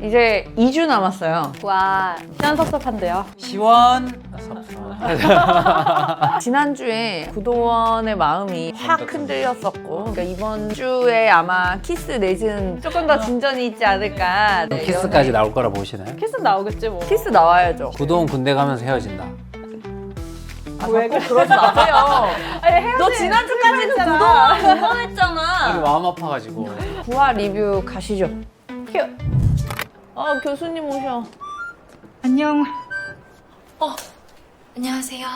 이제 2주 남았어요. 와, 시원섭섭한데요. 지난주에 구도원의 마음이 확 흔들렸었고, 그러니까 이번 주에 아마 키스 내지는 조금 더 진전이 있지 않을까. 네, 키스까지 나올 거라 보시나요? 키스 나오겠지 뭐. 키스 나와야죠. 구도원 군대 가면서 헤어진다. 왜 그러지 마세요. 아니, 헤어진 너 지난주까지는 했잖아. 구도원 우리 응원했잖아. 마음 아파가지고. 구화 리뷰 가시죠. 교수님 오셔. 안녕. 안녕하세요.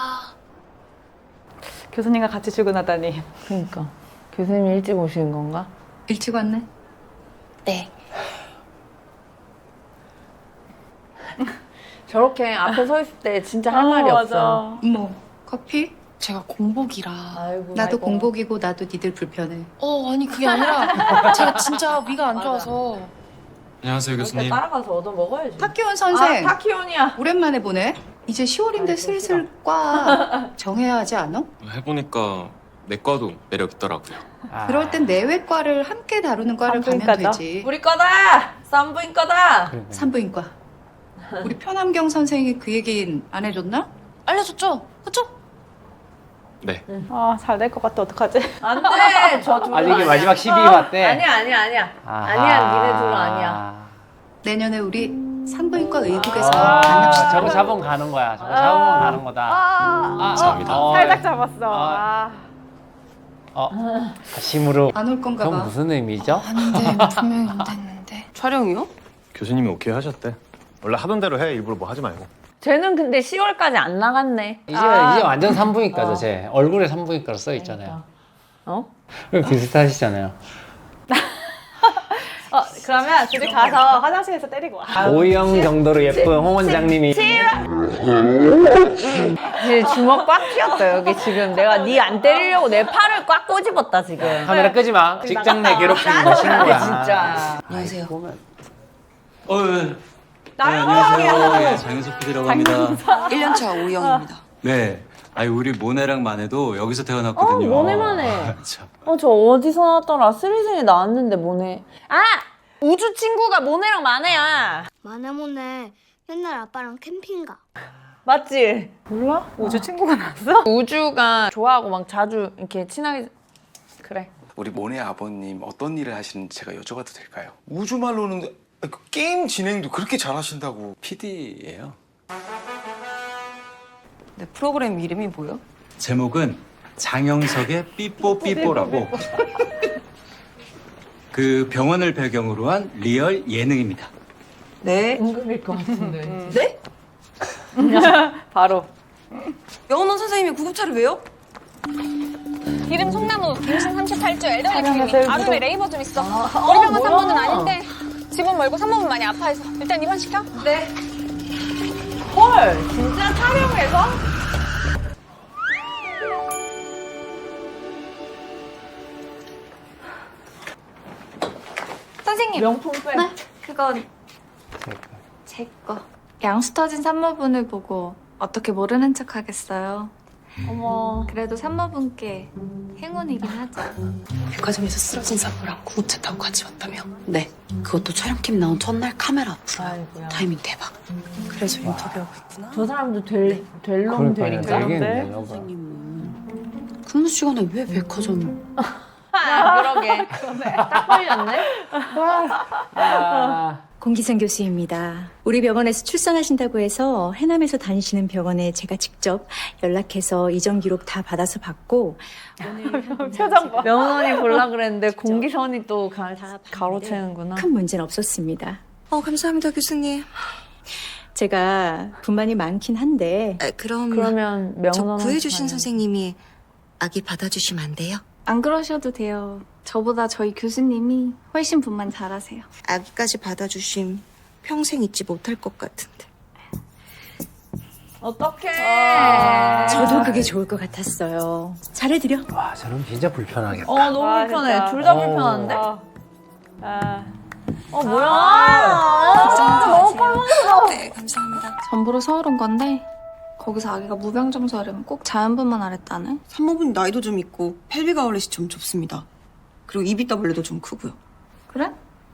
교수님과 같이 출근하다니. 그러니까 교수님이 일찍 오시는 건가? 일찍 왔네. 네. 저렇게 앞에 서 있을 때 진짜 할 말이 없어. 뭐 커피? 제가 공복이라. 아이고, 나도 아이고. 공복이고 나도 니들 불편해. 아니 그게 아니라 제가 진짜 위가 안 좋아서. 안녕하세요 이렇게 교수님. 따라가서 얻어 먹어야지. 타키온 선생. 타키온이야. 오랜만에 보네. 이제 10월인데 아이고, 슬슬 과 정해야 하지 않아? 해보니까 내과도 매력 있더라고요. 그럴 땐 내외과를 함께 다루는 과를 가면 산부인과죠? 되지. 우리 거다. 산부인 거다. 산부인과. 우리 편함경 선생이 그 얘긴 안 해줬나? 알려줬죠? 그쵸? 네. 아, 잘 될 것 같아. 어떡하지? 안 돼. 저 둘은 아직 이게 아니야. 마지막 12위 왔대. 아니야. 아하. 아니야. 니네 둘은 아니야. 내년에 우리 산부인과 의국에서 아, 만납시다. 저거 잡으면 가는 거야. 저거 잡으면 가는 거다. 감사합니다. 살짝 잡았어. 심으로. 안 올 건가 그건 봐. 무슨 의미죠? 아닌데 분명히 안 됐는데. 촬영이요? 교수님이 오케이 하셨대. 원래 하던 대로 해. 일부러 뭐 하지 말고. 쟤는 근데 10월까지 안 나갔네. 이제 완전 산부인과죠, 제. 얼굴에 산부인과로 써 있잖아요. 비슷하시잖아요. 그러면 둘이 가서 화장실에서 때리고 와. 오형 정도로 예쁜 홍 원장님이. 지금 주먹 꽉 쥐었다 여기 지금. 내가 니 안 때리려고 내 팔을 꽉 꼬집었다 지금. 카메라 끄지 마. 직장 내 괴롭히는 거 신고야. 진짜. 안녕하세요. 안녕하세요. 예, 장윤석 PD라고 합니다. 1년차 오영입니다. 네. 아니 우리 모네랑 마네도 여기서 태어났거든요. 모네만 해. 아, 참. 저 어디서 나왔더라? 스리생에 나왔는데 모네. 우주 친구가 모네랑 마네야. 마네모네 맨날 아빠랑 캠핑 가. 맞지? 몰라? 우주 친구가 나왔어? 우주가 좋아하고 막 자주 이렇게 친하게. 그래. 우리 모네 아버님 어떤 일을 하시는지 제가 여쭤봐도 될까요? 우주말로는 그 게임 진행도 그렇게 잘하신다고. PD예요. 네, 프로그램 이름이 뭐요? 제목은 장영석의 삐뽀삐뽀라고. 그 병원을 배경으로 한 리얼 예능입니다. 네. 임금일 것 같은데. 네? 바로. 명원원 선생님이 구급차를 왜요? 이름 송나무, 임신 38주, 애정의 촬영해서 기미, 일부러. 아름의 레이버 좀 있어. 우리 병원 3번은 아닌데 집은 멀고 3번은 많이 아파해서 일단 입원시켜. 네. 헐, 진짜 촬영해서? 선생님. 명품 백. 네? 그건 제 거. 양수 터진 산모분을 보고 어떻게 모르는 척 하겠어요. 어머. 그래도 산모분께 행운이긴 하죠. 백화점에서 쓰러진 사고랑 구급차 타고 같이 왔다며? 네. 그것도 촬영팀 나온 첫날 카메라 앞으로. 아이고야. 타이밍 대박. 그래서 인터뷰하고 있구나. 저 사람도 될 놈 그러니까요. 되니까. 되겠네, 여보. 선생님은 근무 시간에 왜 백화점을? 그러게. 딱 걸렸네. 공기생 교수입니다. 우리 병원에서 출산하신다고 해서 해남에서 다니시는 병원에 제가 직접 연락해서 이전 기록 다 받아서 받고 오늘 표정 봐. 명언이 볼라 그랬는데 공기선이 또 다 가로채는구나. 큰 문제는 없었습니다. 감사합니다 교수님. 제가 불만이 많긴 한데 그러면 저 명언 구해주신 선생님이 아기 받아주시면 안 돼요? 안 그러셔도 돼요. 저보다 저희 교수님이 훨씬 분만 잘하세요. 아기까지 받아주심 평생 잊지 못할 것 같은데. 어떡해. 저도 그게 좋을 것 같았어요. 잘해드려. 와, 저는 진짜 불편하겠다. 너무 불편해. 진짜. 둘 다 불편한데? 뭐야? 너무 꼴보기 네 감사합니다. 전부로 서울 온 건데 거기서 아기가 무병점수 하려면 꼭 자연분만 하랬다네. 산모분 나이도 좀 있고 펠비가 원래 좀 좁습니다. 그리고 입이 더블레도 좀 크고요. 그래?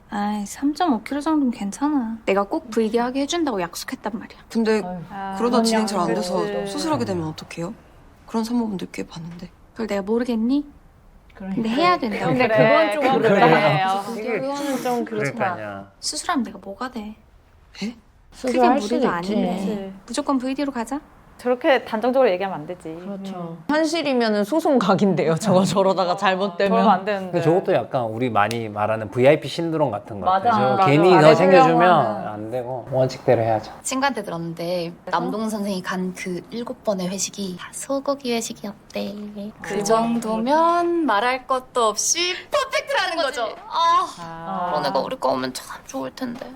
아이 3.5kg 정도면 괜찮아. 내가 꼭 V기하게 해준다고 약속했단 말이야. 근데 그러다 진행 잘 안 그렇지. 돼서 수술하게 되면 어떡해요? 그런 산모분들 꽤 봤는데. 그걸 내가 모르겠니? 근데 해야 된다고. 근데 그건 좀 그래. 그래. 그거는 좀 그렇다. 그러니까요. 수술하면 내가 뭐가 돼? 크게 수술할 수도 무리가 있지. 아닌데. 무조건 VD로 가자. 저렇게 단정적으로 얘기하면 안 되지. 그렇죠. 현실이면은 소송 각인데요. 저거 저러다가 그러면 잘못되면. 안 되는데. 근데 저것도 약간 우리 많이 말하는 VIP 신드롬 같은 거 맞아. 같아요. 맞아. 괜히 안 더 해보려고 챙겨주면 하는. 안 되고 원칙대로 해야죠. 친구한테 들었는데 남동 선생이 간 그 7번의 회식이 다 소고기 회식이었대. 그 정도면 말할 것도 없이 퍼펙트라는 거죠. 그런 애가 우리 거 오면 참 좋을 텐데.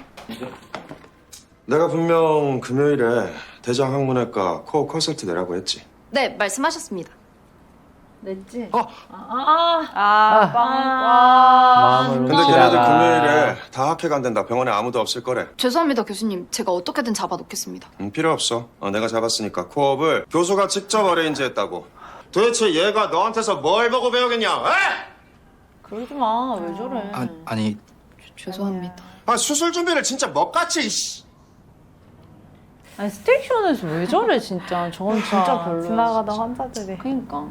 내가 분명 금요일에 대장 항문외과 코어 컨설트 내라고 했지. 네, 말씀하셨습니다. 냈지? 마음을 근데 놓치다가. 걔네들 금요일에 다 학회 간댄다. 병원에 아무도 없을 거래. 죄송합니다, 교수님. 제가 어떻게든 잡아놓겠습니다. 필요 없어. 내가 잡았으니까 코업을 교수가 직접 어레인지했다고. 도대체 얘가 너한테서 뭘 보고 배우겠냐? 에? 그러지 마. 왜 저래? 아니 죄송합니다. 아 수술 준비를 진짜 먹같이. 이씨. 아니 스테이션에서 왜 저래 진짜. 저건 진짜 별로야. 지나가던 환자들이. 그러니까.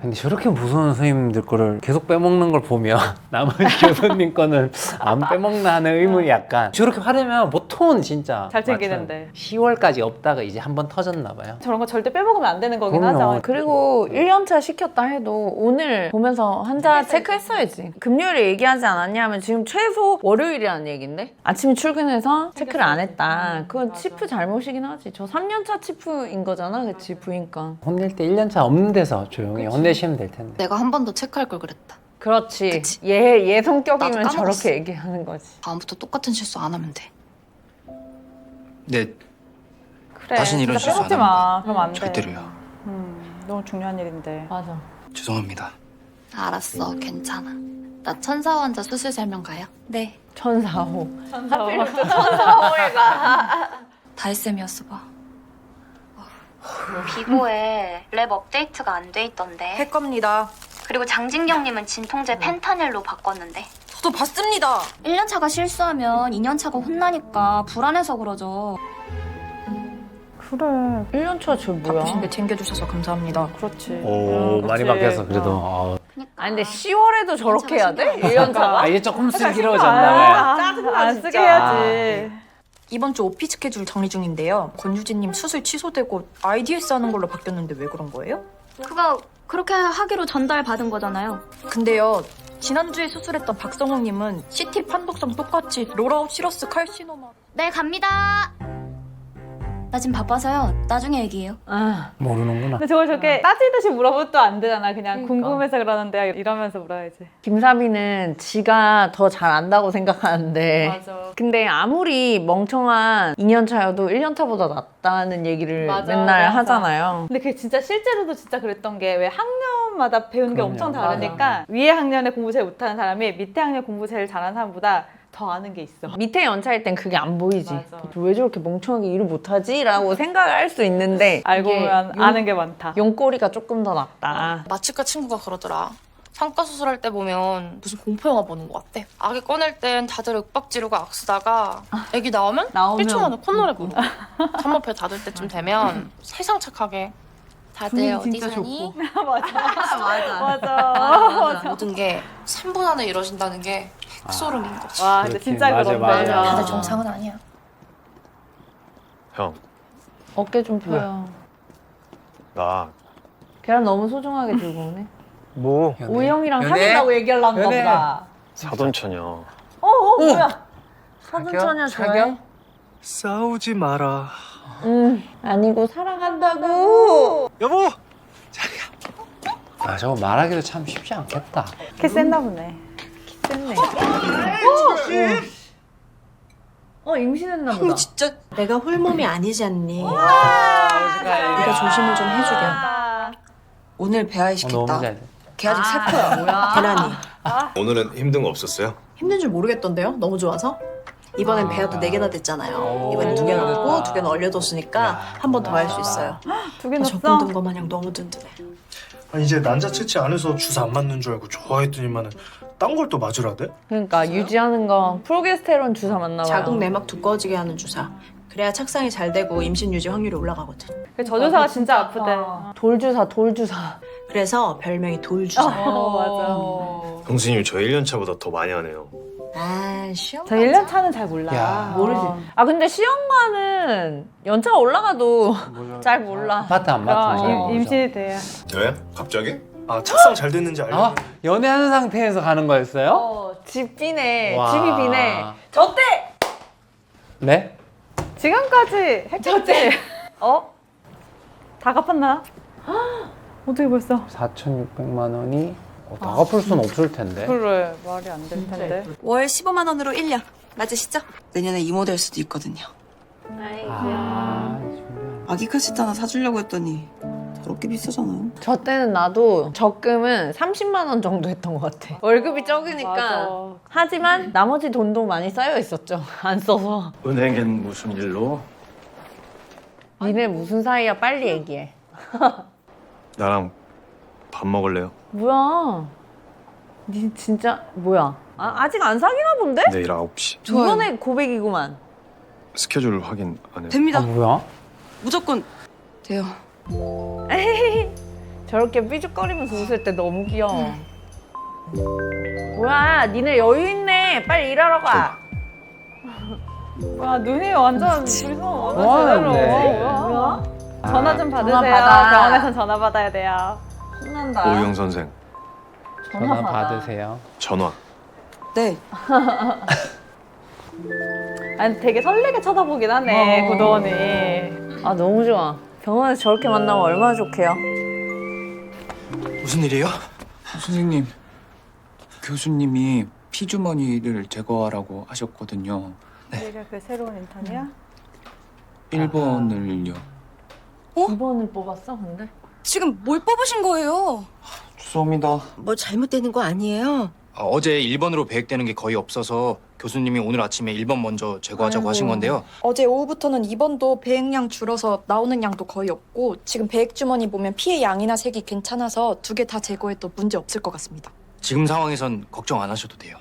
근데 저렇게 무서운 선생님들 거를 계속 빼먹는 걸 보면 남은 교수님 거는 안 빼먹나 하는 의문이 약간. 저렇게 하려면 보통은 진짜 잘 챙기는데. 10월까지 없다가 이제 한 번 터졌나 봐요. 저런 거 절대 빼먹으면 안 되는 거긴 그럼요. 하죠. 그리고 1년차 시켰다 해도 오늘 보면서 환자 체크했어야지. 금요일에 얘기하지 않았냐 하면 지금 최소 월요일이라는 얘긴데? 아침에 출근해서 체크를 안 했다. 그건 치프 잘못이긴 하지. 저 3년차 치프인 거잖아, 그치? 부인과. 혼낼 때 1년차 없는 데서 조용히 혼내시면 될 텐데. 내가 한 번 더 체크할 걸 그랬다. 그렇지. 그치. 얘 성격이면 나도 까먹었어. 저렇게 얘기하는 거지. 다음부터 똑같은 실수 안 하면 돼. 네 그래. 다시는 이런 진짜 실수 안 빼먹지 마. 합니다. 그러면 안 돼. 절대로요. 너무 중요한 일인데. 맞아. 죄송합니다. 알았어, 괜찮아. 나 천사 환자 수술 설명 가요? 네. 천사호. 다혜쌤이었어 봐. 비고에 랩 업데이트가 안 돼 있던데. 할 겁니다. 그리고 장진경님은 진통제 펜타닐로 바꿨는데. 저도 봤습니다. 1년차가 실수하면 2년차가 혼나니까 불안해서 그러죠. 그래. 1년차 저 뭐야? 바쁘신데 챙겨주셔서 감사합니다. 그렇지. 오, 많이 그치. 바뀌었어, 그래도. 아니 근데 10월에도 저렇게 해야 돼? 1년차가? 이제 조금 슬기로워졌나 봐요. 안 쓰게 해야지. 이번 주 오피 스케줄 정리 중인데요. 권유진님 수술 취소되고 IDS 하는 걸로 바뀌었는데 왜 그런 거예요? 그거 그렇게 하기로 전달받은 거잖아요. 근데요. 지난주에 수술했던 박성웅님은 CT 판독성 똑같이 롤아웃 시러스 칼시노마. 네, 갑니다. 나 지금 바빠서요. 나중에 얘기해요. 아, 모르는구나. 근데 저걸 저렇게 따지듯이 물어보면 또 안 되잖아. 그냥 그러니까. 궁금해서 그러는데 이러면서 물어야지. 김사비는 지가 더 잘 안다고 생각하는데 맞아. 근데 아무리 멍청한 2년차여도 1년차보다 낫다는 얘기를 맞아, 맨날 맞아. 하잖아요. 근데 그게 진짜 실제로도 진짜 그랬던 게 왜 학년마다 배우는 게 그럼요. 엄청 다르니까 위에 학년에 공부 제일 못하는 사람이 밑에 학년 공부 제일 잘하는 사람보다 더 아는 게 있어. 밑에 연차일 땐 그게 안 보이지. 맞아. 왜 저렇게 멍청하게 일을 못하지? 라고 생각할 수 있는데 알고 이게 보면 아는 게 많다. 용꼬리가 조금 더 낫다. 마취과 친구가 그러더라. 상과 수술할 때 보면 무슨 공포영화 보는 것 같대. 아기 꺼낼 땐 다들 윽박 지르고 악쓰다가 아기 나오면 1초 만에 콧노래 부르고 산모표 닫을 때쯤 되면 세상 착하게 다들 어디 사니? 맞아. 모든 게 3분 안에 이루어진다는 게 핵소름인 거지. 와, 근데 그렇지. 진짜 맞아, 그런데. 맞아. 다들 정상은 아니야. 형, 어깨 좀 펴요. 나 계란 너무 소중하게 들고 오네. 뭐 오영이랑 연애? 사귄다고 얘기하려는 연애? 거보다. 사돈처녀. 뭐야. 서둔처녀 좋아해? 사겨? 싸우지 마라. 아니고 사랑한다고. 여보. 아, 저거 말하기도 참 쉽지 않겠다. 개 센나 보네. 됐네. 임신했나 보다. 진짜 내가 홀몸이 아니지 않니? 네가 조심을 좀 해주렴. 오늘 배아이 너무 시켰다. 잘 돼. 걔 아직 세포야. 뭐야? 계란이. 오늘은 힘든 거 없었어요? 힘든 줄 모르겠던데요? 너무 좋아서? 이번엔 배아도 4개나 됐잖아요. 오. 이번엔 2개 넣고 2개는 얼려뒀으니까 한 번 더 할 수 있어요. 2개 적금 넣었어? 든 거 마냥 너무 든든해. 이제 난자 채취 안 해서 주사 안 맞는 줄 알고 좋아했더니만은 딴 걸 또 맞으라 돼? 그러니까 유지하는 거 프로게스테론 주사 맞나 봐요. 자궁 내막 두꺼워지게 하는 주사. 그래야 착상이 잘 되고 임신 유지 확률이 올라가거든. 그 저주사가 진짜 아프대. 돌주사. 그래서 별명이 돌주사. 맞아. 형수님 저 1년 차보다 더 많이 하네요. 아, 시험. 저 1년 차는 잘 몰라. 야. 모르지. 아 근데 시험관은 연차가 올라가도 잘 몰라. 아파트 안 맡으면 임신이 돼요. 왜? 갑자기? 아 착상 잘 됐는지 알려. 아, 연애하는 상태에서 가는 거였어요? 집 비네. 와. 집이 비네. 저 때! 네? 지금까지 했겠지? 다 갚았나? 어떻게 벌써? 4,600만 원이 다 갚을 수는 없을 텐데. 그래, 말이 안 될 텐데. 월 15만 원으로 1년. 맞으시죠? 내년에 이모 될 수도 있거든요. 아기 카시트 하나 사주려고 했더니 더럽게 비싸잖아요. 저 때는 나도 적금은 30만 원 정도 했던 것 같아. 월급이 적으니까. 맞아. 하지만 나머지 돈도 많이 쌓여 있었죠. 안 써서. 은행엔 무슨 일로? 니네 무슨 사이야? 빨리 얘기해. 나랑 밥 먹을래요? 뭐야? 니 진짜 뭐야? 아직 안 사귀나 본데? 내일 9시. 이번에 고백이구만. 스케줄 확인 안 해. 됩니다. 뭐야? 무조건 돼요. 저렇게 삐죽거리면서 웃을 때 너무 귀여워. 뭐야? 니네 여유 있네. 빨리 일하러 가. 와, 눈이 완전 불성 뭐 제대로. 하는데? 뭐야? 전화 좀 받으세요. 전화 받아. 병원에선 전화 받아야 돼요. 신난다. 오영 선생 전화 받으세요. 전화. 네. 아니, 되게 설레게 쳐다보긴 하네, 구도원이. 아 너무 좋아. 병원에서 저렇게 만나면 얼마나 좋게요. 무슨 일이에요? 선생님, 교수님이 피주머니를 제거하라고 하셨거든요. 우리가 그 새로운 인턴이야? 1번을요. 2번을 뽑았어 근데? 지금 뭘 뽑으신 거예요? 죄송합니다. 뭐 잘못되는 거 아니에요? 어제 1번으로 배액되는 게 거의 없어서 교수님이 오늘 아침에 1번 먼저 제거하자고 하신 건데요. 어제 오후부터는 2번도 배액량 줄어서 나오는 양도 거의 없고 지금 배액 주머니 보면 피의 양이나 색이 괜찮아서 2개 다 제거해도 문제 없을 것 같습니다. 지금 상황에선 걱정 안 하셔도 돼요.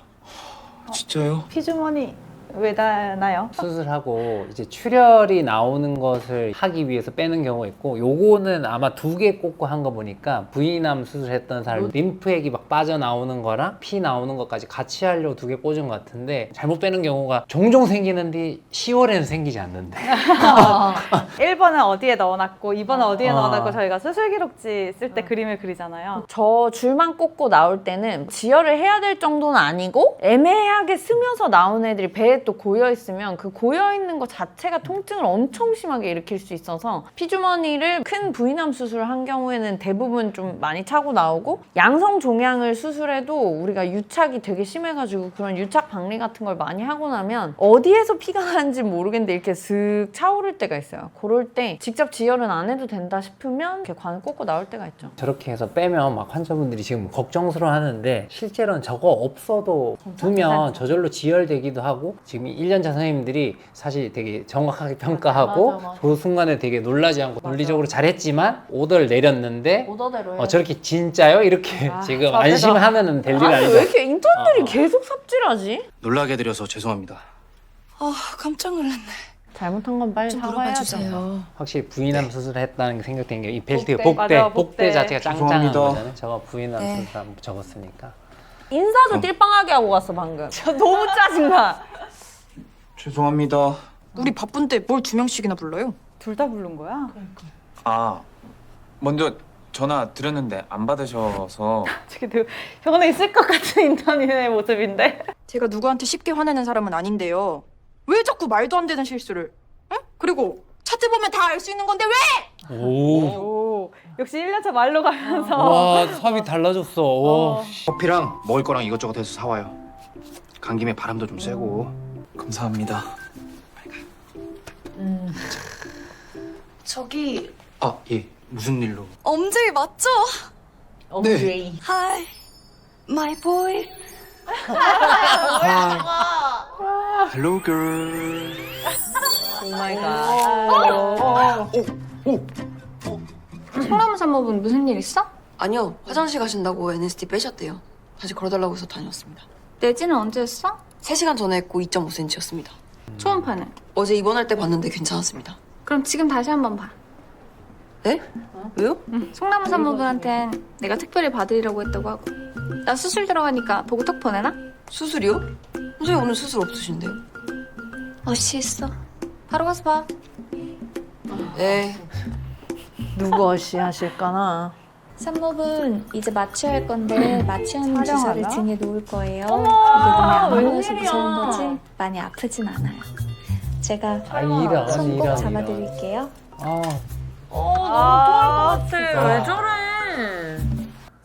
진짜요? 피주머니 왜 나요? 수술하고 이제 출혈이 나오는 것을 하기 위해서 빼는 경우가 있고, 요거는 아마 2개 꽂고 한 거 보니까 부인암 수술했던 사람 림프액이 막 빠져나오는 거랑 피 나오는 것까지 같이 하려고 2개 꽂은 것 같은데, 잘못 빼는 경우가 종종 생기는데 10월에는 생기지 않는데. 1번은 어디에 넣어놨고 2번은 어디에 넣어놨고 저희가 수술 기록지 쓸 때 그림을 그리잖아요. 저 줄만 꽂고 나올 때는 지혈을 해야 될 정도는 아니고 애매하게 스며서 나온 애들이 배에 또 고여있으면 그 고여있는 것 자체가 통증을 엄청 심하게 일으킬 수 있어서 피주머니를 큰 부인암 수술을 한 경우에는 대부분 좀 많이 차고 나오고, 양성 종양을 수술해도 우리가 유착이 되게 심해가지고 그런 유착 박리 같은 걸 많이 하고 나면 어디에서 피가 나는지 모르겠는데 이렇게 슥 차오를 때가 있어요. 그럴 때 직접 지혈은 안 해도 된다 싶으면 이렇게 관을 꽂고 나올 때가 있죠. 저렇게 해서 빼면 막 환자분들이 지금 걱정스러워 하는데, 실제로는 저거 없어도 두면 저절로 지혈되기도 하고, 지금 1년차 선생님들이 사실 되게 정확하게 평가하고 맞아. 그 순간에 되게 놀라지 않고 논리적으로 잘했지만 오더를 내렸는데 오더대로 해. 저렇게 진짜요? 이렇게 지금 맞아. 안심하면 될 일 아니 아니죠. 왜 이렇게 인턴들이 계속 삽질하지? 놀라게 드려서 죄송합니다. 아, 깜짝 놀랐네. 잘못한 건 빨리 좀 물어봐 사과해야죠. 주세요. 확실히 부인암 수술했다는 게 생각된 게 이 벨트 복대. 복대 맞아, 복대 복대. 자체가 짱짱한 죄송합니다. 거잖아요. 저거 부인암 네. 수술 적었으니까. 인사도 띨빵하게 하고 갔어 방금. 저 너무 짜증나. 죄송합니다. 우리 바쁜데 뭘 2명씩이나 불러요? 둘 다 부른 거야? 아, 먼저 전화 드렸는데 안 받으셔서. 지금 병원에 있을 것 같은 인턴의 모습인데? 제가 누구한테 쉽게 화내는 사람은 아닌데요. 왜 자꾸 말도 안 되는 실수를? 응? 그리고 차트 보면 다 알 수 있는 건데 왜? 오, 역시 1년차 말로 가면서. 와, 삶이 달라졌어. 오. 커피랑 먹을 거랑 이것저것 해서 사와요. 간 김에 바람도 좀 쐬고. 감사합니다. 저기 아, 예. 무슨 일로? 엄지이 맞죠? 네. Hi, my boy. Hello, girl. 오 마이 갓. 성남 사모분 무슨 일 있어? 아니요, 화장실 가신다고 NST 빼셨대요. 다시 걸어달라고 해서 다녀왔습니다. 내지는 언제 했어? 3시간 전에 했고 2.5cm였습니다. 초음파는? 어제 입원할 때 봤는데 괜찮았습니다. 그럼 지금 다시 한번 봐. 네? 왜요? 송나무 산모분한텐 내가 특별히 봐드리려고 했다고 하고 나 수술 들어가니까 보고 톡 보내나? 수술이요? 선생님 오늘 수술 없으신데요? 어씨 있어. 바로 가서 봐. 네. 누구 어시 하실까나? 산모분 이제 마취할 건데 마취하는 주사를 등에 놓을 거예요. 이게 어머, 몸에 안 보여서 웬일이야. 무서운 거지? 많이 아프진 않아요. 제가 이런, 손 꼭 이런, 잡아드릴게요. 아, 너무 토할 것 같아. 왜 저래?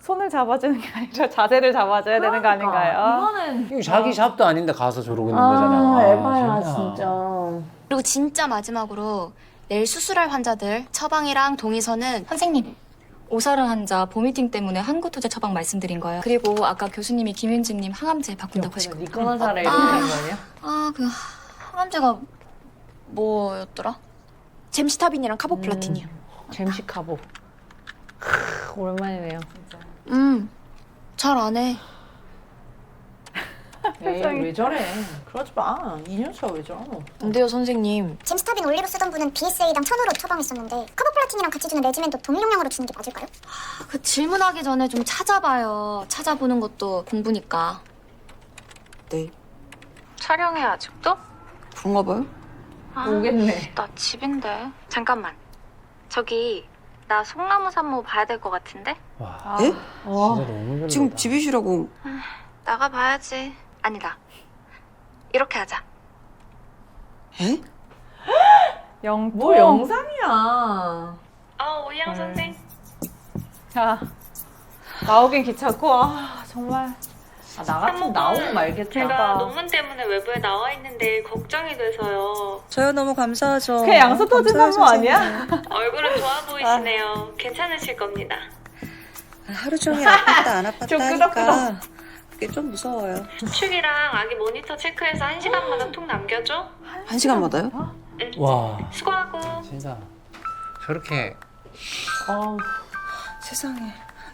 손을 잡아주는 게 아니라 자세를 잡아줘야 되는 거 아닌가요? 이거는 이거 자기 샵도 아닌데 가서 저러고 있는 거잖아. 에바야 진짜. 그리고 진짜 마지막으로 내일 수술할 환자들 처방이랑 동의서는 선생님, 오사르 환자 보미팅 때문에 항구투제 처방 말씀드린 거예요. 그리고 아까 교수님이 김윤지님 항암제 바꾼다고 하시고. 니꺼나 잘해 이렇게 된 거 아니야? 그 항암제가 뭐였더라? 잼시타빈이랑 카보플라틴이요. 잼시 카보. 오랜만이네요. 잘 안 해. 에이, 왜 저래? 그러지 마. 2년차 왜 저러? 근데요 선생님. 잼스타빈 올리로 쓰던 분은 BSA당 1000으로 처방했었는데 카보플라틴이랑 같이 주는 레지멘도 동일용량으로 주는 게 맞을까요? 그 질문하기 전에 좀 찾아봐요. 찾아보는 것도 공부니까. 네. 촬영해 아직도? 그런가 봐요? 오겠네. 나 집인데. 잠깐만. 저기 나 송나무 산모 봐야 될 것 같은데? 와, 예? 진짜 너무 별로다. 지금 집이시라고. 나가 봐야지. 아니다. 이렇게 하자. 에? 영통. 뭐 영상이야. 오희영 선생. 자, 나오긴 귀찮고 정말. 나 같으면 나오고 말겠다. 제가 논문 때문에 외부에 나와 있는데 걱정이 돼서요. 저요 너무 감사하죠. 그냥 양수 터진 산모 아니야? 얼굴은 좋아 보이시네요. 괜찮으실 겁니다. 하루 종일 아팠다 안 좀 아팠다 끄덕끄덕. 하니까 그게 좀 무서워요. 축이랑 아기 모니터 체크해서 1시간마다 톡 남겨줘. 1시간마다요? 와, 수고하고. 진짜 저렇게 세상에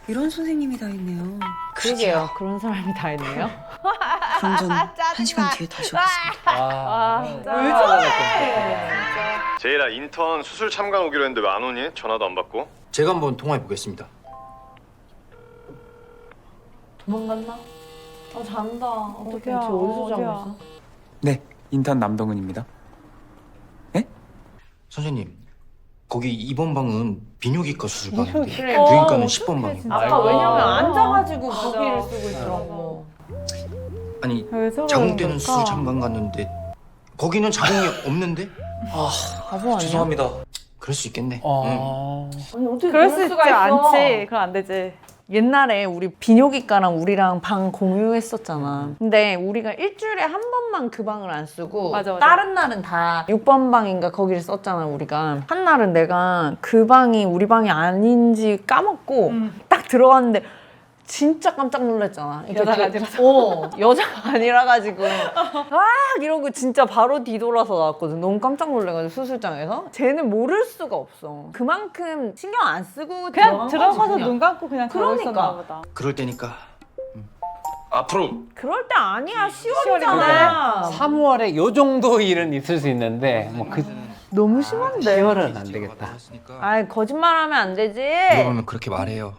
이런 선생님이 다 있네요. 그러게요. 그런 사람이 다 있네요. 그럼 전 1시간 뒤에 다시 오겠습니다. 와, 왜 저래? 제이라 인턴 수술 참관 오기로 했는데 왜 안 오니? 전화도 안 받고. 제가 한번 통화해 보겠습니다. 도망갔나? 잔다. 어떻게 어디야, 쟤 어디서 자고 어디야. 있어? 네, 인턴 남동은입니다. 선생님, 거기 2번 방은 비뇨기과 수술방인데 그래. 부인과는 어, 10번 방입니다. 아까 왜냐면 앉아가지고 맞아. 거기를 쓰고 있더라고. 아니, 왜 저러는 자궁 때는 걸까? 수술 참관 갔는데 거기는 자궁이 없는데? 바보 아니야? 죄송합니다. 그럴 수 있겠네. 아니 어떻게 그럴 수 있지 수가 있어? 않지. 그럼 안 되지. 옛날에 우리 비뇨기과랑 우리랑 방 공유했었잖아. 근데 우리가 일주일에 한 번만 그 방을 안 쓰고 맞아, 맞아. 다른 날은 다 6번 방인가 거기를 썼잖아 우리가. 한 날은 내가 그 방이 우리 방이 아닌지 까먹고 딱 들어갔는데 진짜 깜짝 놀랐잖아. 여자가 아니라서. 여자가 아니라가지고 막 이러고 진짜 바로 뒤돌아서 나왔거든. 너무 깜짝 놀래가지고 수술장에서. 쟤는 모를 수가 없어. 그만큼 신경 안 쓰고 그냥 들어간 거지, 들어가서 그냥. 눈 감고 그냥 자고 그러니까. 있었나 보다. 그럴 때니까 앞으로 그럴 때 아니야. 10월이잖아. 3월에 요 정도 일은 있을 수 있는데 뭐 그 너무 심한데. 10월은 안 되겠다. 아이 거짓말하면 안 되지. 물어보면 그렇게 말해요.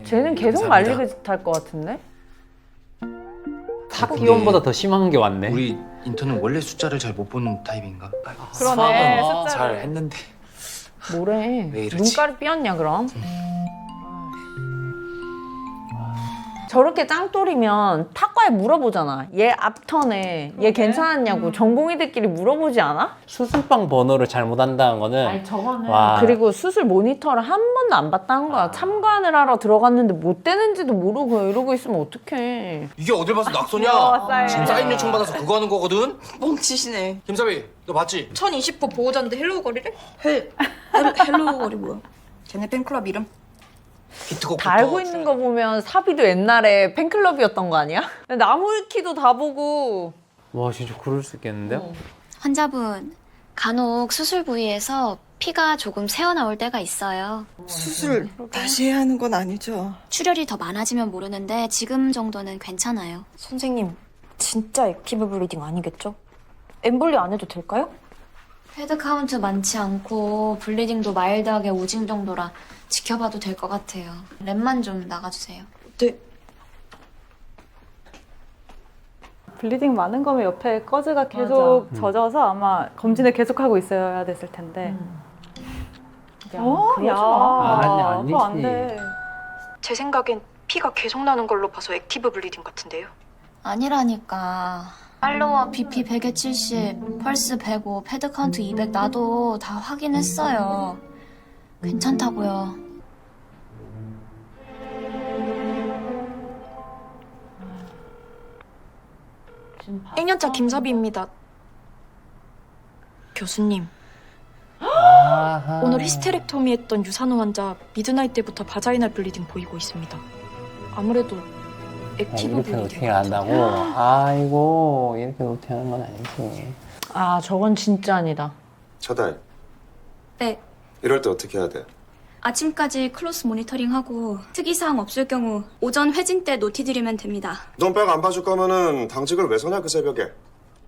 쟤는 계속 감사합니다. 말리고 탈 것 같은데? 탁 기온보다 더 심한 게 왔네. 우리 인턴은 원래 숫자를 잘 못 보는 타입인가? 그러네. 숫자를. 잘 했는데. 뭐래? 왜 이러지? 눈깔이 삐었냐 그럼? 저렇게 짱돌이면 탁과에 물어보잖아. 얘 앞턴에 얘 괜찮았냐고 전공의들끼리 물어보지 않아? 수술방 번호를 잘못 한다는 거는 저거는 와. 그리고 수술 모니터를 한 번도 안 봤다는 거야. 참관을 하러 들어갔는데 못 되는지도 모르고 이러고 있으면 어떡해. 이게 어딜 봐서 낙서냐? 사인. 지금 사인 요청 받아서 그거 하는 거거든? 뻥치시네. 김사비, 너 맞지? 1020호 보호자인데 헬로우 거리래? 헬로우 거리 뭐야? 걔네 팬클럽 이름? 히트곡부터 다 알고 있는 거 보면 사비도 옛날에 팬클럽이었던 거 아니야? 나무위키도 다 보고. 와 진짜 그럴 수 있겠는데요? 환자분, 간혹 수술 부위에서 피가 조금 새어나올 때가 있어요. 수술 다시 해야 하는 건 아니죠? 출혈이 더 많아지면 모르는데 지금 정도는 괜찮아요. 선생님, 진짜 액티브 블리딩 아니겠죠? 엠볼리 안 해도 될까요? 패드 카운트 많지 않고 블리딩도 마일드하게 오징 정도라 지켜봐도 될 것 같아요. 랩만 좀 나가주세요. 네. 블리딩 많은 거면 옆에 꺼즈가 계속 젖어서 아마 검진을 계속하고 있어야 됐을 텐데. 그러지 마. 아니지. 그거 안 돼. 제 생각엔 피가 계속 나는 걸로 봐서 액티브 블리딩 같은데요. 아니라니까. 팔로워 BP 100에 70, 펄스 105, 패드 카운트 200 나도 다 확인했어요. 괜찮다고요. 액년차 김사비입니다. 교수님, 오늘 히스테렉토미 했던 유산호 환자 미드나잇 때부터 바자이널 블리딩 보이고 있습니다. 아무래도 액티브 이렇게 블리딩 노팅을 한다고? 아이고 이렇게 노팅하는 건 아니지. 아 저건 진짜 아니다. 차달. 네. 이럴 때 어떻게 해야 돼? 아침까지 클로스 모니터링하고 특이사항 없을 경우 오전 회진 때 노티 드리면 됩니다. 넌 백 안 봐줄 거면은 당직을 왜 서냐 그 새벽에?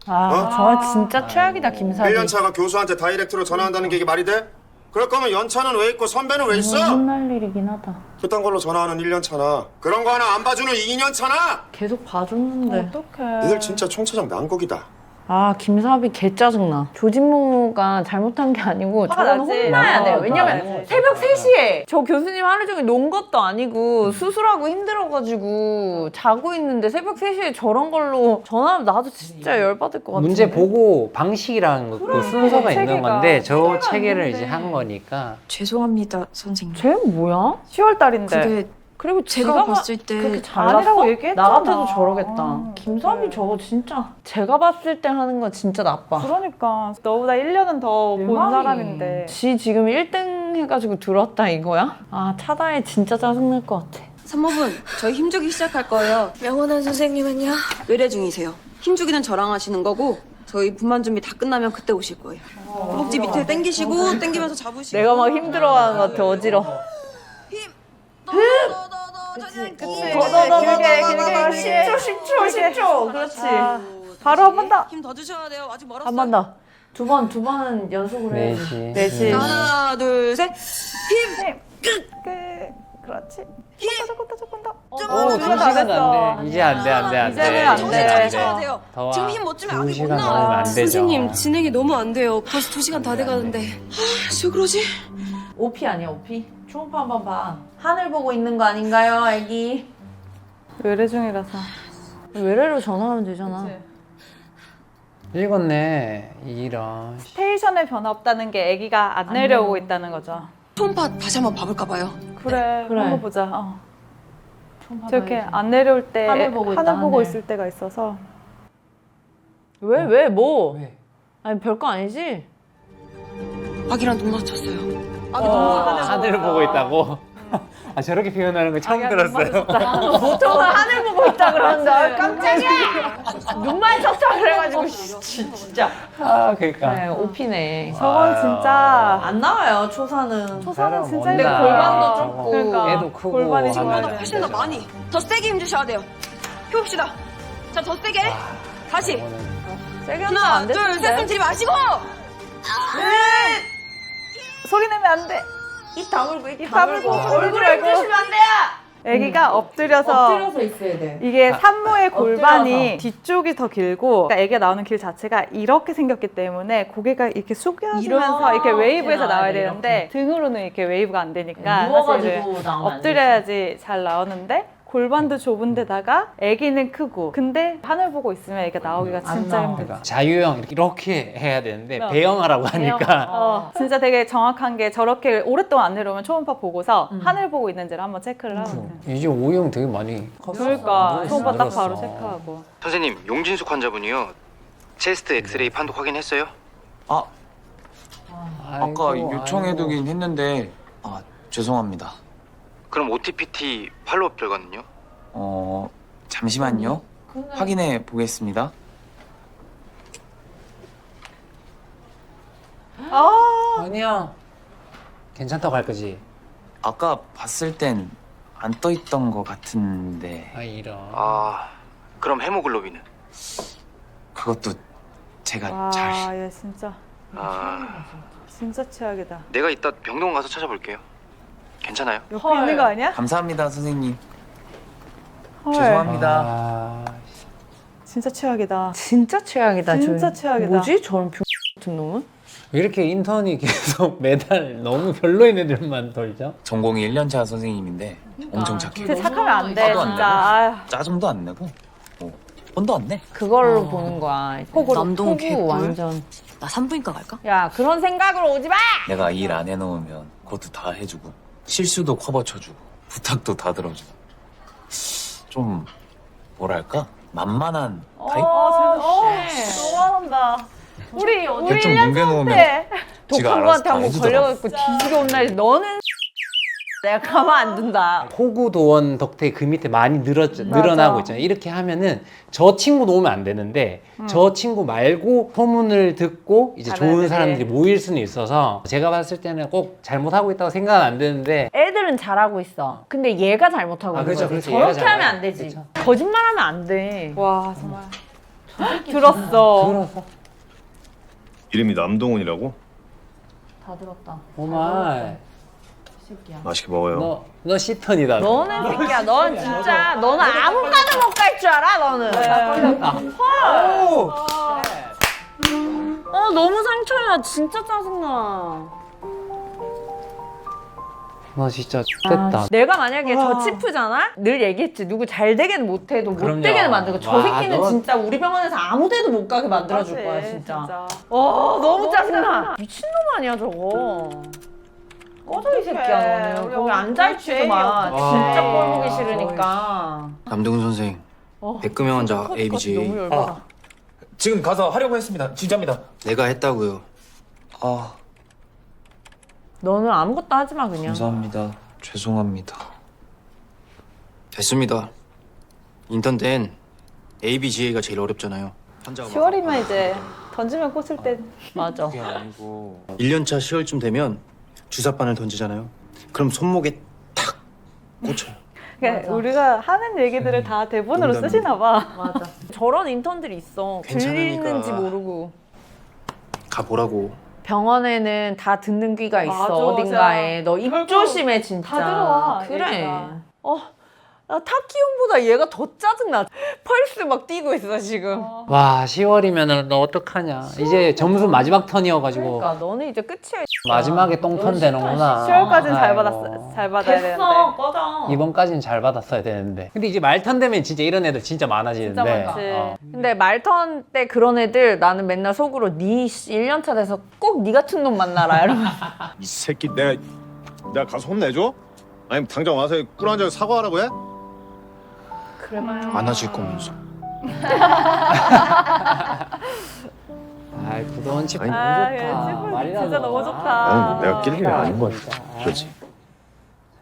저 진짜 최악이다 김사비. 1년차가 교수한테 다이렉트로 전화한다는 게 이게 말이 돼? 그럴 거면 연차는 왜 있고 선배는 왜 있어? 혼날 일이긴 하다. 그딴 걸로 전화하는 1년차나 그런 거 하나 안 봐주는 2년차나 계속 봐줬는데. 어떡해. 니들 진짜 총차장 난국이다. 아 김사비 개 짜증나. 조진모가 잘못한 게 아니고 화가 저는 나지. 혼나야 돼요. 나지. 왜냐면 새벽 3시에 저 교수님 하루 종일 논 것도 아니고 수술하고 힘들어가지고 자고 있는데 새벽 3시에 저런 걸로 전화하면 나도 진짜 열받을 것 같은데. 문제 보고 방식이라는 것도 순서가 있는 체계가. 건데 저 체계가 체계를 있는데. 이제 한 거니까. 죄송합니다, 선생님. 쟤 뭐야? 10월 달인데. 근데 그리고 제가 봤을 때 그렇게 잘났어? 아니라고 얘기했잖아. 나 같아도 저러겠다. 김사비 저거 진짜 제가 봤을 때 하는 건 진짜 나빠. 그러니까 너보다 1년은 더 본 대박이. 사람인데. 지 지금 1등 해가지고 들어왔다 이거야? 아 차다에 진짜 짜증날 것 같아. 산모분, 저희 힘주기 시작할 거예요. 명원한 선생님은요? 의뢰 중이세요. 힘주기는 저랑 하시는 거고 저희 분만 준비 다 끝나면 그때 오실 거예요. 허벅지 밑에 당기시고 당기면서 잡으시고 내가 막 힘들어하는 것 같아. 어지러워. 그치. 더더더더더더 10초 그렇지. 바로 한 번 더. 힘 더 주셔야 돼요. 아직 멀었어요. 한 번 더. 두 번 연속으로 해. 4시. 4시. 하나, 둘, 셋. 힘! 그렇지. 조금 더. 오, 2시간 안 돼. 이제 안 돼. 이제는 안 정신 돼. 차리셔야 돼요. 더 지금 힘 못 주면 앞이 못 2시간 나와요. 넘으면 안 되죠. 선생님, 진행이 너무 안 돼요. 벌써 2시간 다 돼가는데. 왜 그러지? OP 아니야 OP? 초음파 한번 봐. 하늘 보고 있는 거 아닌가요 애기? 의뢰 중이라서. 외래로 전화하면 되잖아. 읽었네. 이런. 스테이션에 변화 없다는 게 아기가 안 내려오고 있다는 거죠. 초음파 다시 한번 봐볼까 봐요. 그래. 그래. 한번 보자. 초음파 저렇게 봐야지. 안 내려올 때 하늘 보고 있다, 하늘 보고 하늘. 있을 때가 있어서. 왜 뭐? 왜? 아니 별거 아니지? 아기랑 눈 마주쳤어요. 하늘을 보고 있다고? 아 저렇게 표현하는 거 처음 들었어요. 보통은 하늘 보고 있다 그런다. 깜짝이야. 눈 마주쳤다 그래가지고 진짜. 아 그러니까. 네, OP네. 저건 진짜 안 나와요 초사는. 초사는 진짜 근데 힘들다. 골반도 좁고. 그러니까. 애도 크고 골반이 하면 심하다. 훨씬 더 많이. 더 세게 힘 주셔야 돼요. 해봅시다. 자, 더 세게. 다시. 세게 하면 하나, 안 둘, 셋, 숨 되는데. 들이마시고. 소리 내면 안 돼. 입 다물고 입 다물고 얼굴에 말고. 힘주시면 안 돼요. 아기가 엎드려서 있어야 돼. 이게 산모의 골반이 엎드려서. 뒤쪽이 더 길고 그러니까 아기가 나오는 길 자체가 이렇게 생겼기 때문에 고개가 이렇게 숙여지면서 이렇게 웨이브에서 나와야 되는데 등으로는 이렇게 웨이브가 안 되니까 누워가지고 사실은 나오면 안 엎드려야지 잘 나오는데 골반도 좁은 데다가 아기는 크고 근데 하늘 보고 있으면 애기가 나오기가 진짜 나와. 힘들어. 그러니까 자유형 이렇게 해야 되는데 어. 배영하라고 하니까 진짜 되게 정확한 게 저렇게 오랫동안 안 내려오면 초음파 보고서 하늘 보고 있는지를 한번 체크를 하거든. 이제 오형 되게 많이 그러니까 초음파 딱 늘었어. 바로 체크하고. 선생님, 용진숙 환자분이요. 체스트 엑스레이 판독 확인했어요? 아, 아이고, 아까 요청해두긴 했는데 죄송합니다. 그럼 OTPT 팔로업 결과는요? 잠시만요. 확인해 보겠습니다. 아니야. 괜찮다고 할 거지? 아까 봤을 땐 안 떠 있던 것 같은데. 아 이런. 아, 그럼 헤모글로빈은? 그것도 제가 와, 잘. 얘 진짜 아, 진짜 최악이다. 내가 이따 병동 가서 찾아볼게요. 괜찮아요? 옆에 있는 거 아니야? 감사합니다, 선생님. 헐. 죄송합니다. 아, 진짜 최악이다. 진짜 최악이다. 진짜 저. 최악이다. 뭐지? 저런 병 같은 놈은? 왜 이렇게 인턴이 계속 매달 너무 별로인 애들만 돌죠? 전공이 1년차 선생님인데 엄청 착해요. 진짜 착하면 안 돼, 화도 안 진짜. 내고, 아휴. 짜증도 안 내고 혼도 안 내. 그걸로 보는 거야. 남동은 개꿀. 완전. 나 산부인과 갈까? 야, 그런 생각으로 오지 마! 내가 일 안 해놓으면 그것도 다 해주고 실수도 커버 쳐주고 부탁도 다 들어주고 좀 뭐랄까 만만한 타입? 너무한다. 우리 좀 1년 뭉개놓으면 때 지가 알아서 독한부한테 다 한번 해주더라고. 걸려갖고 뒤지게 혼나지. 너는 내가 가만 안 둔다. 호구 도원 덕택이 그 밑에 많이 늘어나고 있잖아요. 이렇게 하면은 저 친구 놓으면 안 되는데 저 친구 말고 소문을 듣고 이제 좋은 사람들이. 사람들이 모일 수는 있어서 제가 봤을 때는 꼭 잘못하고 있다고 생각은 안 드는데 애들은 잘하고 있어. 근데 얘가 잘못하고 아, 있는 그렇죠, 거지. 그렇죠. 얘가 저렇게 하면 잘못하고 안 되지. 그렇죠. 거짓말하면 안 돼. 와, 정말. 들었어. 들어서 이름이 남동훈이라고? 다 들었다. 오마이 새끼야. 맛있게 먹어요. 너 시턴이다. 너는 새끼야. 넌 진짜 너는 아무가도 못 갈 줄 알아. 너는. 너무 상처야. 진짜 짜증나. 너 진짜 됐다. 내가 만약에 저 치프잖아? 늘 얘기했지. 누구 잘 되게는 못해도 못 그럼요. 되게는 만들고 저 와, 새끼는 너- 진짜 우리 병원에서 아무 데도 못 가게 만들어줄 맞지, 거야 진짜. 진짜. 너무 짜증나. 미친놈 아니야 저거. 꺼져 이 새끼야 너는. 우리 거기 앉아있지도 마. 죄인이 진짜 없네. 꼴 보기 싫으니까. 남동훈 선생, 백금형 환자 ABG. 너무 열받아. 지금 가서 하려고 했습니다. 진짜입니다. 내가 했다고요. 아 너는 아무것도 하지 마 그냥. 감사합니다. 죄송합니다. 됐습니다. 인턴 땐 ABGA가 제일 어렵잖아요. 환자가 10월이면 이제 던지면 꽂을 때. 맞아. 그게 아니고 1년차 10월쯤 되면 주사바늘 던지잖아요. 그럼 손목에 탁 꽂혀요. 그러니까 우리가 하는 얘기들을 다 대본으로 농담이에요. 쓰시나 봐. 맞아. 저런 인턴들이 있어. 괜찮으니까. 들리는지 모르고. 가보라고. 병원에는 다 듣는 귀가 있어. 맞아, 어딘가에. 너 입 결국 조심해 진짜. 다 들어와, 그래. 얘기가. 나 타키온보다 얘가 더 짜증나. 펄스 막 뛰고 있어 지금. 와 10월이면은 너 어떡하냐. 이제 점수 마지막 턴이어가지고 그러니까 너는 이제 끝이야. 마지막에 똥턴 되는구나. 10월까지는 잘 아이고. 받았어. 잘 받아야 되는데. 됐어 꺼져. 이번까지는 잘 받았어야 되는데. 근데 이제 말턴 되면 진짜 이런 애들 진짜 많아지는데. 진짜 많지. 근데 말턴 때 그런 애들 나는 맨날 속으로 니 1년차 돼서 꼭 니 같은 놈 만나라 이러면. 이 새끼 내가 가서 혼내줘? 아니면 당장 와서 꿀 한 잔 사과하라고 해? 그래봐요. 안아줄 거면서. 아이 부도원 집 너무 아, 좋다. 얘 친구 말이라도. 진짜 너무 좋다. 나는 내가 낄 일이 아닌 것 진짜. 같아. 그렇지.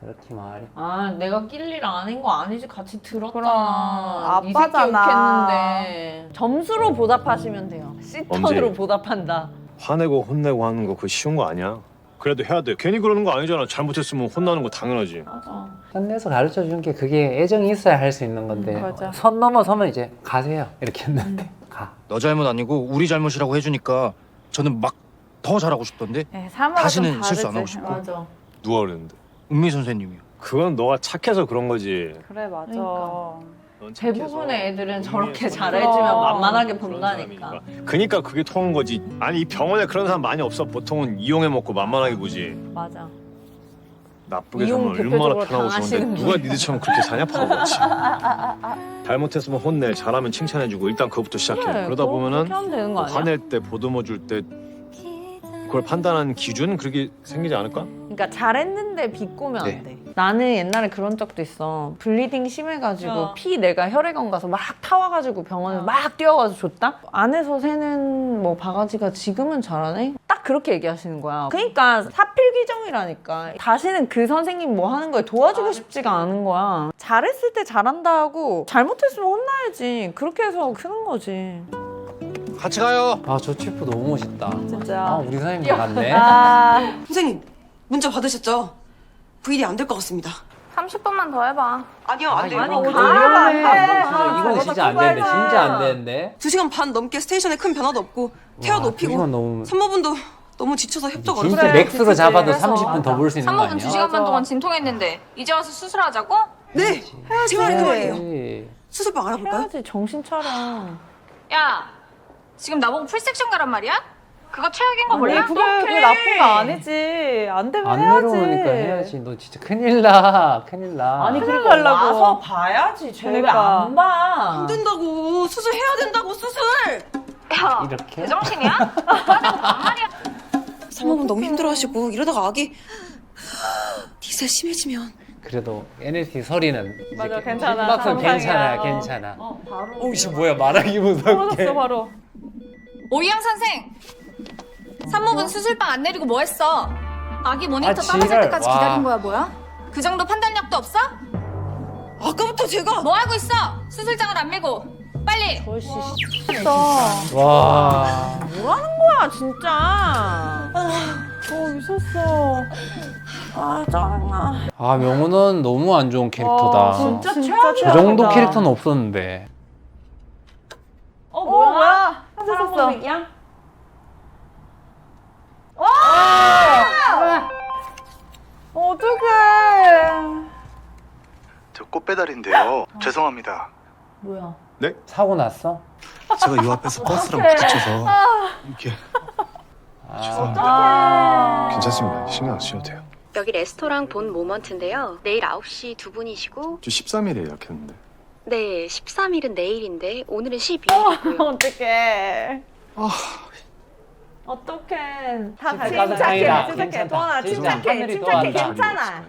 저렇게 말이. 내가 낄 일 아닌 거 아니지. 같이 들었잖아. 그럼, 이 새끼 아빠잖아. 욕했는데. 점수로 보답하시면 돼요. C턴으로 엄지. 보답한다. 화내고 혼내고 하는 거 그거 쉬운 거 아니야. 그래도 해야 돼. 괜히 그러는 거 아니잖아. 잘못했으면 혼나는 거 당연하지. 맞아. 혼내서 가르쳐 주는 게 그게 애정이 있어야 할 수 있는 건데 맞아. 선 넘어서면 이제 가세요 이렇게 했는데 가. 너 잘못 아니고 우리 잘못이라고 해주니까 저는 막 더 잘하고 싶던데. 네, 사람마다 다시는 좀 실수 안 다르지. 하고 싶고. 맞아. 누가 그랬는데? 은미 선생님이요. 그건 너가 착해서 그런 거지. 그래 맞아. 그러니까. 넌 착해서 대부분의 애들은 저렇게 의미에서 잘해주면 만만하게 그런 본다니까. 사람이니까. 그니까 그게 통한 거지. 아니 이 병원에 그런 사람 많이 없어. 보통은 이용해 먹고 만만하게 보지. 맞아. 나쁘게 이용 살면 얼마나 대표적으로 편하고 좋은데 당하시는 누가 니들처럼 그렇게 사냐 바보같이. 잘못했으면 혼내, 잘하면 칭찬해주고 일단 그거부터 시작해. 그래, 그러다 보면은 그렇게 하면 되는 거 아니야? 화낼 때, 보듬어 줄 때 그걸 판단하는 기준 그렇게 생기지 않을까? 그러니까 잘했는데 비꼬면 네. 안 돼. 나는 옛날에 그런 적도 있어. 블리딩 심해가지고 피 내가 혈액원 가서 막 타와가지고 병원에 막 뛰어가서 줬다? 안에서 새는 뭐 바가지가 지금은 잘하네? 딱 그렇게 얘기하시는 거야. 그러니까 사필귀정이라니까. 다시는 그 선생님 뭐 하는 거에 도와주고 싶지가 않은 거야. 잘했을 때 잘한다 하고 잘못했으면 혼나야지. 그렇게 해서 크는 거지. 같이 가요. 아 저 치프 너무 멋있다. 진짜. 아 우리 사장님 같네. 아, 선생님, 문자 받으셨죠? VD 안 될 것 같습니다. 30분만 더 해봐. 아니요, 안 돼요. 이건 진짜 안 되는데. 진짜 안 되는데. 2시간 반 넘게 스테이션에 큰 변화도 없고 태워 높이고 이건 너무 산모분도 너무 지쳐서 협조가 진짜 어렵어요. 맥스로 잡아도 30분 더 볼 수 있는 거 산모분 아니야? 2시간 반 동안 진통했는데 이제 와서 수술하자고? 네! 제 말이 그 말이에요. 해야지. 수술방 알아볼까요? 해야지, 정신 차려. 야, 지금 나보고 풀섹션 가란 말이야? 그거 최악인 거 몰라? 그게 나쁜 거 아니지. 안 되면 안 해야지. 내려오니까 해야지. 너 진짜 큰일 나. 큰일 나. 아니, 큰일 그리고 날라고. 와서 봐야지. 쟤 왜 안 봐? 안 된다고. 수술해야 된다고, 수술! 야, 이렇게? 제정신이야? 산모분 너무 힘들어하시고 이러다가 아기 디세 심해지면 그래도 NLT 서리는 맞아, 괜찮아. 박선 정상이야. 괜찮아, 괜찮아. 오, 이씨 뭐야 말하기 무섭게. 떨어졌어, 바로. 오이영 선생! 산모분 수술방 안 내리고 뭐 했어? 아기 모니터 아, 떨어질 지랄. 때까지 와. 기다린 거야 뭐야? 그 정도 판단력도 없어? 아까부터 제가 뭐 하고 있어? 수술장을 안 밀고 빨리! 와. 뭐라는 거야, 진짜. 미쳤어. 아, 짜증나. 아, 명호는 너무 안 좋은 캐릭터다. 진짜 저 최악이야. 정도 캐릭터는 없었는데. 뭐야? 사랑고 이야 어떡해. 저 꽃배달인데요. 죄송합니다. 뭐야? 사고 났어? 제가 요 앞에서 버스랑 부딪혀서 이렇게 아. 괜찮습니다. 신경 안 쓰셔도 돼요. 여기 레스토랑 본 모먼트인데요. 내일 9시 두 분이시고 저 13일에 예약했는데. 네, 13일은 내일인데 오늘은 12일이고요. 어떡해. 어떡해. 다 침착해, 다행이다. 침착해. 괜찮다. 또하나 진짜. 침착해. 하늘이 침착해. 도와준다. 괜찮아.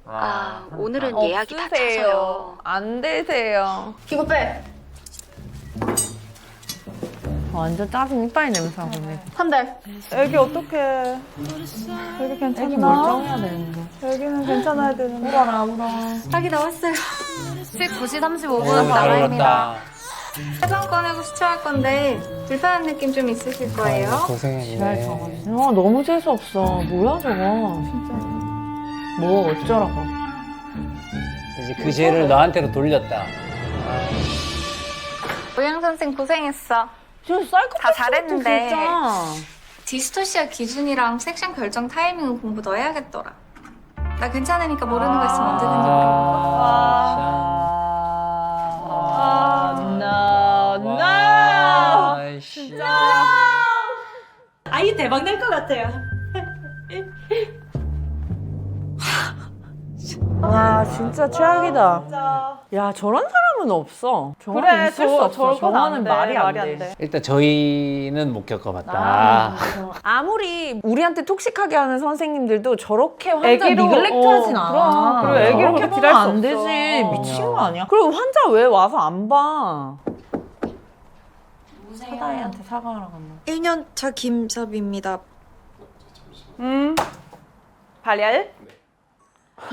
아, 오늘은 예약이 다 없으세요. 차서요. 안 되세요. 이거 빼! 완전 짜증 이빨 냄새 나네. 한 달. 애기 어떡해. 애기 괜찮나? 애기 멀쩡해야 되는데. 애기는 괜찮아야 되는데. 울어라, 울어. 아기 나왔어요. 9시 35분 잘 나와입니다. 울었다. 해방 꺼내고 수초할 건데 불편한 느낌 좀 있으실 거예요. 고생했네. 너무 재수없어. 뭐야, 저거. 진짜. 뭐, 어쩌라고. 이제 그 죄를 너한테로 돌렸다. 오영 선생 고생했어. 저 쌀것 다 잘했는데. 진짜. 디스토시아 기준이랑 섹션 결정 타이밍 공부 더 해야겠더라. 나 괜찮으니까 모르는 거 있으면 언제든지 물어봐. 아이씨. 아이 대박 날 것 같아요. 와, 진짜 최악이다. 야, 저런 사람은 없어. 저거는 그래, 있을 수 없어. 저건 저거는 안 돼. 말이 안 말이 안 돼. 돼. 일단 저희는 못 겪어봤다. 아무리 우리한테 톡식하게 하는 선생님들도 저렇게 환자 애기로, 니글렉트 하진 않아. 그럼 애기로 저렇게 그렇게 딜할 보면 수 안 없어. 되지. 미친 거 아니야? 그리고 환자 왜 와서 안 봐? 사다이한테 사과하러 갔나? 1년차 김섭입니다. 발열?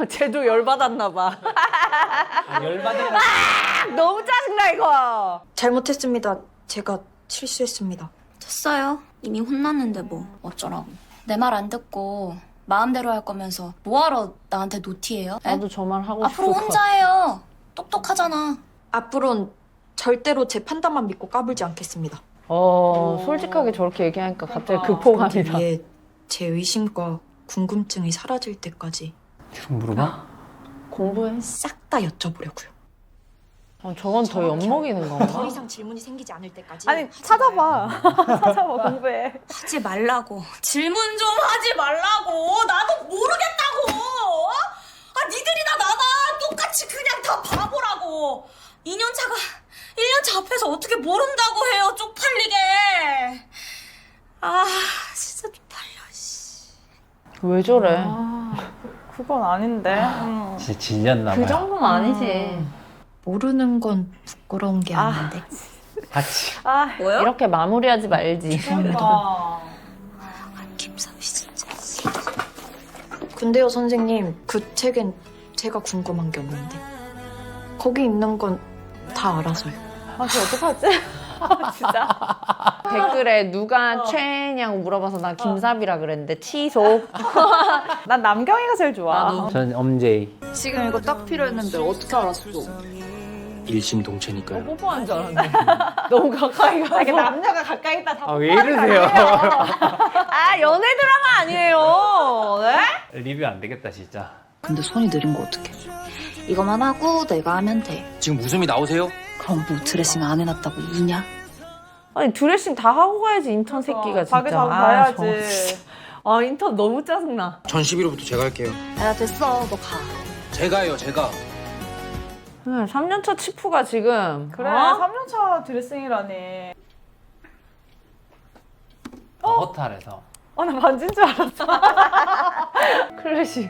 쟤도 열받았나 봐. 열받은 너무 짜증나 이거. 잘못했습니다. 제가 실수했습니다. 됐어요. 이미 혼났는데 뭐 어쩌라고. 내 말 안 듣고 마음대로 할 거면서 뭐하러 나한테 노티해요? 에? 나도 저 말 하고 싶어. 앞으로 혼자 해요. 똑똑하잖아. 앞으로는 절대로 제 판단만 믿고 까불지 않겠습니다. 솔직하게 저렇게 얘기하니까 갑자기 극포감이다. 위해 제 의심과 궁금증이 사라질 때까지 계속 물어봐? 공부해. 싹 다 여쭤보려고요. 저건 더 엿먹이는 더 건가? 이상 질문이 생기지 않을 때까지. 아니, 찾아봐. 찾아봐, 공부해. 하지 말라고. 질문 좀 하지 말라고. 나도 모르겠다고. 아, 니들이나 나나 똑같이 그냥 다 바보라고. 2년차가 1년차 앞에서 어떻게 모른다고 해요, 쪽팔리게. 아, 진짜 쪽팔려, 씨. 왜 저래? 그건 아닌데. 진짜 질렸나 봐요. 그 정도는 아니지. 모르는 건 부끄러운 게 아닌데. 같이. 뭐요? 이렇게 마무리하지 말지. 김섭이 진짜. 근데요, 선생님, 그 책엔 제가 궁금한 게 없는데. 거기 있는 건 다 알아서요. 저 어떡하지? 진짜. 댓글에 누가 최애냐고 물어봐서 나 김사비라 그랬는데 취소. 난 남경이가 제일 좋아. 전 엄제이. 지금 이거 딱 필요했는데 어떻게 알았어? 일심동체니까요. 뽀뽀한 줄 알았네. 너무 가까이 가서. 이게 남녀가 가까이 있다 다 왜 이러세요? 아 연애 드라마 아니에요. 네? 리뷰 안 되겠다 진짜. 근데 손이 느린 거 어떡해? 이거만 하고 내가 하면 돼. 지금 웃음이 나오세요? 그럼 뭐 드레싱 안 해놨다고 우냐? 아니 드레싱 다 하고 가야지 인턴 새끼가 진짜. 자기 자고 가야지. 아 인턴 너무 짜증나. 전 11호부터 제가 할게요. 야 됐어 너 가. 제가요, 제가. 3년차 치프가 지금. 그래, 어? 3년차 드레싱이라니. 허탈해서. 나 만진 줄 알았어. 클래식.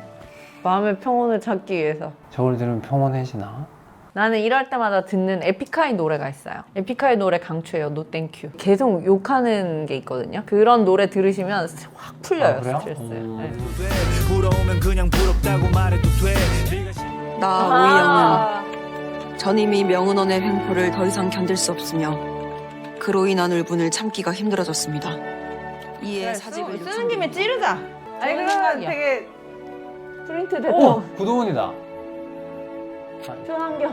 마음의 평온을 찾기 위해서. 저걸 들으면 평온해지나? 나는 일할 때마다 듣는 에픽하이 노래가 있어요. 에픽하이 노래 강추해요. 노 땡큐. 계속 욕하는 게 있거든요. 그런 노래 들으시면 확 풀려요. 그래요? 스트레스. 네. 나 오이영은 전임이 명은원의 횡포를 더 이상 견딜 수 없으며 그로 인한 울분을 참기가 힘들어졌습니다. 이에 그래, 사직을 쓰는 김에 찌르자. 아니 그러면 되게 프린트 됐다. 오! 구도원이다. 표환경.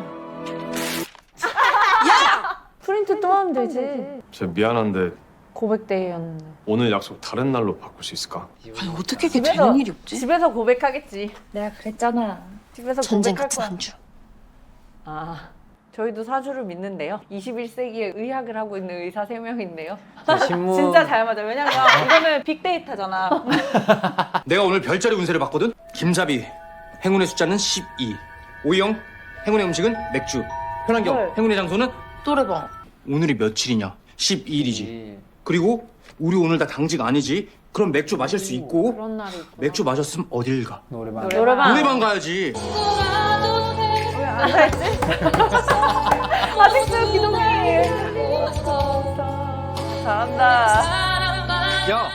야! 프린트 또 하면 되지. 진짜 미안한데 고백데이였는데. 오늘 약속 다른 날로 바꿀 수 있을까? 아니 어떻게 그게 되는 일이 없지? 집에서 고백하겠지. 내가 그랬잖아. 집에서 전쟁 고백할 같은 거야. 한주. 아, 저희도 사주를 믿는데요. 21세기에 의학을 하고 있는 의사 3명인데요. 신문. 진짜 잘 맞아. 왜냐면 이거는 빅데이터잖아. 내가 오늘 별자리 운세를 봤거든? 김사비, 행운의 숫자는 12. 오이영, 행운의 음식은 맥주. 현환경, 헐. 행운의 장소는 노래방. 오늘이 며칠이냐? 12일이지. 그리고 우리 오늘 다 당직 아니지? 그럼 맥주 마실 수 있고 그런 날이 있구나. 맥주 마셨으면 어딜 가? 노래방. 노래방 가야지. 왜 앉아있지? 아직도 기동이. 잘한다. 야,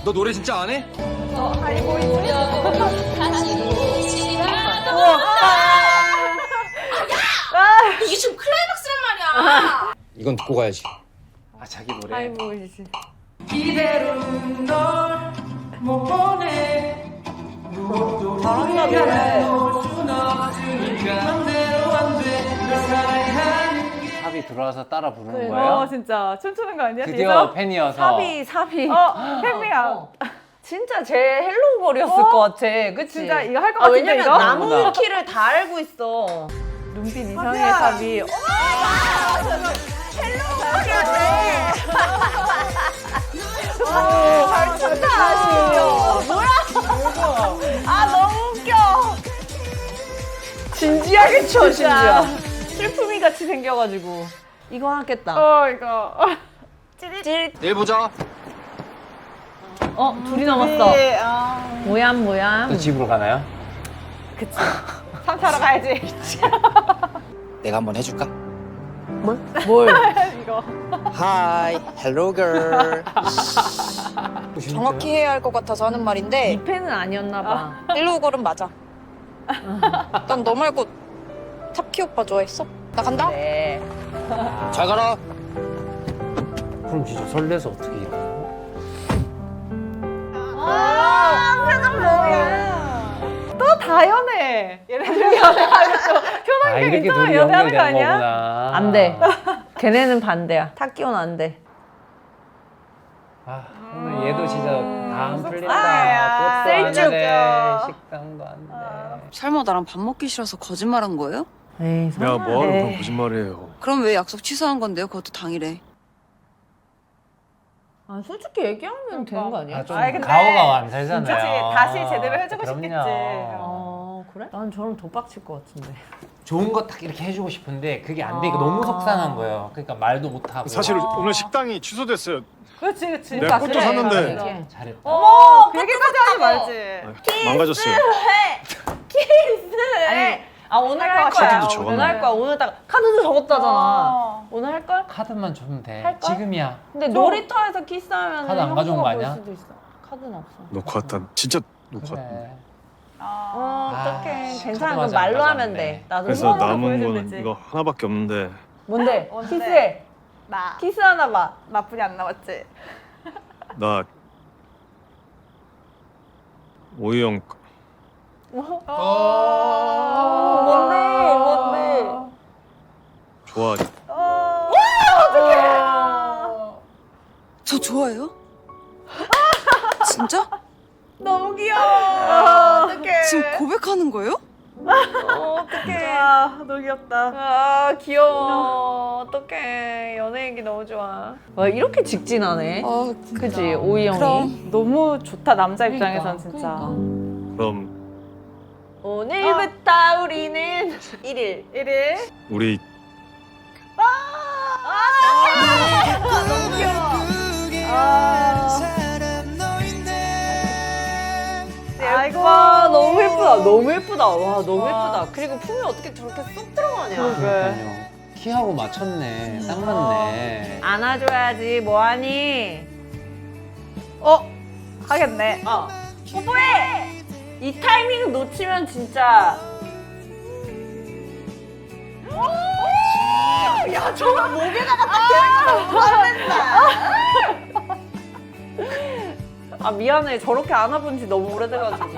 너 노래 진짜 안 해? 알고 있지? 이게 지금 클라이막스란 말이야. 이건 듣고 가야지. 아 자기 노래. 아이고 이제. 이대로 널못 보내. 잘한다 삽이 들어와서 따라 부르는 그래. 거예요? 진짜 춤추는 거 아니야? 드디어 팬이어서. 사비. 팬미야. 진짜 제 헬로우걸이었을 것 같아. 그치? 진짜 이거 할 것 같은데 왜냐면 이거? 나무 키를 다 알고 있어. 눈빛 이상해 사비. 잘 춘다. 뭐야? 아 너무 웃겨. 진지하게 쳐 진짜. 슬픔이 같이 생겨가지고 이거 하겠다. 이거. 찌릿. 내일 보자. 둘이 남았어. 모양. 또 집으로 가나요? 그치. 상차러 가야지. 내가 한번 해줄까? 뭘? 이거. Hi, hello girl. 정확히 해야 할 것 같아서 하는 말인데 이 팬은 아니었나 봐. 헬로우걸은 맞아. 난 너 말고 탑키 오빠 좋아했어? 나 간다. 네. 잘 가라. 그럼 진짜 설레서 어떻게 이러고? 표정 뭐야? 또 다 연애. 얘네들 연애하겠죠. 아 현황경 이렇게 있잖아. 둘이 연애하는 거 연결되는 아니야? 거구나. 안 돼. 걔네는 반대야. 탁기온 안 돼. 아 오늘 얘도 진짜 다음 속상해. 풀린다. 꽃도 안 셀쭉. 돼. 식당도 안 돼. 설마 나랑 밥 먹기 싫어서 거짓말한 거예요? 에이 내가 뭐하러 그런 거짓말이에요. 그럼 왜 약속 취소한 건데요? 그것도 당일에. 아 솔직히 얘기하면 되는 거 아니야? 아, 좀 아니, 근데 가오가 안 살잖아요. 그치. 다시 제대로 해주고 그럼요. 싶겠지. 그래? 난 저럼 더 빡칠 것 같은데. 좋은 거 딱 이렇게 해주고 싶은데 그게 안 되니까 너무 속상한 거예요. 그러니까 말도 못 하고. 사실 오늘 식당이 취소됐어요. 그렇지. 내가 꽃도 샀는데. 잘했다. 어머, 그 얘기까지 하지 말지. 망가졌어요. 키스! 오늘 할 거야. 카드도 적었네. 오늘 할 거야. 오늘 딱 카드도 적었다잖아. 오늘 할 걸? 카드만 주면 돼. 할걸? 지금이야. 근데 놀이터에서 키스하면 카드 안 가져온 거 볼 아니야? 수도 있어. 카드는 없어. 놓고 왔다. 진짜 놓고 왔다. 그래. 어떡해. 괜찮아. 카드 그럼 말로 맞아, 하면 맞네. 돼. 나도 그래서 손으로 남은 보여주면 거는 되지. 이거 하나밖에 없는데 뭔데? 키스해. 나 키스하나 봐. 나쁘지 안 나왔지? 나 오이형 뭔데? 좋아하지. 저 좋아해요? 진짜? 너무 귀여워. 어떡해. 지금 고백하는 거예요? 어떡해. 너무 귀엽다. 아 귀여워. 어떡해. 연애 얘기 너무 좋아. 와 이렇게 직진하네. 그지 오이 형이. 그럼 너무 좋다 남자 입장에선 그러니까, 진짜. 그럼 오늘부터 우리는 1일. 우리 너무 귀여워. 아이고 너무 예쁘다. 너무 예쁘다. 와 너무 예쁘다. 그리고 품이 어떻게 저렇게 쏙 들어가냐. 그러니까요. 키하고 맞췄네. 딱 맞네. 안아줘야지 뭐하니. 하겠네. 뽀뽀해. 이 타이밍 놓치면 진짜. 야 저거 목에다가 딱 대는 거 너무 화낸다. 아 미안해. 저렇게 안아본 지 너무 오래돼가지고.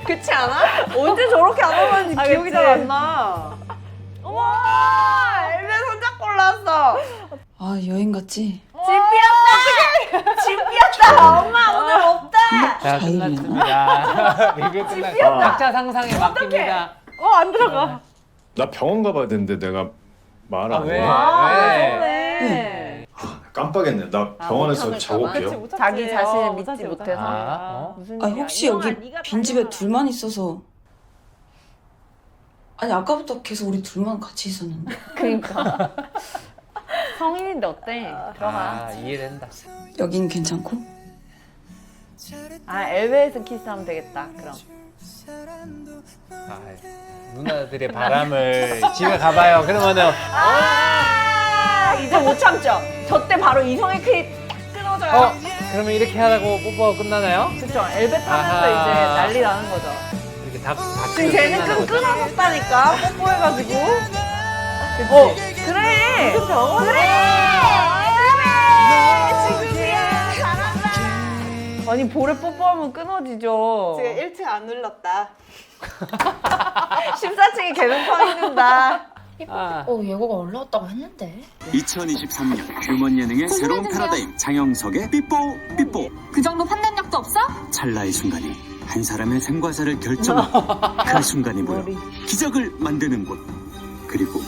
그렇지 않아? 언제 저렇게 안아봤는지 기억이 잘 안 나. 어머 엘베 손잡고 올라왔어. 아 여행 갔지? 집 비었다. 엄마 오늘 없다. 자 끝났습니다. 리뷰 끝났습니다. 각자 상상에 맡깁니다. 안 들어가. 나 병원 가봐야 되는데 내가 말 안 왜? 해. 왜? 깜빡했네. 나 병원에서 자고 올게요. 자기 자신을 믿지 못해서. 무슨 아 일이야. 혹시 이놈아, 여기 네가 빈집에 다녀와. 둘만 있어서 아니 아까부터 계속 우리 둘만 같이 있었는데 그러니까. 성인인데 어때? 들어가. 아 이해된다. 여긴 괜찮고? 아 엘베에서 키스하면 되겠다. 그럼. 아, 누나들의 바람을 집에 가봐요. 그러면은 이제 못 참죠. 저 때 바로 이성의 크기 딱 끊어져요. 그러면 이렇게 하다고 뽀뽀가 끝나나요? 그쵸. 엘베 타면서 아하. 이제 난리 나는 거죠. 이렇게 다 지금 걔는 끊어졌다니까. 뽀뽀해가지고. 그치? 그래. 무슨 병원에? 그래. 지금이야. 잘한다. 아니 볼에 뽀뽀하면 끊어지죠. 지금 1층 안 눌렀다. 14층에 계속 서 있는다. 예고가 올라왔다고 했는데. 2023년 휴먼 예능의 새로운 패러다임 장영석의 삐뽀 삐뽀. 그 정도 판단력도 없어? 찰나의 순간이 한 사람의 생과사를 결정하고 그 순간이 모여 기적을 만드는 곳, 그리고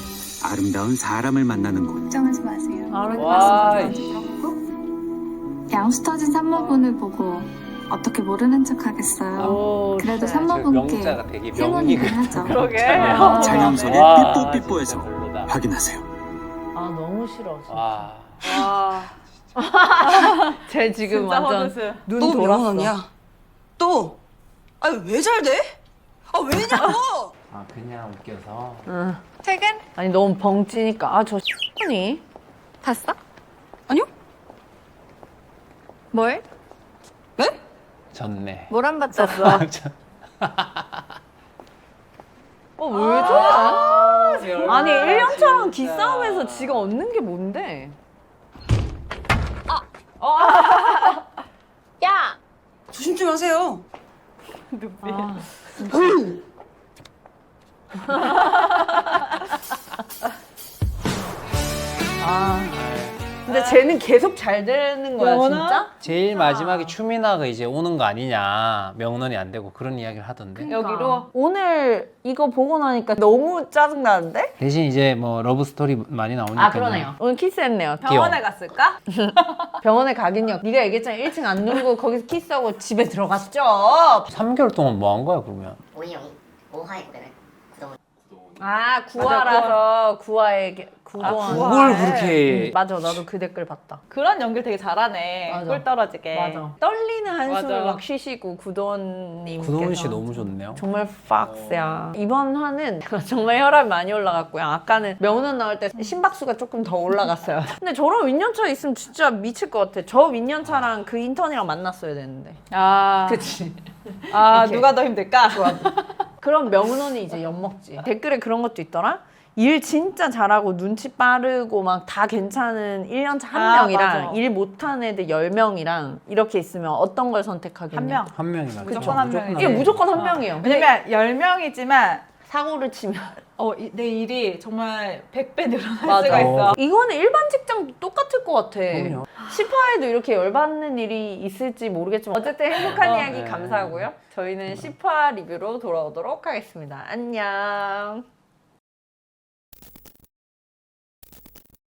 아름다운 사람을 만나는 곳. 걱정하지 마세요. 와, 야옹 스터진 산모분을 보고 어떻게 모르는 척 하겠어요. 그래도 명자가 산모분께 되게 행운이긴 명이네. 하죠. 그러게. 장영석의 와, 삐뽀 삐뽀에서 진짜 별로다. 확인하세요. 아 너무 싫어. 와. 쟤 지금 진짜 완전 허드스. 눈 또 돌았어. 명언이야? 또? 아니 왜 잘 돼? 아 왜냐고? 아 그냥 웃겨서. 응. 퇴근? 아니 너무 벙찌니까. 아저 X니? 봤어? 아니요. 뭘? 졌네. 뭘 안 봤잖아. 왜 저래? 아니 1년차랑 기싸움에서 지가 얻는 게 뭔데? 야! 조심 좀 하세요. 근데 쟤는 계속 잘 되는 거야 진짜? 제일 마지막에 추미나가 이제 오는 거 아니냐, 명론이 안 되고 그런 이야기를 하던데. 여기로 오늘 이거 보고 나니까 너무 짜증나는데? 대신 이제 뭐 러브 스토리 많이 나오니까. 오늘 키스했네요. 병원에 갔을까? 병원에 가긴요. 네가 얘기했잖아 1층 안 누르고 거기서 키스하고 집에 들어갔죠. 3개월 동안 뭐 한 거야 그러면? 오이 형이 오하이 고백을 아 구화라서 구화에게 구도원. 그걸 그렇게. 맞아 나도 그 댓글 봤다. 그런 연결 되게 잘하네. 맞아. 꿀 떨어지게. 맞아. 떨리는 한숨을 맞아. 막 쉬시고 구도원님. 구동훈 씨 너무 좋네요. 정말 팍스야. 이번 화는 정말 혈압이 많이 올라갔고요. 아까는 명훈 나올 때 심박수가 조금 더 올라갔어요. 근데 저런 윈년차 있으면 진짜 미칠 것 같아. 저 윈년차랑 그 인턴이랑 만났어야 되는데. 그치. 아 이렇게. 누가 더 힘들까? 그럼 명훈언니 이제 엿먹지. 댓글에 그런 것도 있더라. 일 진짜 잘하고 눈치 빠르고 막 다 괜찮은 1년차 한 아, 명이랑 맞아. 일 못하는 애들 10명이랑 이렇게 있으면 어떤 걸 선택하겠냐? 한 명. 한 명이나. 무조건 한 명이지. 이게 무조건 한 명이에요. 왜냐면 10명이지만 사고를 치면 내 일이 정말 100배 늘어날 맞아. 수가 있어. 이거는 일반 직장도 똑같을 것 같아. 그럼요. 10화에도 이렇게 열받는 일이 있을지 모르겠지만 어쨌든 행복한 이야기 네. 감사하고요. 저희는 10화 리뷰로 돌아오도록 하겠습니다. 안녕.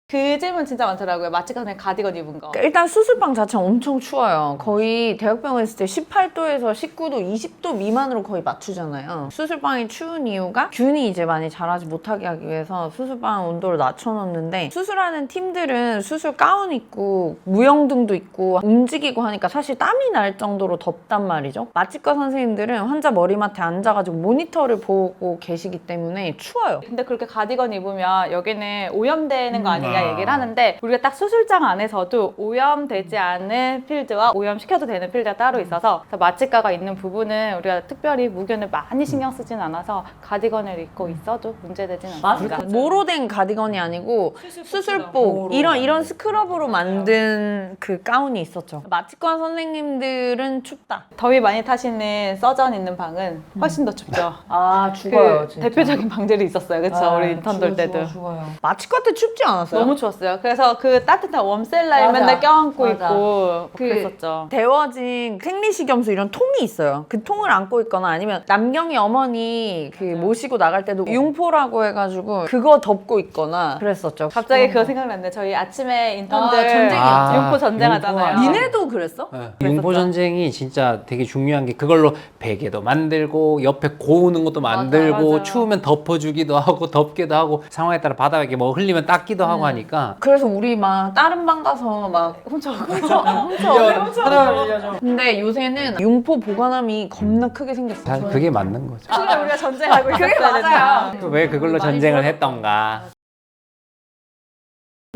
그 질문 진짜 많더라고요. 마취 전에 가디건 입은 거. 일단 수술방 자체는 엄청 추워요. 거의 대학병원 있을 때 18도에서 19도, 20도 미만으로 거의 맞추잖아요. 수술방이 추운 이유가 균이 이제 많이 자라지 못하게 하기 위해서 수술방 온도를 낮춰놓는데 수술하는 팀들은 수술 가운 입고 무영등도 있고 움직이고 하니까 사실 땀이 날 정도로 덥단 말이죠. 마취과 선생님들은 환자 머리맡에 앉아가지고 모니터를 보고 계시기 때문에 추워요. 근데 그렇게 가디건 입으면 여기는 오염되는 거 아니냐 얘기를 하는데 우리가 딱 수술장 안에서도 오염되지 않은 필드와 오염시켜도 되는 필드가 따로 있어서 그래서 마취과가 있는 부분은 우리가 특별히 무균을 많이 신경 쓰진 않아서 가디건을 입고 있어도 문제되진 않습니다. 모로 된 가디건이 아니고 수술복 이런 스크럽으로 만든 그 가운이 있었죠. 마취과 선생님들은 춥다. 더위 많이 타시는 서전 있는 방은 훨씬 더 춥죠. 아 죽어요. 그 진짜. 대표적인 방들이 있었어요. 그렇죠? 우리 인턴 돌 때도. 죽어요. 마취과 때 춥지 않았어요? 너무 추웠어요. 그래서 그 따뜻한 웜셀라에 맞아. 맨날 껴안고 맞아. 있고 그 그랬었죠. 데워진 생리식염수 이런 통이 있어요. 그 통을 안고 있거나 아니면 남경이 어머니 그 모시고 나갈 때도 융포라고 해가지고 그거 덮고 있거나 그랬었죠. 갑자기 그거 생각났네. 저희 아침에 인턴들 전쟁이었죠. 융포 전쟁하잖아요. 니네도 그랬어? 네. 융포 전쟁이 진짜 되게 중요한 게 그걸로 베개도 만들고 옆에 고우는 것도 만들고 맞아. 추우면 덮어주기도 하고 덮기도 하고 상황에 따라 바닥에 뭐 흘리면 닦기도 하고 하니까 그래서 우리 막 다른 방 가서 막 훔쳐. 근데 요새는 융포 보관함이 겁나 크게 생겼어. 다 그게 맞는 거죠. 그래 우리가 전쟁하고 그게 있었어야 맞아요. 됐나. 왜 그걸로 전쟁을 했던가.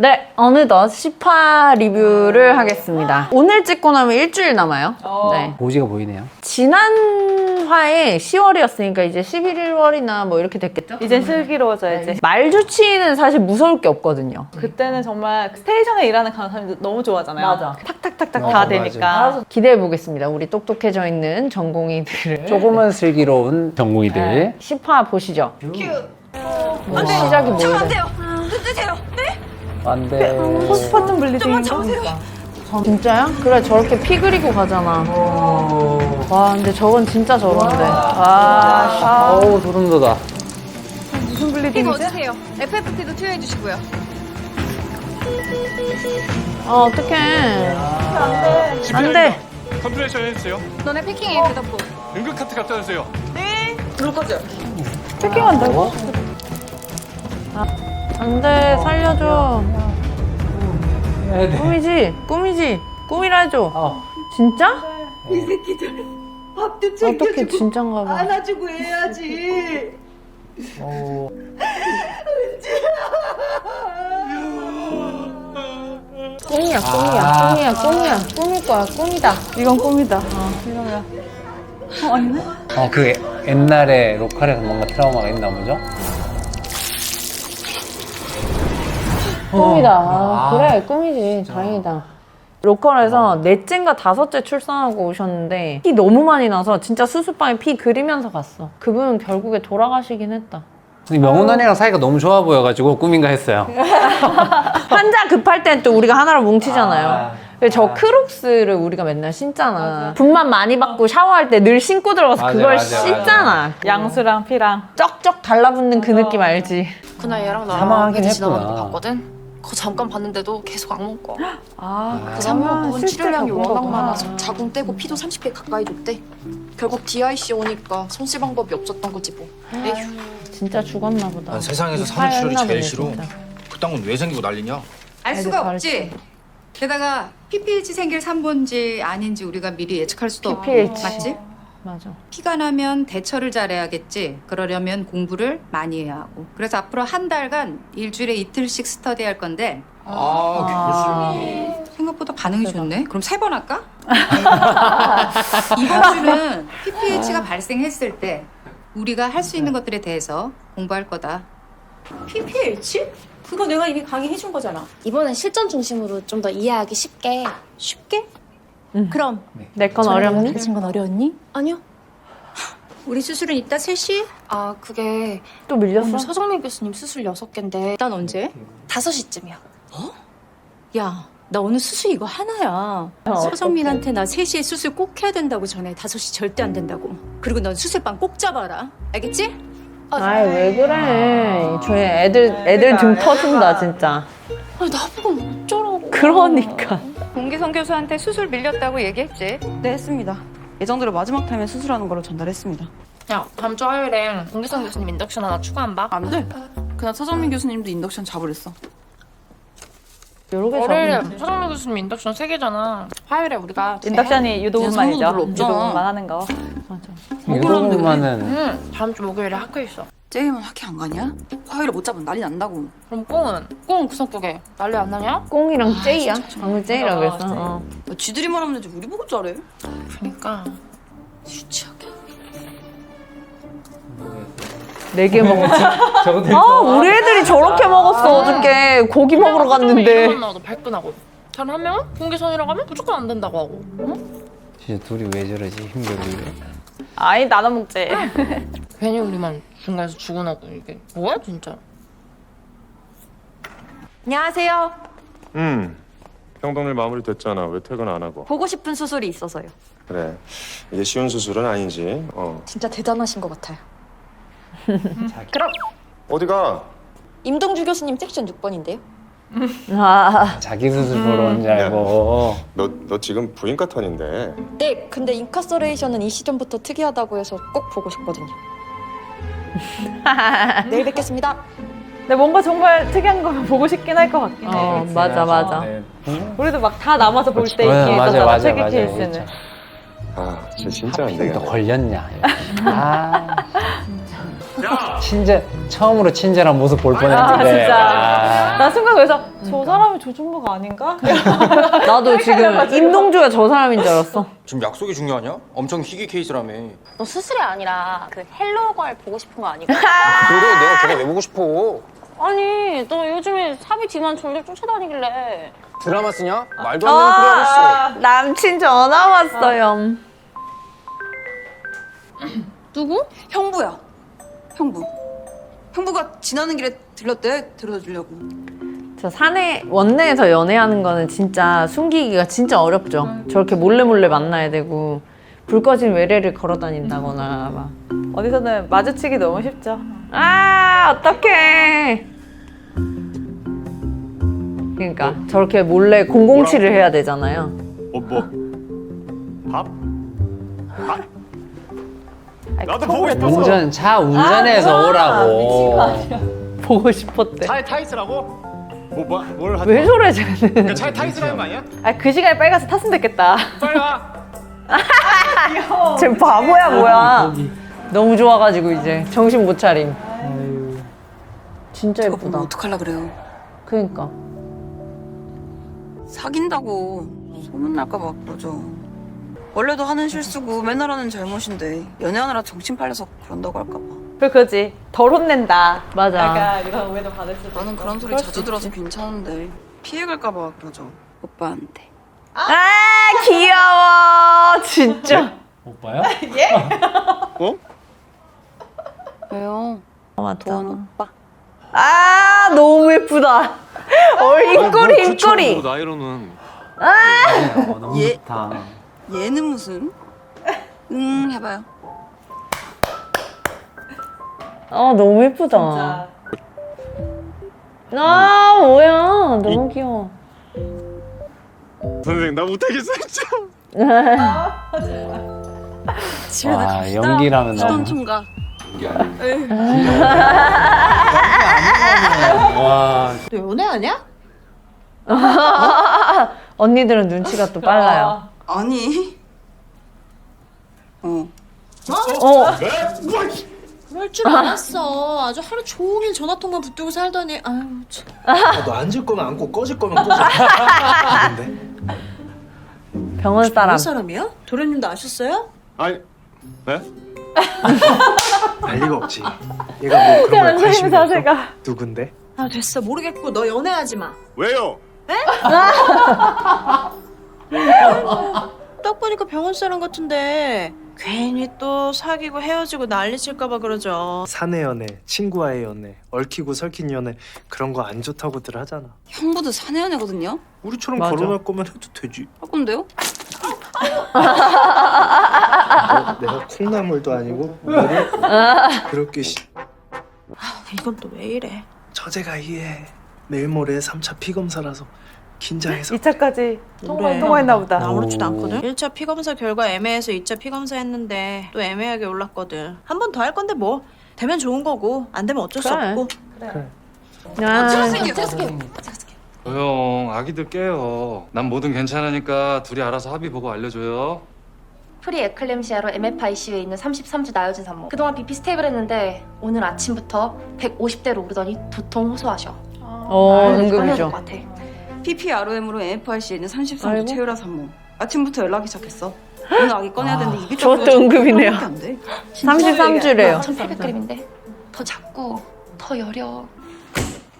네, 어느덧 10화 리뷰를 하겠습니다. 오늘 찍고 나면 일주일 남아요. 네. 고지가 보이네요. 지난 화에 10월이었으니까 이제 11월이나 뭐 이렇게 됐겠죠? 이젠 슬기로워져야지. 말주치는 사실 무서울 게 없거든요. 그때는 정말 스테이션에 일하는 간호사님들 너무 좋아하잖아요. 맞아. 탁탁탁탁 맞아, 다 맞아. 되니까. 기대해 보겠습니다. 우리 똑똑해져 있는 전공의들을. 조금은 슬기로운 전공의들. 10화 보시죠. 뭐 시작이 뭐예요? 안 돼요. 뜨세요. 네? 안 돼. 포스파tum 블리딩. 좀만 참으세요. 진짜야? 그래 저렇게 피 그리고 가잖아. 와 근데 저건 진짜 저런데. 와. 어우 소름 돋아. 무슨 이거 블리딩이지? 어떠세요? FFP도 투여해 주시고요. 어떡해. 안 돼. 컨트롤레이션 해주세요. 너네 패킹해 대답부. 응급카트 갖다 주세요. 패킹한다고? 안 돼. 살려줘. 꿈이지? 꿈이지? 꿈이라 해줘. 진짜? 이 새끼들 밥도 챙겨주고 어떻게 진짠가 봐. 안아주고 해야지. 꿈이야, 꿈이야, 꿈이야, 꿈이야. 꿈일 거야, 꿈이다. 이건 꿈이다. 이러면. 아니네? 그 옛날에 로컬에서 뭔가 트라우마가 있나 보죠? 꿈이다. 그래, 꿈이지. 다행이다. 로컬에서 넷째인가 다섯째 출산하고 오셨는데 피 너무 많이 나서 진짜 수술방에 피 그리면서 갔어. 그분은 결국에 돌아가시긴 했다. 명훈 언니랑 사이가 너무 좋아 보여가지고 꿈인가 했어요. 환자 급할 땐 또 우리가 하나로 뭉치잖아요. 저 크록스를 우리가 맨날 신잖아. 분만 많이 받고 샤워할 때 늘 신고 들어가서 맞아, 그걸 맞아, 씻잖아. 양수랑 피랑. 쩍쩍 달라붙는 그 느낌 알지? 그날 얘랑 사망하긴 나랑 베드 했구나. 지나가는 거 봤거든? 그거 잠깐 봤는데도 계속 악몽 꿔. 아, 그러면 먹은 실제 치료량이 겪은 워낙 거구나. 많아서 자궁 떼고 피도 30개 가까이 줬대. 결국 DIC 오니까 손쓸 방법이 없었던 거지 뭐. 에휴. 진짜 죽었나 보다. 난 세상에서 이 산후 출혈이 파였나 제일 보네, 싫어. 진짜. 그딴 건 왜 생기고 난리냐? 알 수가 없지. 게다가 PPH 생길 산본지 아닌지 우리가 미리 예측할 수도 없고. PPH. 맞지? 맞아. 피가 나면 대처를 잘해야겠지. 그러려면 공부를 많이 해야 하고. 그래서 앞으로 한 달간 일주일에 이틀씩 스터디할 건데 생각보다 반응이 좋네. 그럼 3번 할까? 이번 주는 PPH가 발생했을 때 우리가 할 수 있는 것들에 대해서 공부할 거다. PPH? 그거 내가 이미 강의해준 거잖아. 이번엔 실전 중심으로 좀 더 이해하기 쉽게. 쉽게? 그럼 내 건 어렵니? 가르친 건 어려웠니? 아니요. 우리 수술은 이따 3시? 아, 그게 또 밀렸어? 오늘 서정민 교수님 수술 6개인데 난 언제? 5시쯤이요. 야, 나 오늘 수술 이거 하나야. 서정민한테 나 3시에 수술 꼭 해야 된다고 전해. 5시 절대 안 된다고. 그리고 넌 수술방 꼭 잡아라. 알겠지? 아이 왜 그래? 저희 애들 등 터진다 진짜. 아니, 나보고 어쩌라고. 그러니까. 공기성 교수한테 수술 밀렸다고 얘기했지? 네, 했습니다. 예정대로 마지막 타임에 수술하는 걸로 전달했습니다. 야, 다음 주 화요일에 공기성 교수님 인덕션 하나 추가 안 봐? 안 돼. 그날 서정민 교수님도 인덕션 잡으랬어. 여러 개 월요일에 잡으면 서정민 교수님 인덕션 3개잖아. 화요일에 우리가 인덕션이 유도분만이죠. 별로 없잖아. 유도분만 하는 거. 유도분만은 다음 주 목요일에 학교 있어. 쟤기만 학회 안 가냐? 화요일에 못 잡으면 난리 난다고. 그럼 꽁은 구석국에 난리 안 나냐? 꽁이랑 제이야. 방금 제이라 그랬어. 어. 쥐들이 말하면 되지 우리 보고 잘해. 그러니까 유치하게. 4개 먹었지. 우리 애들이 저렇게 먹었어 어저께. 고기 먹으러 갔는데. 이름만 나와도 발끈하고. 다른 한 명은 공기선이라고 하면 무조건 안 된다고 하고. 응? 진짜 둘이 왜 저러지? 힘들게. 아이 나눠 먹지. 괜히 우리만 중간에서 죽어나고 이게 뭐야 진짜. 안녕하세요. 병동일 마무리 됐잖아. 왜 퇴근 안 하고? 보고 싶은 수술이 있어서요. 그래. 이게 쉬운 수술은 아니지. 진짜 대단하신 것 같아요. 그럼 어디가? 임동주 교수님 섹션 6번인데요. 아. 자기 수술 보러 온 줄 알고. 너 지금 부인과 턴인데. 네, 근데 인카서레이션은 이 시점부터 특이하다고 해서 꼭 보고 싶거든요. 내일 뵙겠습니다. 근데 뭔가 정말 특이한 거 보고 싶긴 할 것 같긴 해. 맞아. 우리도 막 다 남아서 볼 때 맞아, 있긴 맞아, 있었잖아. 맞아, 특이 맞아, 케이스는. 진짜. 아, 진짜 안 너 되겠네. 걸렸냐? 아, 친절 처음으로 친절한 모습 볼 뻔했는데. 진짜. 나 순간 그래서 저 사람이 조준모가 아닌가? 나도 지금 임동주가 저 사람인 줄 알았어. 지금 약속이 중요하냐? 엄청 희귀 케이스라며. 너 수술이 아니라 그 헬로걸 보고 싶은 거 아니고? 그래, 내가 걔가 왜 보고 싶어? 아니, 너 요즘에 사비 뒤만 졸졸 쫓아다니길래. 드라마 쓰냐? 말도 안 되는 소리 하고 있어. 남친 전화 왔어요. 누구? 형부야. 형부. 형부가 지나는 길에 들렀대. 데려다 주려고. 저 산에 원내에서 연애하는 거는 진짜 숨기기가 진짜 어렵죠. 저렇게 몰래 만나야 되고 불 꺼진 외래를 걸어 다닌다거나 막. 어디서는 마주치기 너무 쉽죠. 아 어떡해. 그러니까 저렇게 몰래 007을 해야 되잖아요. 밥? 나도 보고 싶었어. 차 운전해서 오라고. 보고 싶었대. 차에 타 있으라고? 뭘 하지? 왜 저래 쟤는. 차에 타 있으라는 거 아니야? 그 시간에 빨리 가서 탔으면 됐겠다. 빨리 와. 쟤 바보야 뭐야. 너무 좋아가지고 이제 정신 못 차림. 진짜 예쁘다. 어떡하려 그래요? 그러니까. 사귄다고 소문날까 봐 그러죠. 원래도 하는 실수고 맨날 하는 잘못인데 연애하느라 정신 팔려서 그런다고 할까 봐. 그거지. 덜 혼낸다. 맞아. 약간 이런 오해도 받을 수도 나는 있고. 그런 소리 그럴 자주 수 들어서 있지. 괜찮은데 피해갈까 봐 그러죠. 오빠한테. 아 귀여워 진짜. 오빠야? 예? 왜요? 맞다. 도원 오빠. 아 너무 예쁘다. 입꼬리. 나이로는. 너무 예. 좋다. 얘는 무슨? 해봐요. 아 너무 예쁘다. 아 뭐야 너무 귀여워. 선생님 나 못하겠어 진짜. 와 연기라면 너무. 수동총각. 와. 너 연애하냐? 언니들은 눈치가 또 빨라요. 아니. 그럴 줄 알았어. 아주 하루 종일 전화통만 붙들고 살더니 아유 참. 너 앉을 거면 앉고 꺼질 거면 꺼져. 병원 사람. 사람이야? 도련님도 아셨어요? 아니, 네? 알 리가 없지. 얘가 뭐 그런 거에 관심이 없어? 자세가. 누군데? 아 됐어 모르겠고 너 연애하지 마. 왜요? 딱 보니까 병원 사람 같은데 괜히 또 사귀고 헤어지고 난리칠까봐 그러죠. 사내 연애, 친구와의 연애, 얽히고 설킨 연애 그런 거 안 좋다고들 하잖아. 형부도 사내연애거든요. 우리처럼 맞아. 결혼할 거면 해도 되지. 할 건데요? 내가 콩나물도 아니고 너를 그렇게 이건 또 왜 이래? 처제가 이해해. 내일 모레 3차 피검사라서 긴장해서. 2차까지 그래. 통과했나 보다. 아무렇지도 않거든. 1차 피검사 결과 애매해서 2차 피검사 했는데 또 애매하게 올랐거든. 한 번 더 할 건데 뭐 되면 좋은 거고 안 되면 어쩔 수 그래. 없고. 조용, 아기들 깨요. 난 뭐든 괜찮으니까 둘이 알아서 합의 보고 알려줘요. 프리 에클램시아로 MFICU에 있는 33주 나여진 산모. 그동안 BP 스테이블했는데 오늘 아침부터 150대로 오르더니 두통 호소하셔. 응급이죠. 것 같아. PPROM으로 MFIC에 있는 33주 아이고. 채우라 산모. 아침부터 연락이 시작했어. 오늘 아기 꺼내야 되는데 입이 저것도 응급이네요. 33주래요. 1800g인데 더 작고 더 여려.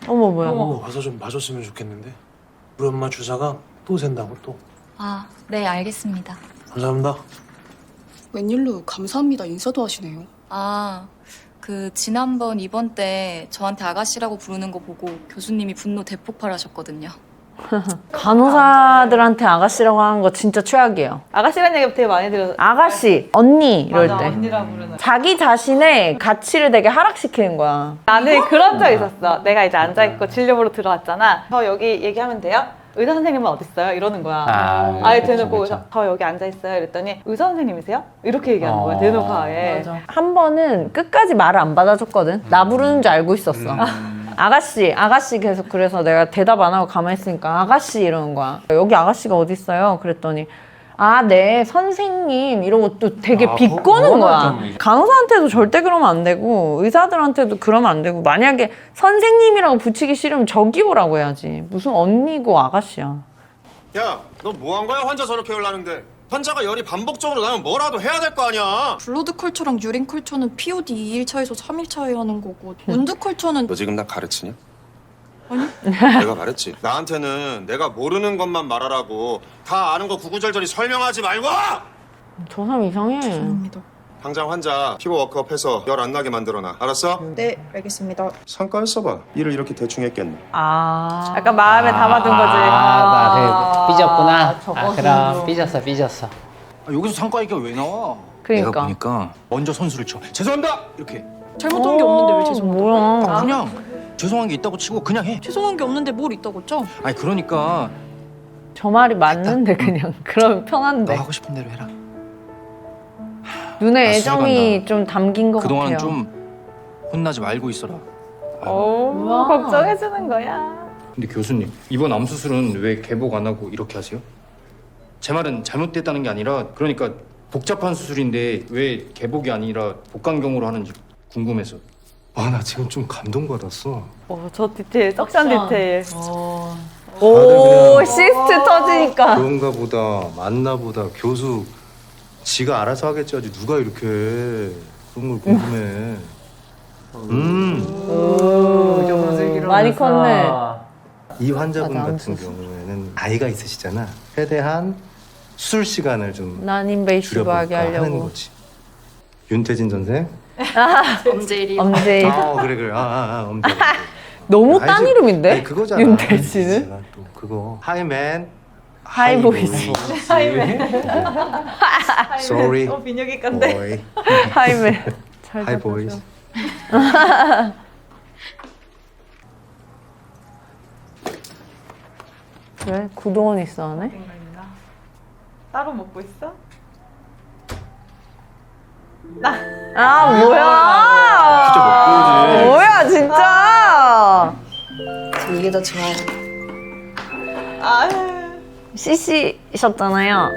어머 뭐야. 가서 좀 봐줬으면 좋겠는데. 우리 엄마 주사가 또 샌다고 또. 아, 네, 알겠습니다. 감사합니다. 웬일로 감사합니다 인사도 하시네요. 아, 그 지난번 입원 때 저한테 아가씨라고 부르는 거 보고 교수님이 분노 대폭발하셨거든요. 간호사들한테 아가씨라고 하는 거 진짜 최악이에요. 아가씨라는 얘기 되게 많이 들어서. 아가씨, 언니 이럴 맞아, 때. 언니라 부르는. 자기 자신의 가치를 되게 하락시키는 거야. 나는 그런 적 있었어. 내가 이제 앉아있고 진료보러 들어왔잖아. 저 여기 얘기하면 돼요? 의사 선생님은 어딨어요? 이러는 거야. 아예 대놓고 저 여기 앉아있어요. 이랬더니 의사 선생님이세요? 이렇게 얘기하는 거야. 대놓고 아예. 한 번은 끝까지 말을 안 받아줬거든. 나 부르는 줄 알고 있었어. 아가씨 계속. 그래서 내가 대답 안 하고 가만히 있으니까 아가씨 이러는 거야. 여기 아가씨가 어디 있어요? 그랬더니 아, 네, 선생님 이러고 또 되게 비꼬는 거야. 간호사한테도 절대 그러면 안 되고 의사들한테도 그러면 안 되고 만약에 선생님이라고 붙이기 싫으면 저기 오라고 해야지. 무슨 언니고 아가씨야. 야, 너 뭐 한 거야? 환자 저렇게 열나는데. 환자가 열이 반복적으로 나면 뭐라도 해야 될 거 아니야. 블러드 컬처랑 유린 컬처는 POD 2일차에서 3일차에 하는 거고 운드 컬처는 너 지금 나 가르치냐? 아니. 내가 말했지. 나한테는 내가 모르는 것만 말하라고. 다 아는 거 구구절절히 설명하지 말고! 저 사람 이상해. 당장 환자 피부 워크업해서 열 안 나게 만들어놔. 알았어? 네 알겠습니다. 상가에 써봐. 일을 이렇게 대충 했겠네. 약간 마음에 담아둔 거지. 나 삐졌구나. 저거 그럼 삐졌어. 여기서 상가 얘기가 왜 나와? 그러니까. 내가 보니까 먼저 선수를 쳐. 죄송합니다. 이렇게. 잘못한 게 없는데 왜 죄송해요? 뭐야. 그냥 죄송한 게 있다고 치고 그냥 해. 죄송한 게 없는데 뭘 있다고 죠? 아니 그러니까 저 말이 맞는데 그냥. 그러면 편한데. 너 하고 싶은 대로 해라. 눈에 나 애정이 좀 담긴 것 그동안 같아요. 좀 혼나지 말고 있어라. 오, 걱정해주는 거야. 근데 교수님, 이번 암 수술은 왜 개복 안 하고 이렇게 하세요? 제 말은 잘못됐다는 게 아니라 그러니까 복잡한 수술인데 왜 개복이 아니라 복강경으로 하는지 궁금해서. 아, 나 지금 좀 감동받았어. 저 디테일, 석션 디테일. 오, 시스트 터지니까. 그런가 보다, 맞나 보다. 교수 지가 알아서 하겠지 하지 누가 이렇게 그런 걸 궁금해. 많이 컸네. 이 환자분 맞아, 같은 경우에는 나이가 있으시잖아. 최대한 수술 시간을 좀 난 인베이시브 하게 줄여볼까 하는 하려고. 거지. 윤태진 선생. 엄제일. 그래. 엄제일. 너무 딴 이름인데? 아니, 그거잖아. 윤태진은? 또 그거. 하이맨. 하이보이즈. Sorry. 비뇨기 건데. boy. 하이맨. 잘 Hi boys. 그래? 구동원 있어 하네? 따로 먹고 있어? 뭐야? 뭐야 진짜? 이게 더 좋아요. CC셨잖아요.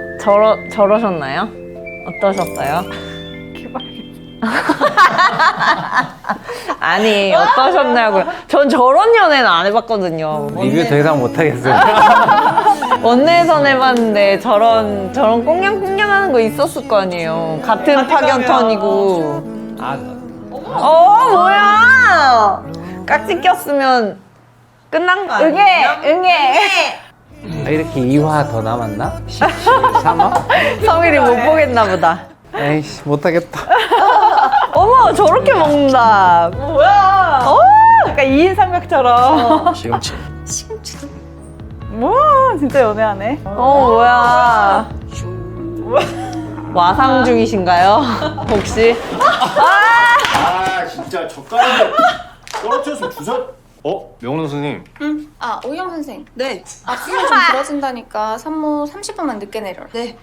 저러셨나요? 어떠셨어요? 아니 어떠셨냐고요? 전 저런 연애는 안 해봤거든요. 리뷰 더 이상 못하겠어요. 원내에선 해봤는데 저런 꽁냥꽁냥하는 거 있었을 거 아니에요. 같은 파견턴이고. 뭐야? 깍지 꼈으면 끝난 거 아니에요? 응애. 이렇게 2화 더 남았나? 13화? 성일이 못 보겠나 보다. 에이씨 못하겠다. 어머 저렇게 먹는다. 뭐야? 약간 2인 삼각처럼. 시금치. 시금치도. 뭐 진짜 연애하네. 뭐야? 와상 중이신가요? 혹시? 아 진짜 젓가락을 떨어뜨려서 주워. 명훈 선생님. 응. 아, 오영 선생. 네. 수술 좀 길어진다니까 산모 30분만 늦게 내려라. 네.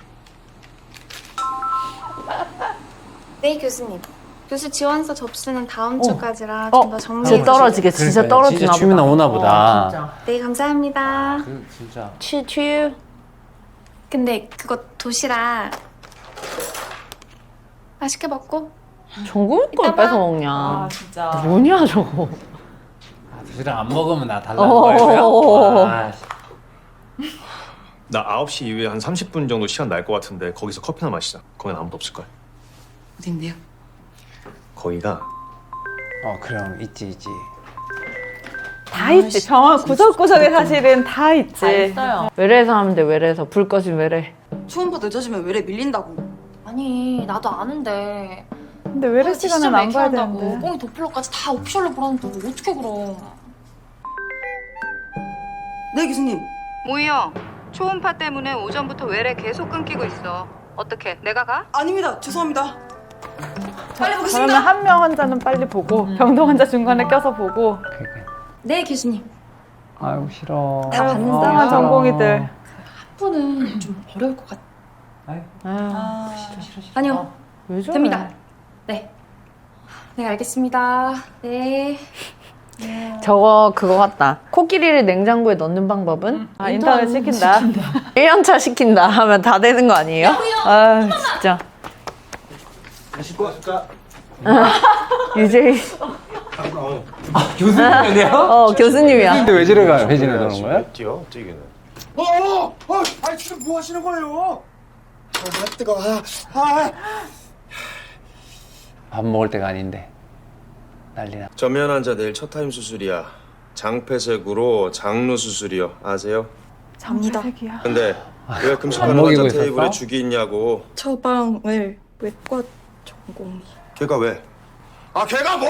네, 교수님. 교수 지원서 접수는 다음 주까지라 좀 더 정리해 진짜 떨어지게 진짜 그러니까요. 떨어지나 진짜 보다. 춤이 나오나 보다. 네, 감사합니다. 진짜. 치취. 근데 그거 도시락 맛있게 먹고. 정국이 걸 뺏어 먹냐? 진짜. 뭐냐 저거? 도시락 안 먹으면 나 달라는 거예요? 나 9시 이후에 한 30분 정도 시간 날 것 같은데 거기서 커피나 마시자. 거긴 아무도 없을걸. 어딘데요? 거기가 그럼 있지. 다 있지. 병원 구석구석에 사실은 다 있지. 외래에서 하면 돼. 외래에서 불 꺼진 외래. 초음파 늦어지면 외래 밀린다고. 아니 나도 아는데. 근데 외래 시간은 안 봐야 되는데. 꽁이 도플러까지 다 오피셜로 보라는데 어떻게 그럼? 네 교수님. 모이형, 초음파 때문에 오전부터 외래 계속 끊기고 있어. 어떻게? 내가 가? 아닙니다. 죄송합니다. 빨리 그러면 보겠습니다. 한 명 환자는 빨리 보고 병동 환자 중간에 껴서 보고. 네, 교수님. 아이고 싫어. 다 받는다. 전공의들. 한 분은 좀 어려울 것 같아. 아니요. 왜 저래? 됩니다. 네. 네, 알겠습니다. 네. 저거 그거 같다. 코끼리를 냉장고에 넣는 방법은? 인터넷 시킨다. 1년차 시킨다 하면 다 되는 거 아니에요? 아 진짜. 유재희. 교수님이네요? 교수님이야. 근데 왜 저래 가요? 회진에 넣는 거야? 뛰어 뛰기는. 아니 지금 뭐 하시는 거예요? 뜨거워. 밥 먹을 때가 아닌데 난리나. 전면 환자 내일 첫 타임 수술이야. 장폐색으로 장루 수술이요. 아세요? 잡니다. 근데 왜 안 금식하는 먹이고 환자 테이블에 있었어? 죽이 있냐고. 처방을 외과 전공이. 걔가 왜? 걔가 뭐?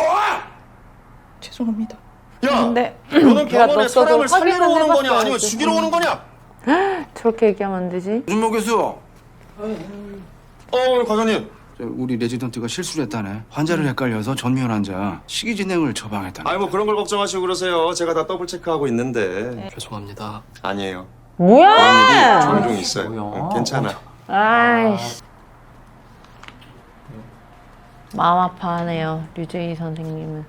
죄송합니다. 야, 근데 너는 걔가 병원에 넣었어도 사람을 살리러 확인은 오는 거냐 해봤어야지. 아니면 죽이러 오는 거냐? 저렇게 얘기하면 안 되지. 윤모 교수, 과장님. 우리 레지던트가 실수를 했다네. 환자를 헷갈려서 전면 환자 식이 진행을 처방했다네. 아니 뭐 그런 걸 걱정하시고 그러세요. 제가 다 더블 체크하고 있는데. 죄송합니다. 아니에요. 뭐야? 그런 일이 종종 있어요. 괜찮아. 아이씨. 마음 아파하네요. 류재희 선생님은.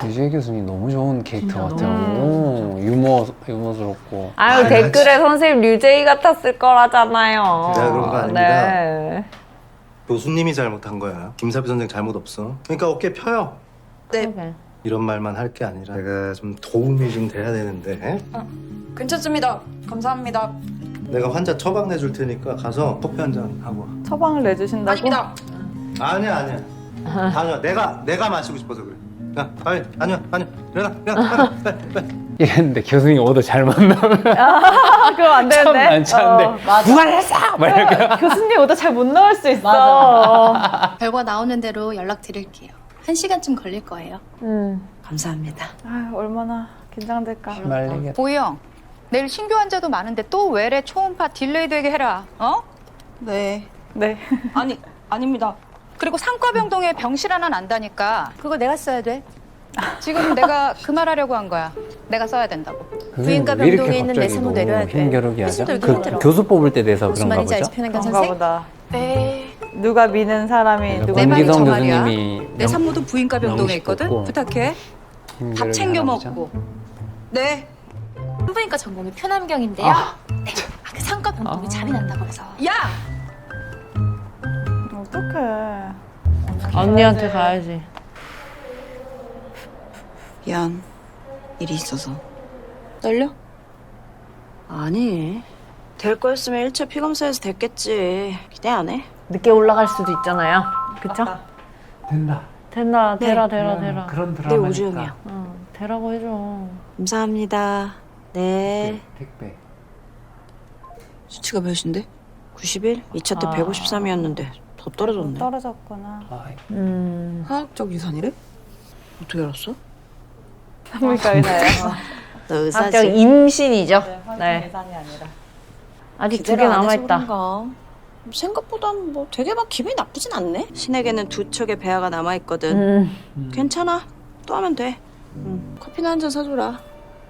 유재 교수님 너무 좋은 캐릭터 같아요. 유머스럽고. 아유 댓글에 선생님 류재희 같았을 거라잖아요. 내가 그런 거 아닙니다. 네. 교수님이 잘못한 거야. 김사비 선생 잘못 없어. 그러니까 어깨 펴요. 네. 이런 말만 할 게 아니라 내가 좀 도움이 좀 돼야 되는데. 괜찮습니다. 감사합니다. 내가 환자 처방 내줄 테니까 가서 커피 한 잔 하고 와. 처방을 내주신다고? 아닙니다. 아니야. 아니야. 내가 마시고 싶어서 그래. 야, 빨리. 아니야. 일어나. 이랬는데 교수님 오더 잘못 나오면 그럼 안 되는데. 참 많지않은데 누가 했어? 막 이렇게. 교수님 오더 잘 못 넣을 수 있어. 결과 나오는 대로 연락드릴게요. 1시간쯤 걸릴 거예요. 감사합니다. 얼마나 긴장될까. 말리겠다. 보영, 내일 신규 환자도 많은데 또 외래 초음파 딜레이 되게 해라. 네. 네. 아닙니다. 그리고 상과병동에 병실 하나 난다니까. 그거 내가 써야 돼. 지금 내가 그 말 하려고 한 거야. 내가 써야 된다고. 부인과 병동에 있는 내 산모 내려야 돼. 힘겨루기 하죠. 그 교수 뽑을 때 돼서 그런가 보죠. 그런가 보다. 네. 누가 미는 사람이 누가 내 말이 저 권기성 말이야. 교수님이 내 산모도 부인과 병동에 명식 있거든. 뽑고 부탁해. 밥 챙겨 먹고. 네. 산부인과 전공이 표남경인데요. 네. 그 상과 병동이 잠이 난다고 해서. 야! 어떡해. 언니한테 가야지. 미안. 일이 있어서. 떨려? 아니. 될 거였으면 1차 피검사에서 됐겠지. 기대 안 해? 늦게 올라갈 수도 있잖아요. 그쵸? 된다. 된다. 네. 되라. 그런 내 드라마니까. 오주영이야. 되라고 해줘. 감사합니다. 네. 택배. 수치가 몇인데? 91? 2차 때 아. 153이었는데 더 떨어졌네. 떨어졌구나. 화학적 유산이래? 어떻게 알았어? 산부인과 의사예요. 너 합격 의사지? 임신이죠. 화성 네. 예산이 아니라. 아직 2개 기대를 안 해서 남아있다. 그런가. 생각보단 뭐 되게 막 기분이 나쁘진 않네. 신에게는 2척의 배아가 남아있거든. 괜찮아. 또 하면 돼. 커피나 한 잔 사줘라.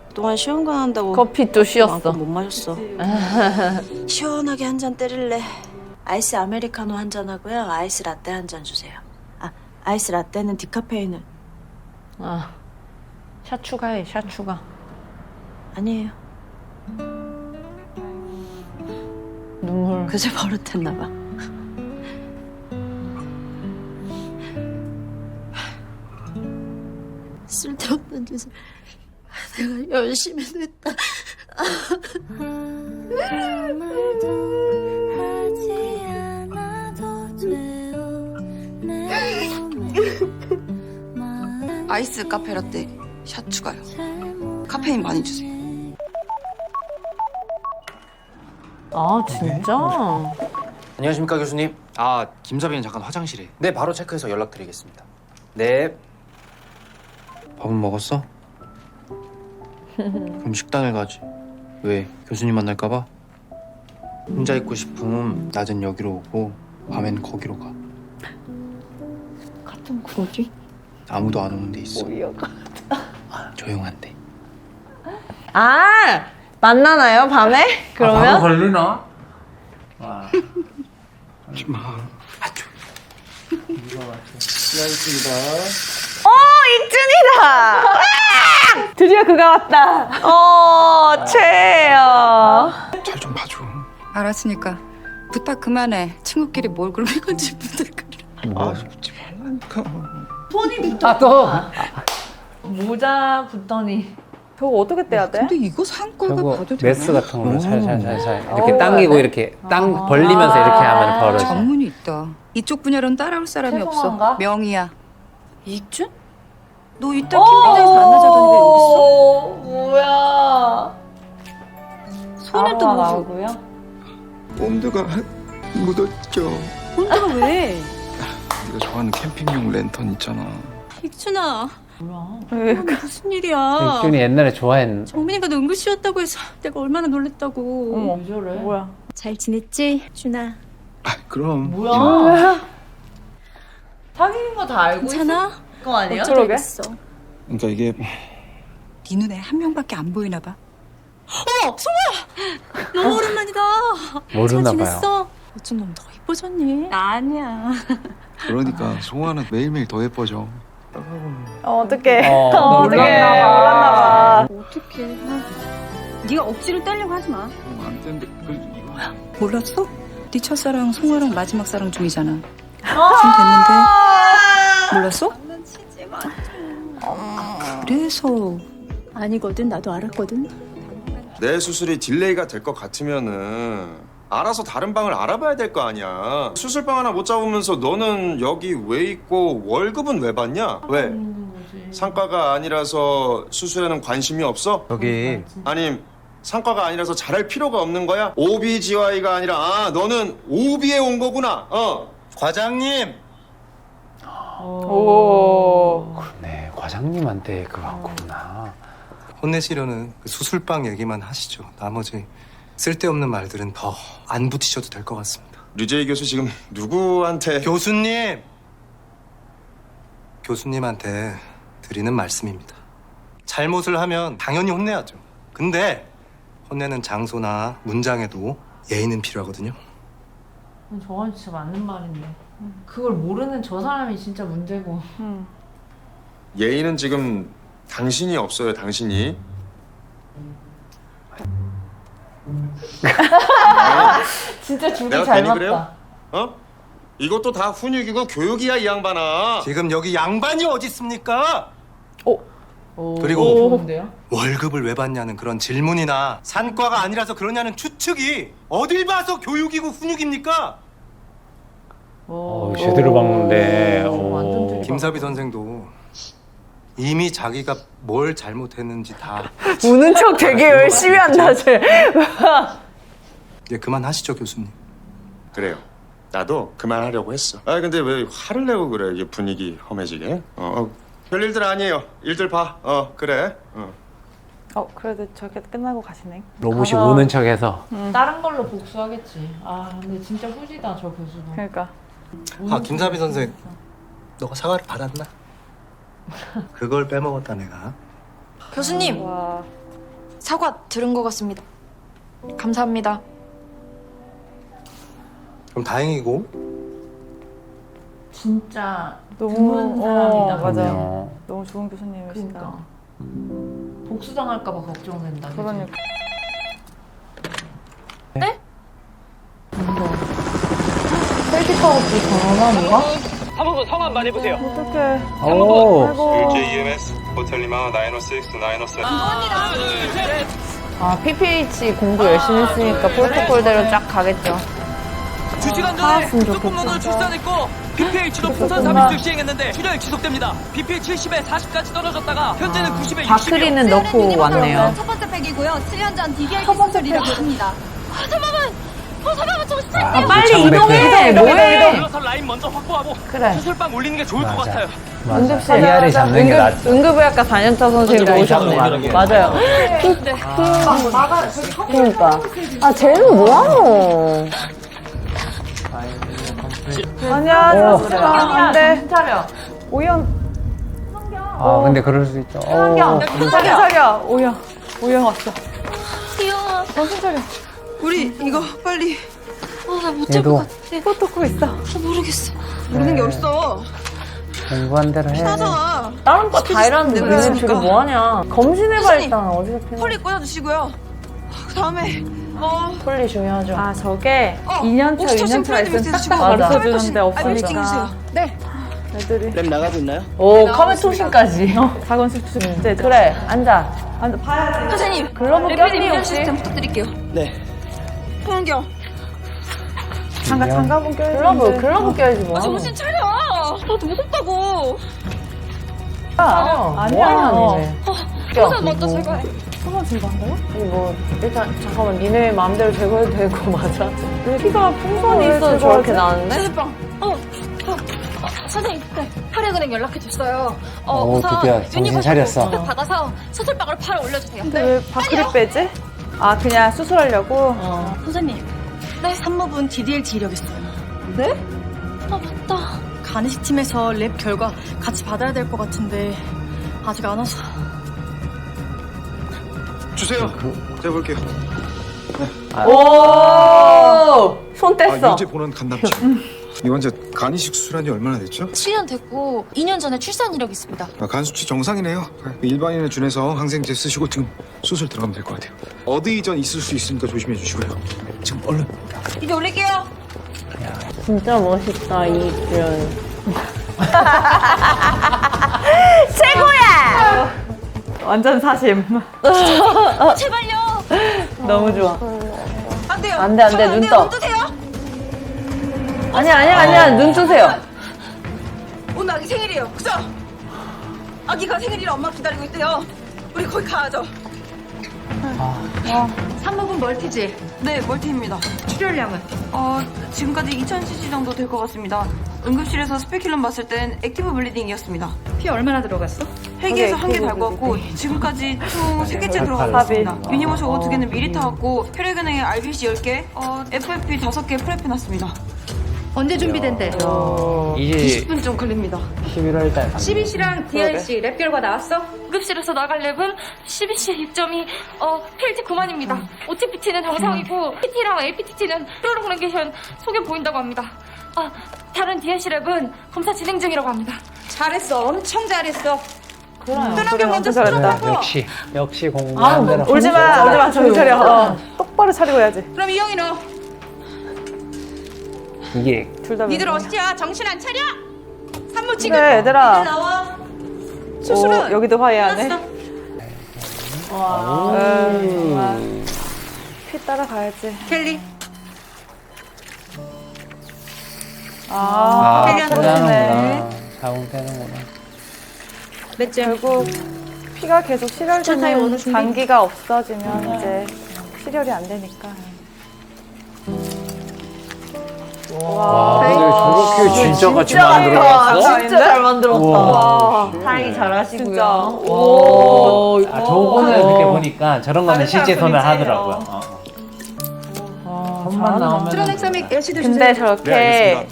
그동안 시험 간한다고 커피 또 쉬었어. 못 마셨어. 시원하게 한 잔 때릴래. 아이스 아메리카노 한 잔 하고요. 아이스 라떼 한 잔 주세요. 아, 아이스 라떼는 디카페인을. 아, 샷 추가해, 샷 추가. 아니에요. 눈물. 그새 버릇했나 봐. 쓸데없는 짓을 내가 열심히 했다. 아이스 카페라떼 샷 추가요. 카페인 많이 주세요. 아, 진짜? 안녕하십니까 교수님. 아 김사빈 잠깐 화장실에. 네 바로 체크해서 연락드리겠습니다. 네. 밥은 먹었어? 그럼 식당에 가지. 왜? 교수님 만날까봐? 혼자 있고 싶으면 낮엔 여기로 오고 밤엔 거기로 가. 같은 거지? 아무도 안 오는 데 있어. 조용한데. 아, 만나나요, 밤에? 그러면? 바로 걸리나? 와. 익준이다! 드디어 그가 왔다. 최예요. 잘 좀 봐줘. 알았으니까 부탁 그만해. 친구끼리 뭘 그런 건지 부탁. 뭐. 손이 붙어. 아, 또? 모자 붙더니. 저거 어떻게 떼야 돼? 근데 이거 상과가 저거 봐도 되나? 메스 같은 걸로 살살살살 이렇게 어, 당기고 네. 이렇게 벌리면서 이렇게 하면 벌어져. 전문이 있다. 이쪽 분야로는 따라올 사람이 죄송한가? 없어. 명이야. 이익준? 너 이따 캠핑장에서 만나자더니 왜 여기 있어? 뭐야. 손에도 아무나 뭐 나오고요. 봄드가 묻었죠. 혼자가 왜? 네가 좋아하는 캠핑용 랜턴 있잖아. 익준아. 왜? 무슨 일이야? 익준이 옛날에 좋아했는. 정민이가 너 응급실이었다고 해서 내가 얼마나 놀랬다고. 어머. 왜 저래? 뭐야? 잘 지냈지, 준아? 아 그럼. 뭐야? 사귀는 거 다 알고 괜찮아? 있을 거 아니야? 그러게. 그러니까 이게 네 눈에 한 명밖에 안 보이나 봐. 송아! 너무 오랜만이다. 모르나 잘 봐요. 지냈어? 어쩜 너무 더 이뻐졌니? 아니야. 그러니까 송아는 매일매일 더 예뻐져. 어떡해. 몰랐나 몰랐나 봐. 어떡해. 네가 억지로 떼려고 하지 마. 안 되는데 이거. 몰랐어? 네 첫사랑 송아랑 마지막 사랑 중이잖아. 좀 됐는데 몰랐어? 그래서 아니거든. 나도 알았거든. 내 수술이 딜레이가 될 것 같으면은 알아서 다른 방을 알아봐야 될 거 아니야. 수술방 하나 못 잡으면서 너는 여기 왜 있고 월급은 왜 받냐? 왜? 상과가 아니라서 수술에는 관심이 없어? 여기 아님 상과가 아니라서 잘할 필요가 없는 거야? OBGY가 아니라 아 너는 OB에 온 거구나. 과장님. 오. 네, 과장님한테 그거 왔구나. 혼내시려는 그 수술방 얘기만 하시죠. 나머지 쓸데없는 말들은 더 안 붙이셔도 될 것 같습니다. 류재희 교수 지금 누구한테? 교수님! 교수님한테 드리는 말씀입니다. 잘못을 하면 당연히 혼내야죠. 근데 혼내는 장소나 문장에도 예의는 필요하거든요. 저건 진짜 맞는 말인데. 그걸 모르는 저 사람이 진짜 문제고. 예의는 지금 당신이 없어요. 당신이. 진짜 줄이 내가 잘 괜히 맞다. 그래요? 어? 이것도 다 훈육이고 교육이야 이 양반아. 지금 여기 양반이 어디 있습니까? 오, 그리고 좋은데요? 월급을 왜 받냐는 그런 질문이나 산과가 아니라서 그러냐는 추측이 어딜 봐서 교육이고 훈육입니까? 제대로 박는데. 김사비 선생도 이미 자기가 뭘 잘못했는지 다 우는 척 되게 열심히 한다, 쟤. 이제 그만하시죠, 교수님. 그래요. 나도 그만하려고 했어. 아 근데 왜 화를 내고 그래? 이게 분위기 험해지게. 별일들 아니에요. 일들 봐. 그래. 그래도 저렇게 끝나고 가시네. 로봇이 우는 척해서. 다른 걸로 복수하겠지. 아, 근데 진짜 후지다, 저 교수도. 그러니까. 아, 김사비 선생, 너가 사과를 받았나? 그걸 빼먹었다 내가. 교수님, 사과 들은 것 같습니다. 감사합니다. 그럼 다행이고. 진짜 너무 드문 사람이다. 맞아. 그럼요. 너무 좋은 교수님이시다. 그러니까. 복수당할까봐 걱정된다. 그치? 그러니까. 네? 셀피카우치 전화인가? 사무부 성함 말해보세요. 어떡해. 오. EMS 호텔리마 906, 907. 아, PPH 공부 열심히 했으니까 프로토콜대로 쫙 가겠죠. 2시간 전에 수급문을 출산했고 BPH로 풍선 서비스 시행했는데 출혈 지속됩니다. BPH 70에 40까지 떨어졌다가 현재는 90에 60이요. 바크리는 넣고 왔네요. 첫 번째 팩이고요. 7년 전 DDR 수술 이력입니다. 잠깐만 정신 차려. 아, 빨리 이동해. 뭐해? 불러서 라인 먼저 확보하고 그래. 수술방 올리는 게 좋을 것 같아요. 맞아. DR을 잡는 게 낫죠. 응급의학과 4년차 선생님 오셨네. 맞아요. 그러니까. 아, 쟤는 뭐하노? 아니야, 아니야, 안 돼. 정신 차려. 오영. 아, 근데 그럴 수 있죠. 차려. 오영 왔어. 귀여워. 정신 차려. 우리 이거 빨리. 나 못 얘도. 잡을 것 같아. 또 듣고 있어. 모르겠어. 모르는 게 없어. 공부한 대로 해. 하잖아. 다른 거 다 이러는데 우리는 둘이 뭐하냐. 검진해봐 교수님, 일단. 어디서 피나. 폴리 꽂아주시고요. 그다음에 폴리 중요하죠. 아, 저게 어, 2년차, 옥시토신 2년차가 있으면 프레드믹스 딱딱 맞아. 가르쳐 주는데 알배지 없으니까. 찍으세요. 네. 애들이. 랩 나가고 있나요? 오, 카메토신까지. 자건식 축제. 그래, 앉아. 봐야지. 선생님, 글러브 랩피디 꼈니 미션 혹시? 시스템 부탁드릴게요. 네. 포연경. 장갑은 껴야지. 글러브 껴야지 뭐. 정신 차려. 나도 무섭다고. 아니야. 우선 먼저 제거해. 소만 제거한다고? 아니 뭐 일단 잠깐만 니네 마음대로 제거해도 되고 맞아? 피가 풍선이 있어도 저렇게 나는데? 수술방. 선생님, 네, 혈액은행 연락해줬어요. 오, 우선 드디어 정신 차렸어. 유니버셜 받아서 수술방으로 팔아 올려주세요. 근데 왜 바크리 빼지? 아, 그냥 수술하려고? 선생님, 네, 산모분 DDLT 이력 있어요. 네? 아, 맞다. 간이식 팀에서 랩 결과 같이 받아야 될 것 같은데 아직 안 와서. 주세요. 제가 볼게요. 오! 손 뗐어. 현재 보는 간담증. 이 환자 간이식 수술한 지 얼마나 됐죠? 7년 됐고 2년 전에 출산 이력 있습니다. 간 수치 정상이네요. 일반인에 준해서 항생제 쓰시고 지금 수술 들어가면 될 것 같아요. 어디 이전 있을 수 있으니까 조심해 주시고요. 지금 얼른. 이제 올릴게요. 진짜 멋있다 이준. 최고야! 완전 사심. 제발요. 너무 좋아. 안 돼요. 안 돼, 안 돼, 눈 떠. 눈 뜨세요. 아니야, 눈 뜨세요. 오늘 아기 생일이에요. 그죠? 아기가 생일이라 엄마 기다리고 있대요. 우리 거기 가야죠. 산모분 멀티지? 네, 멀티입니다. 출혈량은? 지금까지 2000cc 정도 될 것 같습니다. 응급실에서 스페큘럼 봤을 땐 액티브 블리딩이었습니다. 피 얼마나 들어갔어? 헬기에서 한 개 달고왔고 지금까지 총 3개째 들어갔습니다. 유니버셜 O 2개는 미리 타왔고 혈액은행에 RBC 10개, FFP 5개 프랩해놨습니다. 언제 준비된대? 20분 좀 걸립니다. 11월 달. CBC랑 DIC 랩 결과 나왔어? 응급실에서 나갈 랩은 CBC의 입점이 PLT 9만입니다. OTPT는 정상이고 PT랑 LPTT는 프로롱레게이션 속에 보인다고 합니다. 다른 DIC 랩은 검사 진행 중이라고 합니다. 잘했어. 엄청 잘했어. 그럼 먼저 수술하고. 역시 공부한 대로. 울지 마. 정신 차려. 똑바로 차리고 해야지. 그럼 이영이 너. 이게 둘 다. 니들 어찌야? 정신 안 차려? 산모 지금. 그래 얘들아. 니들 나와. 오, 수술은 여기도 화해하네. 와. 정말 피 따라가야지. 켈리. 빼는구나. 자궁 빼는구나. 넷째. 결국 피가 계속 수술 타임 어느 실혈되는 준비? 장기가 없어지면 이제 실혈이 안 되니까. 와, 저렇게 진짜 같이 만들어놨어? 진짜 잘 만들었다. 우와. 사랑이 잘하시고요. 진짜. 오. 아, 저거는 그렇게 보니까 저런 거는 실제 손을 하더라고요. 손만 나오면. 트라넥사믹 애시드 주세요. 근데 저렇게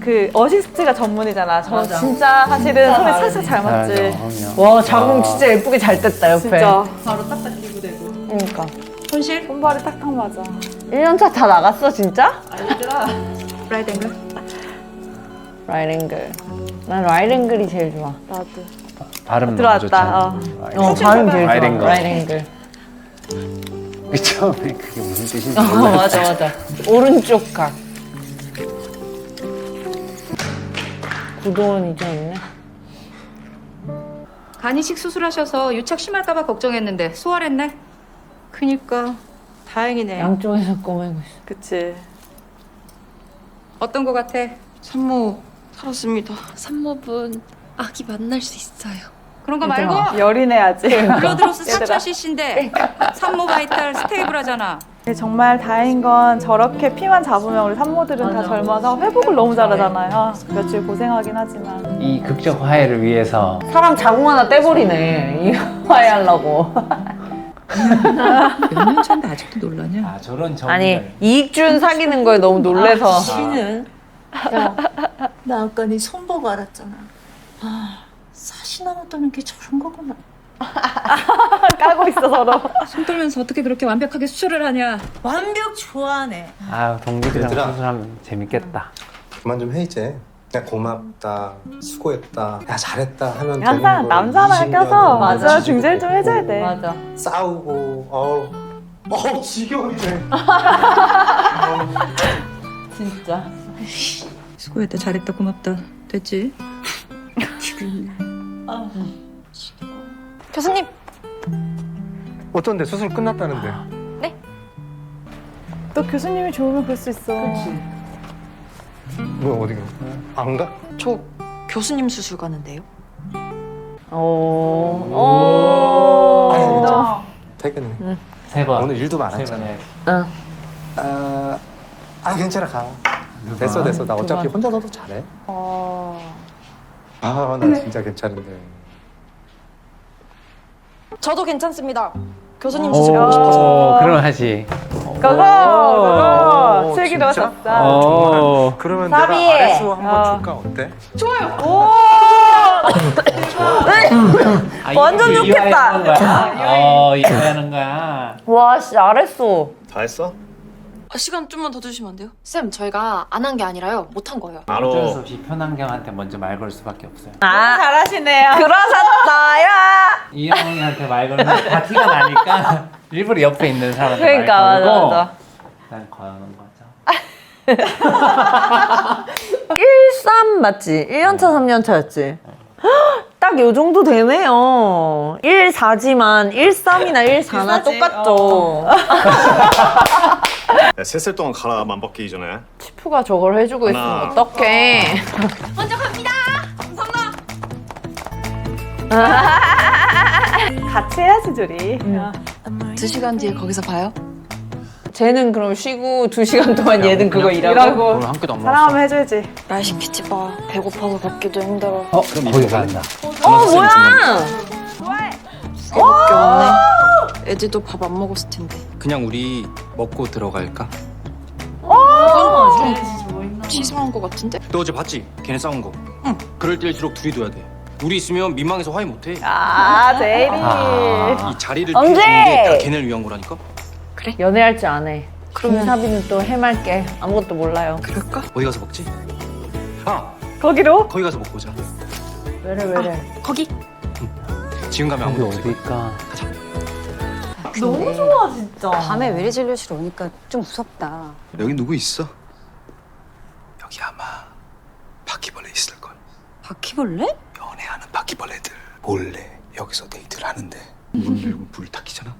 그 어시스트가 전문이잖아. 저 진짜 사실은 손이 살짝 잘 맞지. 와, 자궁 진짜 예쁘게 잘 뗐다, 옆에. 진짜. 바로 딱딱 끼고 되고. 그러니까. 손실? 손발이 탁탁 맞아. 1년차 다 나갔어, 진짜? 얘들아. 라이트 앵글. 라이랭글. 난 라이랭글이 제일 좋아. 나도. 발음 들어왔다. 발음 제일 좋아. 라이랭글. 라이랭글. 그 처음에 그게 무슨 뜻인지 어, 몰랐죠. 맞아. 오른쪽 각. 구도원 이제 없네. 간이식 수술하셔서 유착 심할까봐 걱정했는데 수월했네. 그니까 다행이네. 양쪽에서 꼬매고 있어. 그치. 어떤 거 같아? 산모 살았습니다. 산모분 아기 만날 수 있어요. 그런 거 말고 열이네 아직. 블러드로스 얘들아. 4000cc인데 산모 바이탈 스테이블하잖아. 정말 다행인 건 저렇게 피만 잡으면 우리 산모들은 다 젊어서 회복을 너무 잘하잖아요. 며칠 고생하긴 하지만. 이 극적 화해를 위해서 사람 자궁 하나 떼버리네. 이 화해하려고. 몇 년 차인데 아직도 놀라냐? 아 저런 아니, 이익준 사귀는 거에 너무 놀래서. 씨는 야, 나 아까 네 손 보고 알았잖아. 아, 사시 남았다는 게 저런 거구나. 까고 있어 서로. 손 떨면서 어떻게 그렇게 완벽하게 수술을 하냐? 완벽 좋아하네. 아 동기들이랑 얘들아. 수술하면 재밌겠다. 그만 좀 해 이제. 그냥 고맙다, 수고했다, 야 잘했다 하면 되는 항상 거야. 남자 하나 20 껴서 년을 맞아 가지고 중재를 좀 해줘야 돼. 맞아. 싸우고 지겨운데. 진짜. 수고했다, 잘했다, 고맙다. 됐지? 교수님. 어쩐데 수술 끝났다는데. 또 교수님이 좋으면 그럴 수 있어. 뭐 어디가? 안 가? 저 교수님 수술 가는데요. 오. 퇴근해. 세 번. 오늘 일도 많았잖아. 응. 괜찮아 가. 됐어. 나 어차피 혼자서도 잘해. 나 진짜 괜찮은데. 저도 괜찮습니다. 교수님 수술 가고 싶어서. 오, 그럼 하지. 그거 슬기로 잤다. 그러면 사비. 내가 아레스 한번 줄까 어때? 완전 좋겠다. 이해하는 거야. 와, 씨, 잘했어. 다 했어? 시간 좀만 더 주시면 안 돼요? 쌤, 저희가 안 한 게 아니라요. 못 한 거예요. 어쩔 수 없이 편안경한테 먼저 말 걸 수밖에 없어요. 아, 잘하시네요. 그러셨어요. 이영이한테 말 걸면 다 티가 나니까 일부러 옆에 있는 사람한테 그러니까, 말 걸고 맞아. 난 거는 거죠. 13 맞지? 1년차, 3년차였지? 딱 요 정도 되네요. 14지만 13이나 14나 똑같죠. 야, 셋을 동안 가라 맘 벗기기 전에. 치프가 저걸 해주고 있으면 하나. 어떡해. 먼저 갑니다. 같이 해야지 둘이. 2시간 뒤에 거기서 봐요. 쟤는 그럼 쉬고 2시간 동안 얘는 그거 일하고. 일하고 한 끼도 안 사랑하면 해줘야지. 말 시키지 마. 배고파서 걷기도 힘들어. 그럼 거기 간다. 뭐야? 배고플 게 없네. 애들도 밥 안 먹었을 텐데. 그냥 우리 먹고 들어갈까? 이건 좀 치사한 거 같은데? 너 어제 봤지? 걔네 싸운 거. 응. 그럴 때일수록 둘이 둬야 돼. 우리 있으면 민망해서 화해 못해. 아 제일이. 이 자리를 언제? 비워준 게 다 걔네를 위한 거라니까. 연애할 줄 아네. 김사비는 또 해맑게 아무것도 몰라요. 그럴까? 어디 가서 먹지? 아 거기로? 거기 가서 먹고 오자. 왜래? 거기? 지금 가면 아무도 없을 거야. 어딜까? 너무 좋아 진짜. 밤에 외래 진료실 오니까 좀 무섭다. 여기 누구 있어? 여기 아마 바퀴벌레 있을걸. 바퀴벌레? 연애하는 바퀴벌레들 몰래 여기서 데이트를 하는데 문 열고 불을 딱 켜잖아.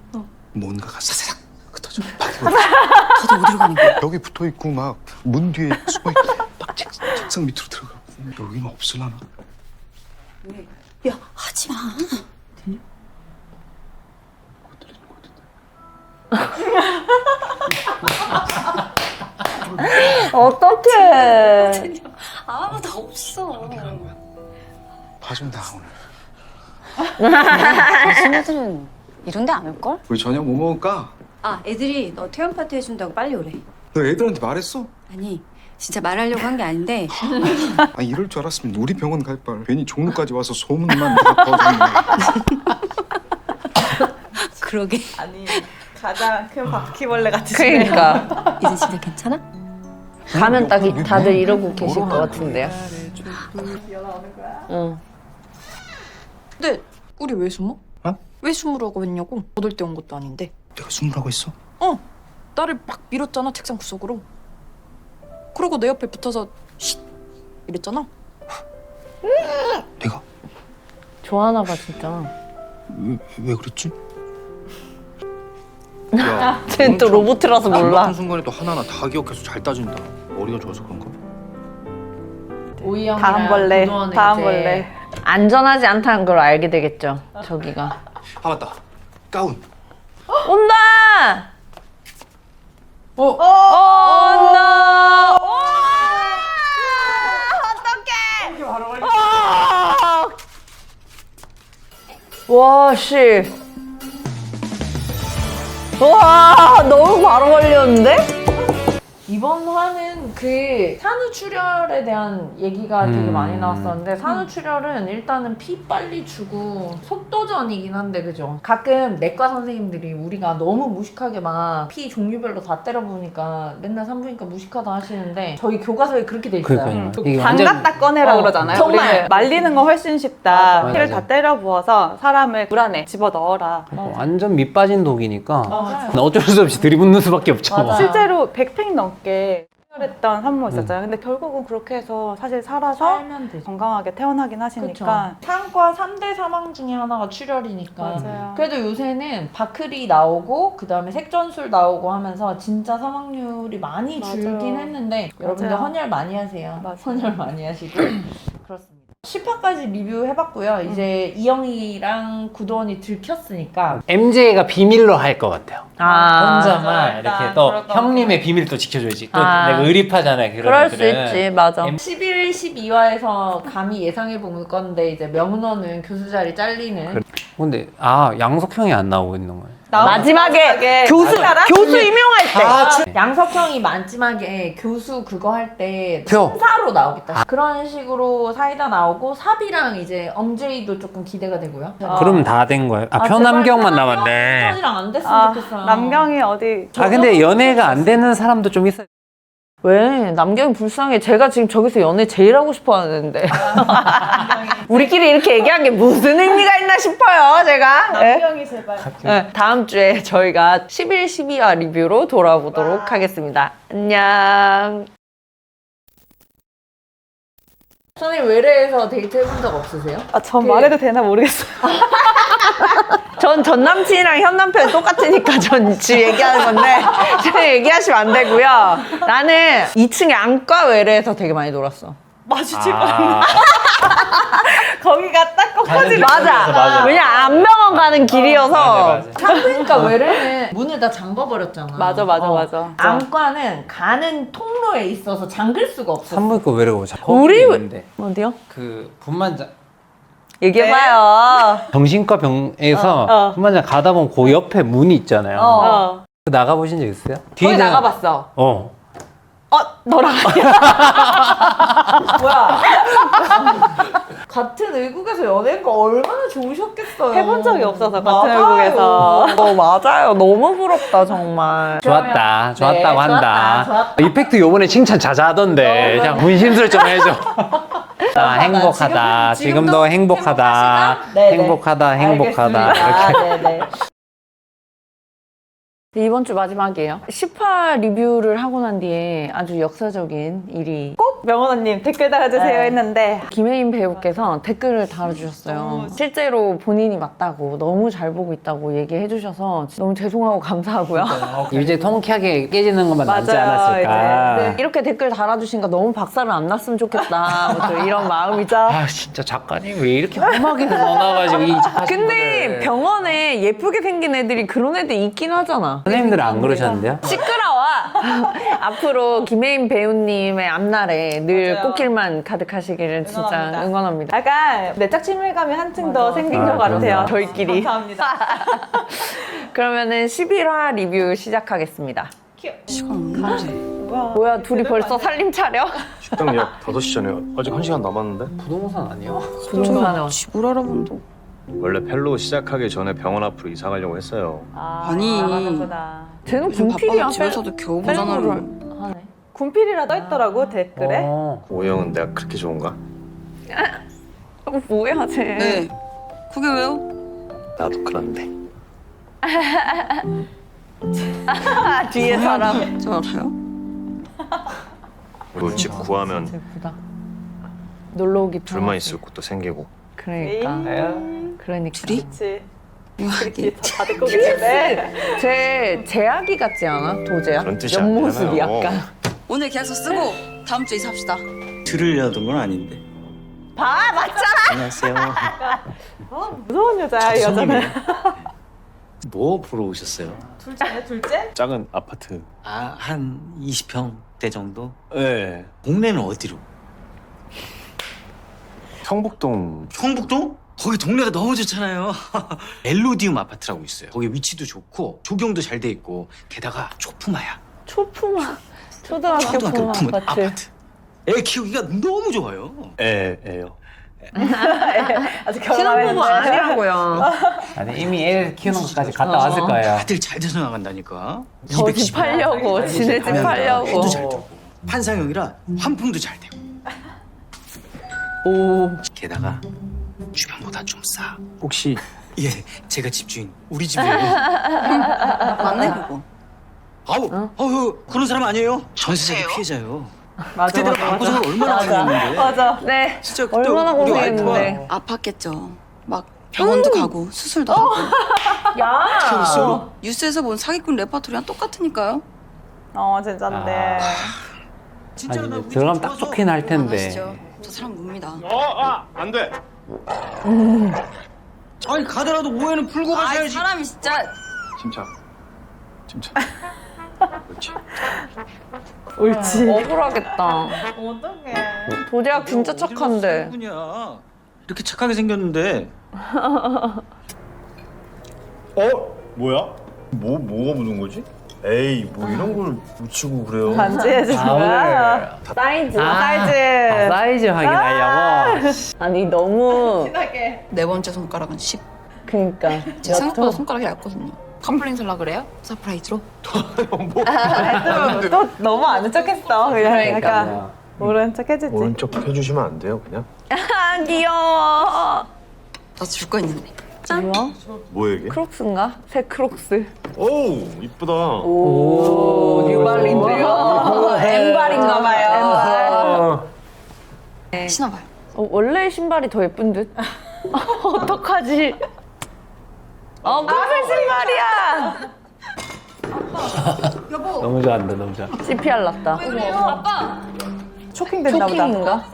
뭔가가 사사삭 흩어져. 바퀴벌레. 다들 어디로 가는 거야? 여기 붙어 있고 막 문 뒤에 숨어 있고 막 책상 밑으로 들어가. 여기는 없을라나? 야, 하지 마. 어떡해. 아무도 없어. 봐준다 오늘. 친구들은 이런 데 안 올걸? 우리 저녁 뭐 먹을까? 아, 애들이 너 퇴원 파티 해준다고 빨리 오래. 너 애들한테 말했어? 아니, 진짜 말하려고 한 게 아닌데. 아 이럴 줄 알았으면 우리 병원 갈 걸. 괜히 종로까지 와서 소문만 다 퍼졌네. 그러게. 아니 가장 큰 바퀴벌레 같으시네요. 그러니까. 이제 진짜 괜찮아? 가면 딱 다들 이러고 계실 것 같은데요. 응. 근데 우리 왜 숨어? 어? 왜 숨으라고 했냐고? 얻을 때 온 것도 아닌데. 내가 숨으라고 했어? 나를 막 밀었잖아, 책상 구석으로. 그러고 내 옆에 붙어서 쉿 이랬잖아. 내가? 좋아하나 봐 진짜. 왜 그랬지? 쟤는 또 로봇이라서 몰라. 같은 순간에 또 하나하나 다 기억해서 잘 따진다. 머리가 좋아서 그런가? 오이형이랑 다음 벌레, 구도원은 다음 이제 벌레. 안전하지 않다는 걸 알게 되겠죠. 저기가. 아 맞다. 가운. 온다. 온다. 어떡해. 와 씨. 와 너무 바로 걸렸는데? 이번 화는 그 산후출혈에 대한 얘기가 되게 많이 나왔었는데 산후출혈은 일단은 피 빨리 주고 속도전이긴 한데 그죠? 가끔 내과 선생님들이 우리가 너무 무식하게 막 피 종류별로 다 때려보니까 맨날 산부인과 무식하다 하시는데 저희 교과서에 그렇게 돼 있어요. 그러니까요. 이게 담갔다 꺼내라 그러잖아요. 정말. 우리는 말리는 거 훨씬 쉽다. 맞아, 피를 맞아. 다 때려 부어서 사람을 물 안에 집어 넣어라. 완전 밑 빠진 독이니까 맞아요. 어쩔 수 없이 들이붓는 수밖에 없죠. 실제로 100팩 넘게 했던 산모 있었잖아요. 근데 결국은 그렇게 해서 사실 살아서 건강하게 태어나긴 하시니까. 산과 3대 사망 중에 하나가 출혈이니까. 맞아요. 그래도 요새는 바크리 나오고 그다음에 색전술 나오고 하면서 진짜 사망률이 많이 맞아요. 줄긴 했는데 여러분들 맞아요. 헌혈 많이 하세요. 헌혈 많이 하시고 그렇습니다. 10화까지 리뷰해봤고요. 이제 이영희랑 구도원이 들켰으니까 MJ가 비밀로 할 것 같아요. 혼자만 맞아. 이렇게 또 그럴 것 형님의 비밀 또 지켜줘야지. 또 아. 내가 의립하잖아요. 그런 그럴 수 애들은. 있지, 맞아. 11, 12화에서 감히 예상해본 건데 이제 명은호는 교수 자리 잘리는 근데 양석형이 안 나오고 있는 거예요. 마지막에 교수 임용할 때 아, 양석형이 마지막에 교수 그거 할 때 표. 심사로 나오겠다. 그런 식으로 사이다 나오고 사비랑 이제 엄제이도 조금 기대가 되고요. 그러면 다 된 거예요. 표남경만 남았네. 남경이랑 안 됐으면 좋겠어요. 남경이 어디 근데 연애가 안 되는 사람도 좀 있어요. 왜? 남경이 불쌍해. 제가 지금 저기서 연애 제일 하고 싶어 하는데. 우리끼리 이렇게 얘기한 게 무슨 의미가 있나 싶어요, 제가. 남경이 제발. 네, 다음 주에 저희가 11, 12화 리뷰로 돌아오도록 하겠습니다. 안녕. 선생님 외래에서 데이트 해본 적 없으세요? 전 말해도 되나 모르겠어요. 전 전 남친이랑 현 남편이 똑같으니까 전 지금 얘기하는 건데 지금 얘기하시면 안 되고요. 나는 2층에 안과 외래에서 되게 많이 놀았어. 마주칠 뻔했네. 거기가 딱 꺾어지는 맞아. 왜냐 안병원 가는 길이어서 맞아. 산부인과 외래는 문을 다 잠궈버렸잖아. 맞아. 안과는 가는 통로에 있어서 잠글 수가 없어. 산부인과 외래가 우리 있는데 어디요? 그 분만장 얘기해봐요. 정신과 병에서 분만장 가다 보면 그 옆에 문이 있잖아요. 나가 보신 적 있어요? 거기 나가봤어. 너랑 뭐야? 같은 의국에서 연애한 거 얼마나 좋으셨겠어요. 해본 적이 없어서 같은 맞아요. 외국에서. 맞아요. 너무 부럽다 정말. 좋았다고 네, 한다. 좋았다. 이펙트 요번에 칭찬 자자하던데 그냥 문심술 좀 해줘. 행복하다. 지금도 행복하다. 네네. 행복하다. 알겠습니다. 이렇게. 네네. 이번 주 마지막이에요. 10화 리뷰를 하고 난 뒤에 아주 역사적인 일이 꼭 명원호님 댓글 달아주세요 했는데 김혜인 배우께서 댓글을 달아주셨어요. 실제로 본인이 맞다고 너무 잘 보고 있다고 얘기해 주셔서 너무 죄송하고 감사하고요. 이제 통쾌하게 깨지는 것만 남지 맞아요. 않았을까. 이제, 네, 이렇게 댓글 달아주시니까 너무 박살을 안 났으면 좋겠다. 뭐 또 이런 마음이죠. 아 진짜 작가님 왜 이렇게 험하게 넣어놔가지고 이 근데 병원에 예쁘게 생긴 애들이 그런 애들 있긴 하잖아. 선생님들은 안 그러셨는데요? 시끄러워. 앞으로 김혜인 배우님의 앞날에 늘 맞아요. 꽃길만 가득하시기를 진짜 응원합니다. 약간 내적 친밀감이 한층 더 생긴 것 같아요. 그럼요. 저희끼리. 감사합니다. 그러면은 11화 리뷰 시작하겠습니다. 시간 없는데. 뭐야 둘이 벌써 살림 차려? 식당 예약 5시 전에 아직 1시간 남았는데? 부동산 아니야? 부동산에 집을 알아본다. 원래 펠로우 시작하기 전에 병원 앞으로 이사 가려고 했어요. 아니. 쟤는 요즘 군필이야. 바빠서 집에서도 겨우 보잖아요. 하네. 군필이라 떠있더라고 댓글에. 오영은 내가 그렇게 좋은가? 뭐야 쟤. 네. 그게 왜요? 나도 그런데. 뒤에 사람. 저 알아요? 그리고 집 구하면 예쁘다. 놀러 오기 둘만 편하지. 있을 곳도 생기고. 그러니까. 그러니까. 둘이? 그치. 이게 다 듣고 계신데. 쟤 제아기 같지 않아? 도제야? 그런 뜻이 옆모습이 아니잖아요. 약간. 오늘 계약서 쓰고 다음 주에 이사합시다. 들으려던 건 아닌데. 봐 맞잖아. 안녕하세요. 무서운 여자야 이 여자는. 뭐 보러 오셨어요? 둘째네 둘째? 작은 아파트. 아, 한 20평대 정도? 네. 동네는 어디로? 성북동. 성북동? 거기 동네가 너무 좋잖아요. 멜로디움 아파트라고 있어요. 거기 위치도 좋고 조경도 잘 돼 있고 게다가 초품화야. 초품화. 초등학교 품화 아파트. 애 키우기가 너무 좋아요. 애요. 아직 신혼부부 아니라고요. 아니 이미 애 키우는 것까지 갔다 왔을 거예요. 다들 잘 돼서 나간다니까. 저 집 팔려고 지네 집 팔려고. 해도 잘 되고 판상형이라 환풍도 잘 되고. 오. 게다가 주변보다 좀 싸. 혹시 예, 제가 집주인 우리 집이에요. 맞네 그거. 아우, 그런 사람 아니에요. 전세자기 피해자요. 맞아, 그때 내가 방구석을 얼마나 많이 했는데. 맞아. 네. 진짜 그때 얼마나 우리 고생했는데. 아팠겠죠. 막 병원도 가고 수술도 하고. 야. 그랬어요? 뉴스에서 본 사기꾼 레파토리랑 똑같으니까요. 진짠데. 진짜로 나 우리 들어가면 집 딱 좋아서 좋긴 할 텐데. 아시죠? 저 사람 뭡니다. 안 돼. 아니 가더라도 오해는 풀고 아, 가셔야지. 사람이 진짜. 침착. 그렇지. 옳지. 억울하겠다. 어떡해. 도제학 진짜 착한데. 누구냐? 이렇게 착하게 생겼는데. 뭐야? 뭐가 묻은 거지? 에이, 뭐 이런 걸 묻히고 그래요. 반지해주는 거야. 사이즈. 사이즈. 사이즈 확인하려고. 아니 너무. 친하게. 네 번째 손가락은 10. 그러니까. 제 생각보다 손가락이 얇거든요. 컴플레인 살라 그래요? 서프라이즈로? 또 너무 아는 척했어. 그러니까 모른 척 해주지. 모른 척 해주시면 안 돼요, 그냥? 아 귀여워. 나 줄 거 있는데. 짠. 뭐야 이게? 크록스인가? 새 크록스. 오, 이쁘다. 오, 뉴발인데요. 엠발인가 봐요. 엠발. 신어봐요. 원래 신발이 더 예쁜 듯. 어떡하지? 무슨 신발이야? 여보. 너무 좋아한다, 너무 좋아. CPR 났다. 아빠. 쇼킹 됐나 보다. 쇼킹인가?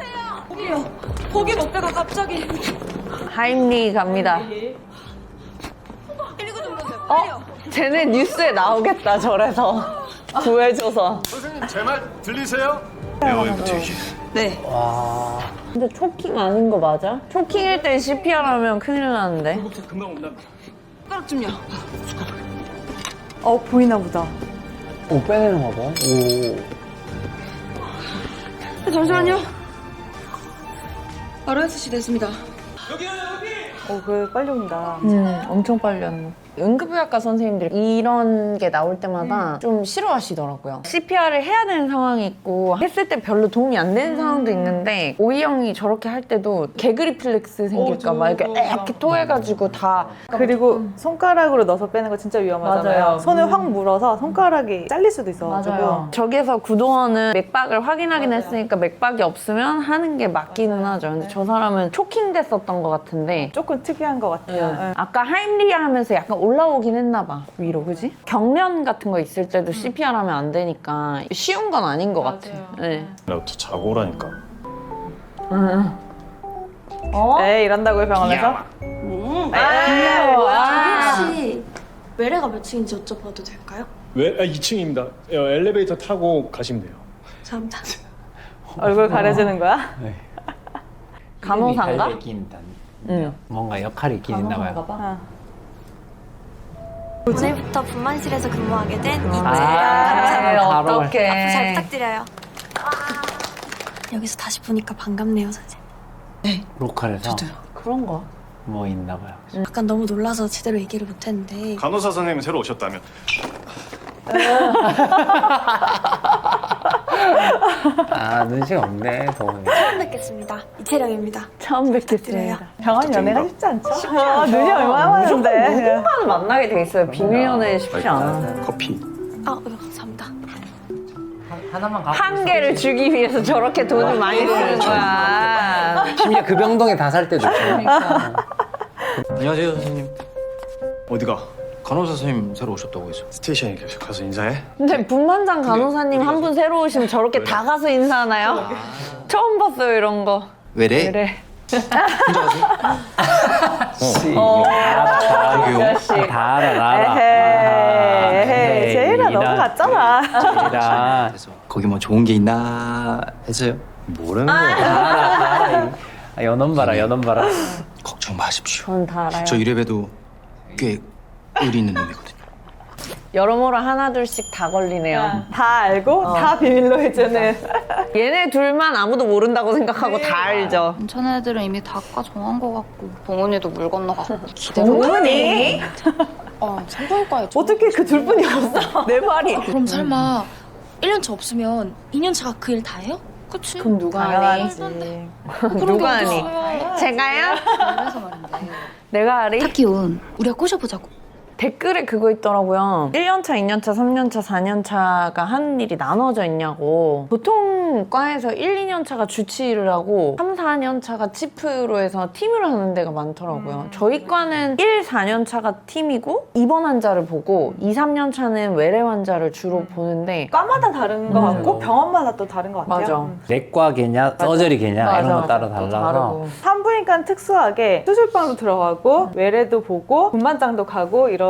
고기 먹다가 갑자기. 하임리 갑니다. 쟤네 뉴스에 나오겠다, 저래서. 구해줘서. 선생님, 제 말 들리세요? 에어인테이지. 네. 와. 근데 초킹 아닌 거 맞아? 초킹일 때 CPR 하면 큰일 나는데. 금방 온다. 숟가락 좀요. 보이나 보다. 오, 빼내는 거 봐. 오. 잠시만요. 바로 6시 됐습니다. 그래 빨리 온다. 엄청 빨리 왔네. 응급의학과 선생님들이 이런 게 나올 때마다 좀 싫어하시더라고요. CPR을 해야 되는 상황이 있고 했을 때 별로 도움이 안 되는 상황도 있는데 오이 형이 저렇게 할 때도 개그리플렉스 생길까 봐 이렇게 토해가지고 다 그리고 손가락으로 넣어서 빼는 거 진짜 위험하잖아요. 맞아요. 손을 확 물어서 손가락이 잘릴 수도 있어가지고. 저기에서 구도원은 맥박을 확인하긴 했으니까 맥박이 없으면 하는 게 맞기는 하죠. 근데 저 사람은 초킹 됐었던 것 같은데 조금 특이한 것 같아요. 네. 아까 하임리아 하면서 약간 올라오긴 했나 봐 위로. 그지? 경련 같은 거 있을 때도 CPR 하면 안 되니까 쉬운 건 아닌 것 같아. 네. 내가 더 자고 오라니까. 에 이런다고요 병원에서? 혹시 외래가 몇 층인지 여쭤봐도 될까요? 왜? 2층입니다. 엘리베이터 타고 가시면 돼요. 감사합니다. 얼굴 가려주는 거야? 간호사인가? 뭔가 역할이 있긴 있나 봐요. 오늘부터 분만실에서 근무하게 된 이채영 감사합니다. 앞으로 어떡해. 잘 부탁드려요. 여기서 다시 보니까 반갑네요, 선생님. 로컬에서 그런 거. 뭐 있나 봐요. 약간 너무 놀라서 제대로 얘기를 못했는데 간호사 선생님 새로 오셨다면? 아 눈치가 없네 도훈이. 처음 뵙겠습니다. 이채령입니다. 처음 뵙겠습니다. 병원 연애가 쉽지 않죠? 쉽지 않죠. 눈이 얼마나 무조건 많은데. 누군가는 만나게 돼 있어요. 비밀 연애 쉽지 않아. 커피. 감사합니다. 하나만 한 개를 주기 위해서 저렇게 돈을 많이 쓰는 거야. 심지어 그 병동에 다 살 때도 있죠. 안녕하세요 선생님. 어디가? 간호사 선생님 새로 오셨다고 해서. 스테이션에 계속 가서 인사해. 근데 분만장 간호사님 한 분 새로 오시면 저렇게 다 가서 인사하나요? 처음 봤어요 이런 거. 왜래? 그래. 그러게요. 다 알아. 에헤이, 제이라 너무 같잖아. 거기 뭐 좋은 게 있나 해서요. 뭐라는 거야? 연원 봐라. 걱정 마십시오. 전 다 알아요. 저 이래봬도 꽤 의리 있는 놈이거든요. 여러모로 하나둘씩 다 걸리네요. 다 알고 다 비밀로 해주는. 얘네 둘만 아무도 모른다고 생각하고 다 알죠. 전 애들은 이미 다과 정한 거 같고 봉은이도 물 건너가고 봉은이? 산부인과에 어떻게 그 둘뿐이 없어? 내 말이. 그럼 설마 1년차 없으면 2년차가 그 일 다 해요? 그치? 그럼 누가 하니? 누가 하니? 제가요? 그래서 말인데 내가 하리? 타키온 우리가 꼬셔보자고. 댓글에 그거 있더라고요. 1년차, 2년차, 3년차, 4년차가 하는 일이 나눠져 있냐고. 보통 과에서 1, 2년차가 주치의를 하고 3, 4년차가 치프로 해서 팀을 하는 데가 많더라고요. 저희 과는 1, 4년차가 팀이고 입원 환자를 보고 2, 3년차는 외래 환자를 주로 보는데 과마다 다른 것 같고 병원마다 또 다른 것 같아요. 맞아. 내과 개냐, 서저리 개냐 이런 거 따라 달라서. 산부인과는 특수하게 수술방도 들어가고 외래도 보고 분만장도 가고 이러니까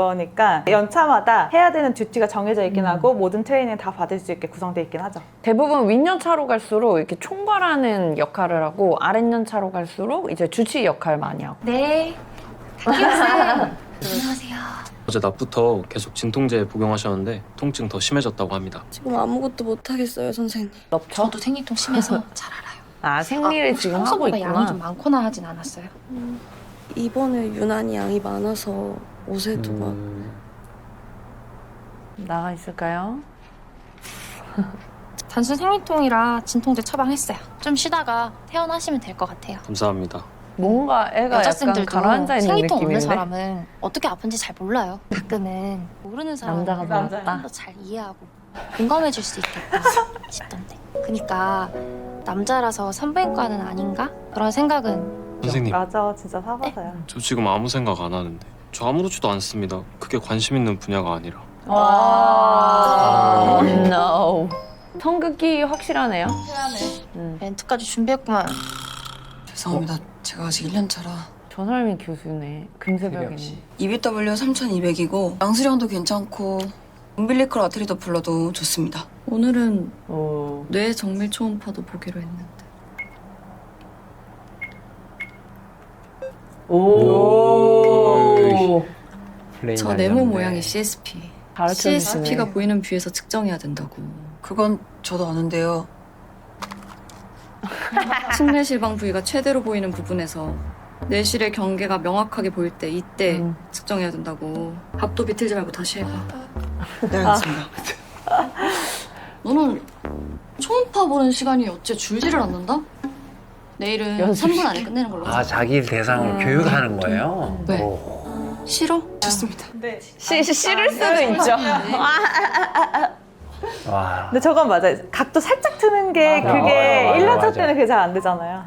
연차마다 해야 되는 듀티가 정해져 있긴 하고 모든 트레이닝 다 받을 수 있게 구성되어 있긴 하죠. 대부분 윗연차로 갈수록 이렇게 총괄하는 역할을 하고 아랫연차로 갈수록 이제 주치의 역할을 많이 하고. 네. 안녕하세요. 어제 낮부터 계속 진통제 복용하셨는데 통증 더 심해졌다고 합니다. 지금 아무것도 못하겠어요, 선생님. 저도 생리통 심해서 잘 알아요. 아 생리를 지금 하고 평소보다 있구나. 양이 좀 많거나 하진 않았어요. 이번에 유난히 양이 많아서 옷에도 막 나가 있을까요? 단순 생리통이라 진통제 처방했어요. 좀 쉬다가 퇴원하시면 될 것 같아요. 감사합니다. 뭔가 애가 약간 여자쌤들도 가라앉아 있는 생리통 없는 느낌인데? 사람은 어떻게 아픈지 잘 몰라요. 가끔은 모르는 남자가 사람은 많았다. 좀 더 잘 이해하고 공감해줄 수 있겠다 싶던데. 그니까 남자라서 산부인과는 아닌가? 그런 생각은 선생님, 맞아, 진짜 사과서요. 저 지금 아무 생각 안 하는데 저 아무렇지도 않습니다. 그게 관심 있는 분야가 아니라. 와, no. 성극기 확실하네요. 멘트까지 준비했구만. 죄송합니다. 제가 아직 1년 차라. 저 사람이 교수네. 금새벽이네. EBW 3200이고 양수량도 괜찮고 umbilical 아테리 도플러도 좋습니다. 오늘은 뇌 정밀 초음파도 보기로 했는데. 오. 저 네모 모양이 CSP. 가르쳐주시네. CSP가 보이는 뷰에서 측정해야 된다고. 그건 저도 아는데요. 승례실방 부위가 최대로 보이는 부분에서 내실의 경계가 명확하게 보일 때 이때 측정해야 된다고. 밥도 비틀지 말고 다시 해봐. 네, 알겠습니다. 너는 초음파 보는 시간이 어째 줄지를 않는다? 내일은 연습 3분 안에 끝내는 걸로 하자. 아, 자기 대상을 교육하는 거예요? 네. 오. 싫어? 좋습니다. 싫을 수도 있죠. 와. 근데 저건 맞아요. 각도 살짝 트는 게 맞아. 그게 맞아, 1년차 맞아. 때는 그게 잘 안 되잖아요.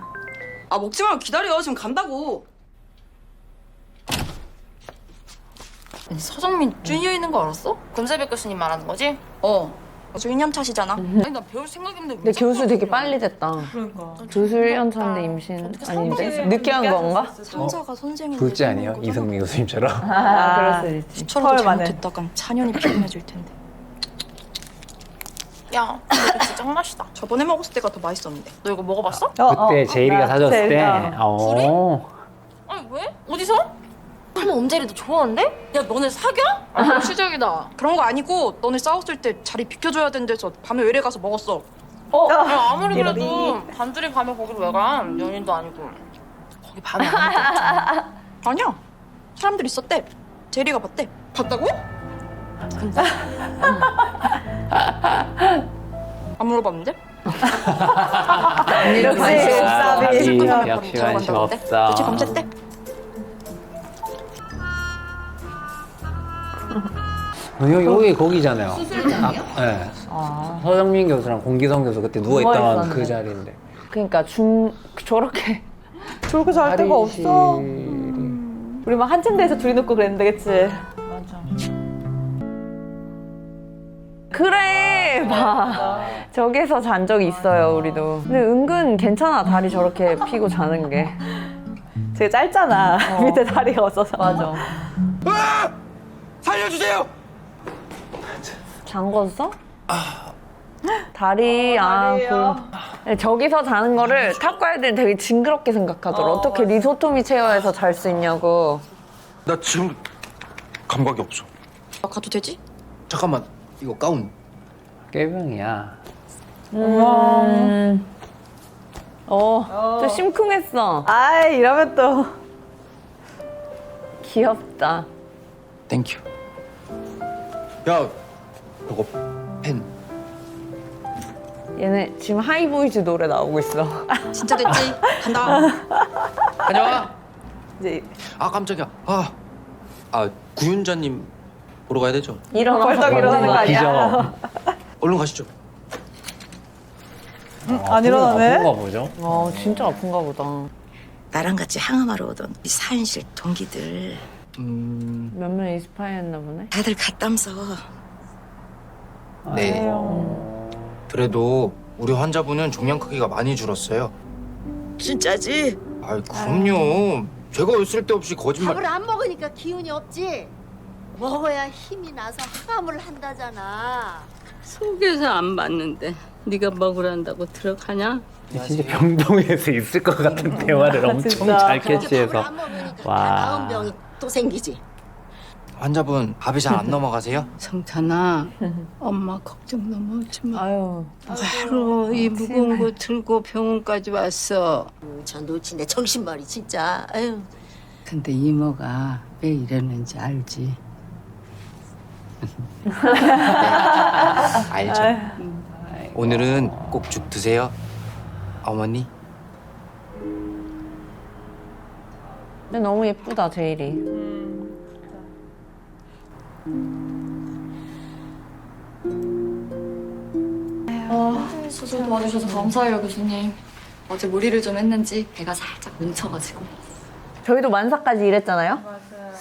아 먹지 말고 기다려. 지금 간다고. 아니, 서정민 주니어 있는 거 알았어? 금세배 교수님 말하는 거지? 아주 2년 차시잖아. 아니 나 배울 생각 없는데 근데 교수 되게 빨리 됐다. 그러니까. 교수 1년 차인데 임신 아닌데? 늦게 한 건가? 상사가 선생인데 둘째 아니에요? 이승민 교수님처럼? 아, 그럴 수 있지. 저라도 잘못했다간 찬연이 피곤해질 텐데. 야, 이거 진짜 짱맛이다. 저번에 먹었을 때가 더 맛있었는데. 너 이거 먹어봤어? 그때 제일이가 사줬을 때. 어. 아니 왜? 어디서? 어머 엄제리 너 좋아한대? 야 너네 사겨? 아, 시작이다. 그런 거 아니고 너네 싸웠을 때 자리 비켜줘야 된대서 밤에 외래 가서 먹었어. 야 아무리 그래도 단둘이 밤에 거기를 왜 가? 연인도 아니고 거기 밤에 아무도 없잖아. 아니야. 사람들 있었대. 제리가 봤대. 봤다고? 근데 안 물어봤는데? 역시 관심 없어. 도대체 검색 때? 여기 거기잖아요. 수술장이요? 네. 아. 서정민 교수랑 공기성 교수 그때 누워있던 누워있었네. 그 자리인데. 그러니까 저렇게 저렇게 잘 데가 없어. 우리 막 한층 돼서 둘이 눕고 그랬는데, 그치? 그래 봐. 저기서 잔 적이 있어요 우리도. 근데 은근 괜찮아 다리 저렇게 피고 자는 게. 되게 짧잖아. 밑에 다리가 없어서. 맞아. 살려주세요! 잠궜어? 다리 저기서 자는 거를 탁구 애들은 되게 징그럽게 생각하더라. 어떻게 리소토미 체어에서 잘 수 있냐고. 나 지금 감각이 없어. 가도 되지? 잠깐만, 이거 가운. 꾀병이야. 또 심쿵했어. 아, 이러면 또 귀엽다. 땡큐. 야, 이거 펜. 얘네 지금 하이보이즈 노래 나오고 있어. 진짜 됐지? 간다. 다녀와. 이제 아 깜짝이야. 구윤자님 보러 가야 되죠? 벌떡 일어나는 거 아니야? 얼른 가시죠. 안 일어나네? 아픈가 보죠? 진짜 아픈가 보다. 나랑 같이 항암하러 오던 이 사인실 동기들 몇 명 인스파이어했나 보네. 다들 갔다면서. 네. 그래도 우리 환자분은 종양 크기가 많이 줄었어요. 진짜지? 아, 그럼요. 제가 쓸데없이 거짓말. 밥을 안 먹으니까 기운이 없지. 먹어야 힘이 나서 항암을 한다잖아. 속에서 안 맞는데 네가 먹으란다고 들어가냐? 진짜 병동에서 있을 것 같은 대화를 엄청 잘 캐치해서. 다음 와. 병이 또 생기지. 환자분 밥이 잘 안 넘어가세요? 성찬아, 엄마 걱정 너무 하지 마. 아유. 하루 이 무거운 거 들고 병원까지 왔어. 저 놓친데 정신머리 진짜. 아유. 근데 이모가 왜 이랬는지 알지? 알죠. 오늘은 꼭 죽 드세요. 어머니. 근데 너무 예쁘다 제일이. 수술 도와주셔서 감사해요, 교수님. 어제 무리를 좀 했는지 배가 살짝 뭉쳐가지고. 저희도 만사까지 일했잖아요.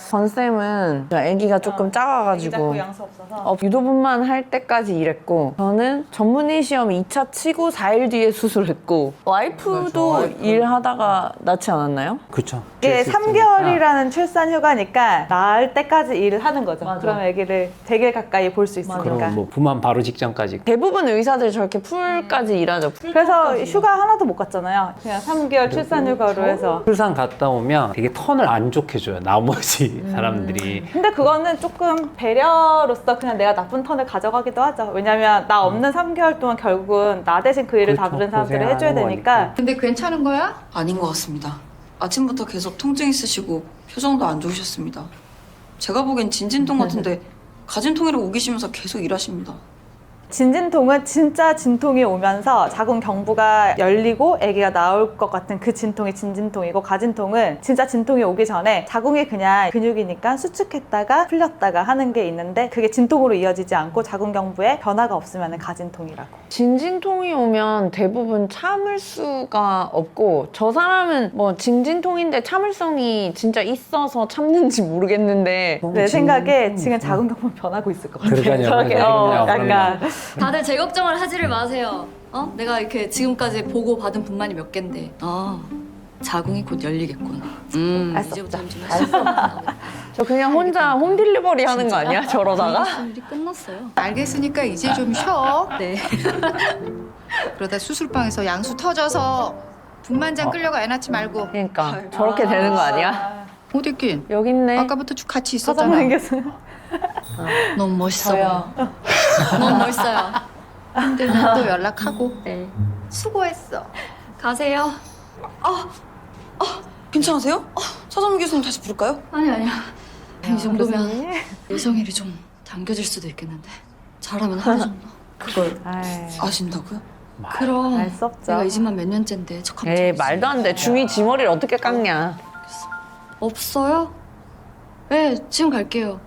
전쌤은 아기가 조금 작아가지고 양수 없어서. 유도분만 할 때까지 일했고, 저는 전문의 시험 2차 치고 4일 뒤에 수술했고, 와이프도 일하다가 낳지 않았나요? 그쵸. 이게 3개월이라는 출산 휴가니까 낳을 때까지 일을 하는 거죠. 그러면 아기를 되게 가까이 볼 수 있으니까. 그럼 뭐 부만 바로 직전까지. 대부분 의사들 저렇게 풀까지 일하죠. 그래서 휴가 하나도 못 갔잖아요. 그냥 3개월 출산 휴가로 해서. 출산 갔다 오면 되게 턴을 안 좋게 줘요. 나머지 사람들이. 근데 그거는 조금 배려로서 그냥 내가 나쁜 턴을 가져가기도 하죠. 왜냐면 나 없는 3개월 동안 결국은 나 대신 그 일을 다른 사람들이 해줘야 되니까. 근데 괜찮은 거야? 아닌 것 같습니다. 아침부터 계속 통증 있으시고 표정도 안 좋으셨습니다. 제가 보기엔 진진통 같은데 가진통이라고 우기시면서 계속 일하십니다. 진진통은 진짜 진통이 오면서 자궁 경부가 열리고 아기가 나올 것 같은 그 진통이 진진통이고, 가진통은 진짜 진통이 오기 전에 자궁이 그냥 근육이니까 수축했다가 풀렸다가 하는 게 있는데, 그게 진통으로 이어지지 않고 자궁 경부에 변화가 없으면 가진통이라고. 진진통이 오면 대부분 참을 수가 없고, 저 사람은 뭐 진진통인데 참을성이 진짜 있어서 참는지 모르겠는데 내 생각에 지금 자궁 경부 변하고 있을 것 같아요. 그러니까요. 약간 다들 제 걱정을 하지를 마세요. 내가 이렇게 지금까지 보고 받은 분만이 몇 갠데. 자궁이 곧 열리겠군. 알 수 없다. 저 그냥 혼자 홈딜리버리 하는 거 아니야? 저러다가? 일이 끝났어요. 알겠으니까 이제 좀 쉬어. 네. 그러다 수술방에서 양수 터져서 분만장 끌려가 애 낳지 말고. 그러니까 저렇게 되는 거 아니야? 어디 있긴? 여기 있네. 아까부터 쭉 같이 있었잖아. 서장 생겼어요. 너무 멋있어 보여. 너무 멋있어요. 힘들면 또 연락하고. 네. 수고했어. 가세요. 괜찮으세요? 서정민 교수님 다시 부를까요? 아니야. 이 정도면 예정일이 좀 당겨질 수도 있겠는데. 잘하면 하루 정도. 그걸 아신다고요? 그럼 알 수 없죠. 내가 이 집만 몇 년째인데 저 갑자기 에이, 말도 안 돼. 중이 지 머리를 어떻게 깎냐. 없어요? 네, 지금 갈게요.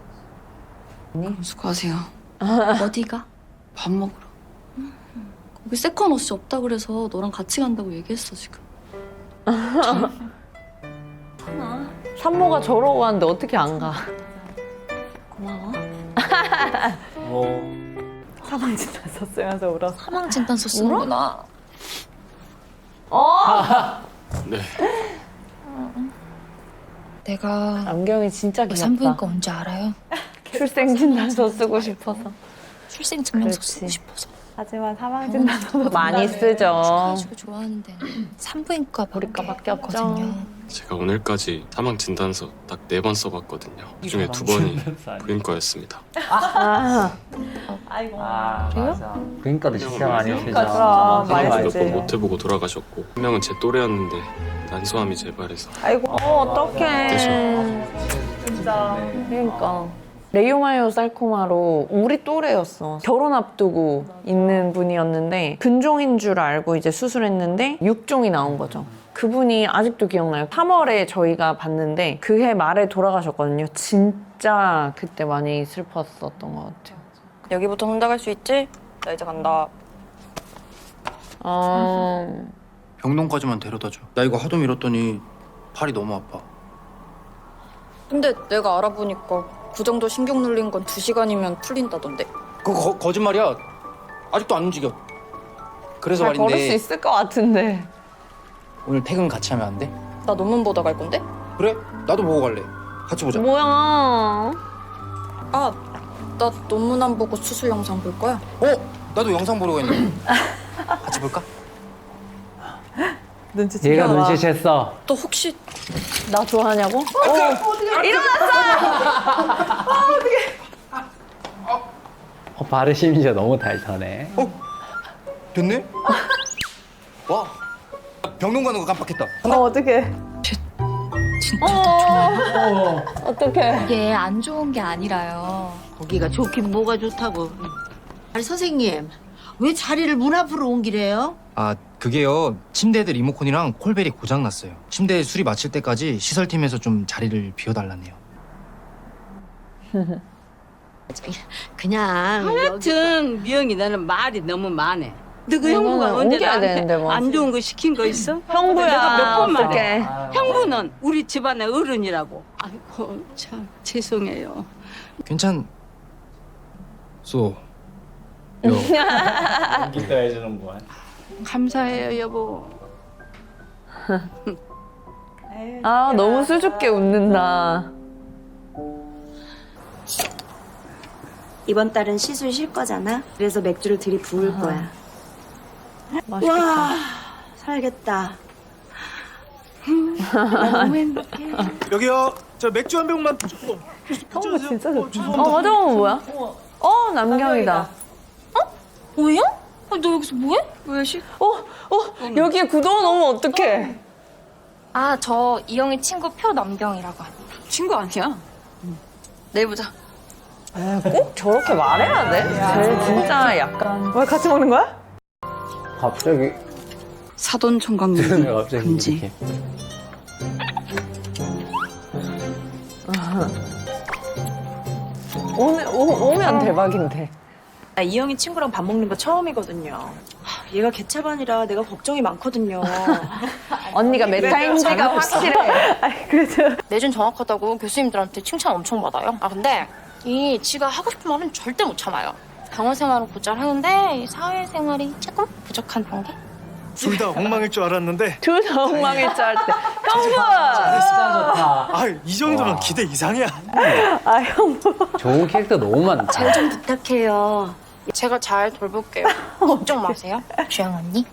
수고하세요. 어디가? 밥 먹으러. 거기 세컨 옷이 없다 그래서 너랑 같이 간다고 얘기했어 지금. 산모가 저러고 하는데 어떻게 안 가? 고마워. 사망 진단 썼으면서 울어. 사망 진단서 쓰는구나. 네. 내가 안경이 진짜 귀엽다. 산부인과 온 줄 알아요? 출생진단서 쓰고 싶어서. 출생 증명서 그렇지. 쓰고 싶어서. 하지만 사망 진단서 많이 쓰죠. 가지고 좋아하는데 산부인과 우리과밖에 없죠. 거든요. 제가 오늘까지 사망 진단서 딱 4번 써봤거든요. 그중에 2번이 부인과였습니다. 아이고. 맞아. 그러니까도 진짜 많이 쓰죠. 그럼, 많이 몇 쓰지. 번 못 해보고 돌아가셨고, 한 명은 제 또래였는데 난소암이 재발해서. 아이고. 어떡해. 진짜. 그러니까. 레이오마이오살코마로 우리 또래였어. 결혼 앞두고 있는 분이었는데 근종인 줄 알고 이제 수술했는데 6종이 나온 거죠. 그분이 아직도 기억나요. 3월에 저희가 봤는데 그해 말에 돌아가셨거든요. 진짜 그때 많이 슬펐었던 것 같아요. 여기부터 혼자 갈 수 있지? 나 이제 간다. 병동까지만 데려다줘. 나 이거 하도 밀었더니 팔이 너무 아파. 근데 내가 알아보니까 그 정도 신경 눌린 건 2시간이면 풀린다던데. 그거 거짓말이야. 아직도 안 움직여. 그래서 잘 걸을 수 말인데 있을 것 같은데. 오늘 퇴근 같이 하면 안 돼? 나 논문 보다 갈 건데? 그래? 나도 보고 갈래. 같이 보자. 뭐야. 아, 나 논문 안 보고 수술 영상 볼 거야. 나도 영상 보려고 했는데. 같이 볼까? 눈치채. 얘가 눈치챘어. 너 혹시 나 좋아하냐고? 발을 심지어 너무 닳다네. 됐네? 와. 병동 가는 거 깜빡했다. 어떡해. 어떡해. 이게 안 좋은 게 아니라요. 거기가 좋긴 뭐가 좋다고. 아니 선생님, 왜 자리를 문 앞으로 옮기래요? 아, 그게요. 침대들 리모컨이랑 콜벨이 고장 났어요. 침대 수리 마칠 때까지 시설팀에서 좀 자리를 비워달라네요. 그냥 하여튼 미영이 너는 말이 너무 많네. 너그 이거는 형부가 언제 옮겨야 나한테 되는데 뭐. 안 좋은 거 시킨 거 있어? 형부야, 내가 몇 번 어떡해. 말해. 형부는 우리 집안의 어른이라고. 아이고 참 죄송해요. 괜찮. 쏘. 기도 해주는구만. 감사해요 여보. 아, 너무 수줍게 웃는다. 이번 달은 시술 쉴 거잖아. 그래서 맥주를 들이부을 거야. 맛있겠다. 와, 살겠다. 너무 행복해. 여기요. 저 맥주 한 병만. 형부 진짜 좋다. 맞아, 뭐야? 남경이다. 뭐야? 너 여기서 뭐해? 왜 여기에 구도가 넣으면 어떡해? 아, 저 이영희 친구 표남경이라고 합니다. 친구 아니야? 내일 보자. 꼭 저렇게 말해야 돼? 쟤 진짜 약간 왜 같이 먹는 거야? 갑자기 사돈 총각 얘기 갑자기 금지. 이렇게. 오면 대박인데. 나 이영희 친구랑 밥 먹는 거 처음이거든요. 얘가 개차반이라 내가 걱정이 많거든요. 언니가 메타인지가 확실해. 내준 정확하다고 교수님들한테 칭찬 엄청 받아요. 아, 근데 이 지가 하고 싶은 말은 절대 못 참아요. 병원 생활은 곧잘 하는데 이 사회생활이 조금 부족한 단계? 둘 다 엉망일 줄 알았는데. 둘 다 엉망일 줄 알았대. 형부! 진짜 좋다. 아, 이 정도면 기대 이상이야. 아, 형부. 좋은 캐릭터 너무 많다. 잘 좀 부탁해요. 제가 잘 돌볼게요. 걱정 마세요. 주영 언니.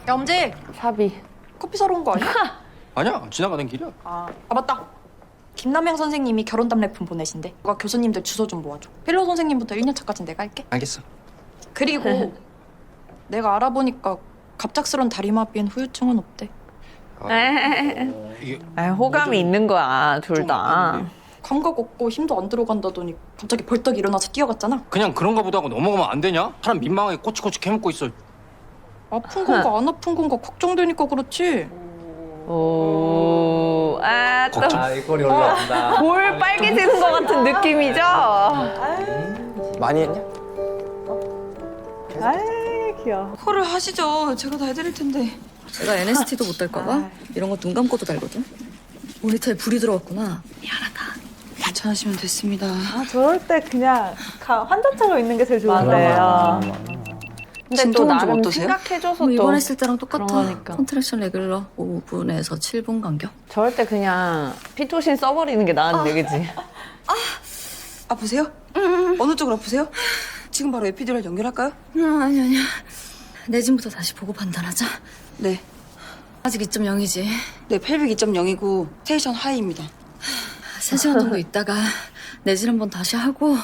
염지 사비. 커피 사러 온 거 아니야? 아니야, 지나가는 길이야. 아 맞다. 김남영 선생님이 결혼담 래품 보내신대. 너가 교수님들 주소 좀 모아줘. 필로 선생님부터 1년차까지 내가 할게. 알겠어. 그리고 내가 알아보니까 갑작스런 다리마비엔 후유증은 없대. 호감이 있는 거야, 둘 다. 감각 없고 힘도 안 들어간다더니 갑자기 벌떡 일어나서 뛰어갔잖아. 그냥 그런가 보다 하고 넘어가면 안 되냐? 사람 민망하게 꼬치꼬치 캐묻고 있어. 아픈 건가 안 아픈 건가 걱정되니까 그렇지. 오, 또. 이 꼴이 올라온다. 볼 빨개지는 것 같은 느낌이죠? 많이 했냐? 아이, 귀여워. 콜을 하시죠. 제가 다 해드릴 텐데. 제가 NST도 못 달까봐 이런 거 눈 감고도 달거든. 모니터에 불이 들어왔구나. 미안하다. 괜찮으시면 됐습니다. 아, 저럴 때 그냥 환자차로 있는 게 제일 좋은데요. 근데 또 나름 생각해줘서 또 이번 했을 때랑 똑같아. 그런 거니까. 컨트랙션 레귤러 5분에서 7분 간격. 저럴 때 그냥 피토신 써버리는 게 나은데, 그치? 아프세요? 어느 쪽으로 아프세요? 지금 바로 에피듀랄 연결할까요? 아니야. 내진부터 다시 보고 판단하자. 네. 아직 2.0이지. 네, 펠빅 2.0이고 스테이션 하이입니다. 3시간 정도 있다가 내질 한번 다시 하고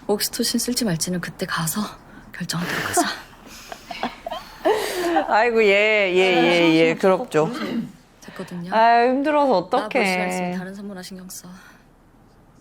옥시토신 쓸지 말지는 그때 가서 결정하도록 하자. 아이고, 얘, 그렇죠. 됐거든요. 아유, 힘들어서 나 보시면 어떡해. 다른 산모나 신경 써.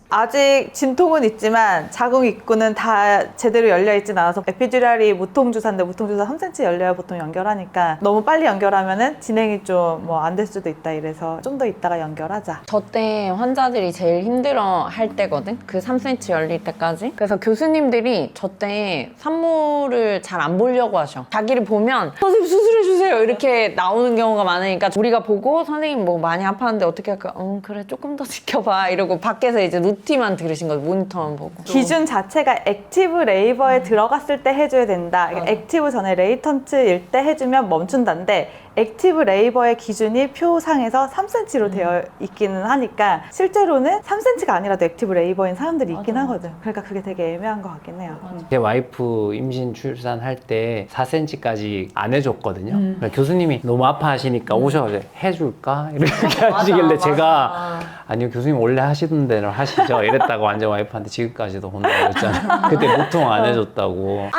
아직 진통은 있지만 자궁 입구는 다 제대로 열려있진 않아서 에피듀랄이 무통주사인데 무통주사 3cm 열려야 보통 연결하니까 너무 빨리 연결하면은 진행이 좀 뭐 안 될 수도 있다 이래서 좀 더 있다가 연결하자. 저 때 환자들이 제일 힘들어 할 때거든? 그 3cm 열릴 때까지. 그래서 교수님들이 저 때 산모를 잘 안 보려고 하셔. 자기를 보면 선생님 수술해주세요 이렇게 나오는 경우가 많으니까 우리가 보고 선생님 뭐 많이 아팠는데 어떻게 할까? 그래 조금 더 지켜봐 이러고 밖에서 이제 루티만 들으신 거죠. 모니터만 보고. 기준 자체가 액티브 레이버에 들어갔을 때 해줘야 된다. 액티브 전에 레이턴트일 때 해주면 멈춘다인데 액티브 레이버의 기준이 표상에서 3cm로 되어 있기는 하니까 실제로는 3cm가 아니라도 액티브 레이버인 사람들이 있긴 하거든. 그러니까 그게 되게 애매한 것 같긴 해요. 제 와이프 임신 출산할 때 4cm까지 안 해줬거든요. 그러니까 교수님이 너무 아파하시니까 오셔서 해줄까? 이렇게 하시길래 제가 아니요 교수님 원래 하시던 대로 하시죠 이랬다고 완전 와이프한테 지금까지도 혼나고 있잖아요. 그때 보통 안 해줬다고. 아,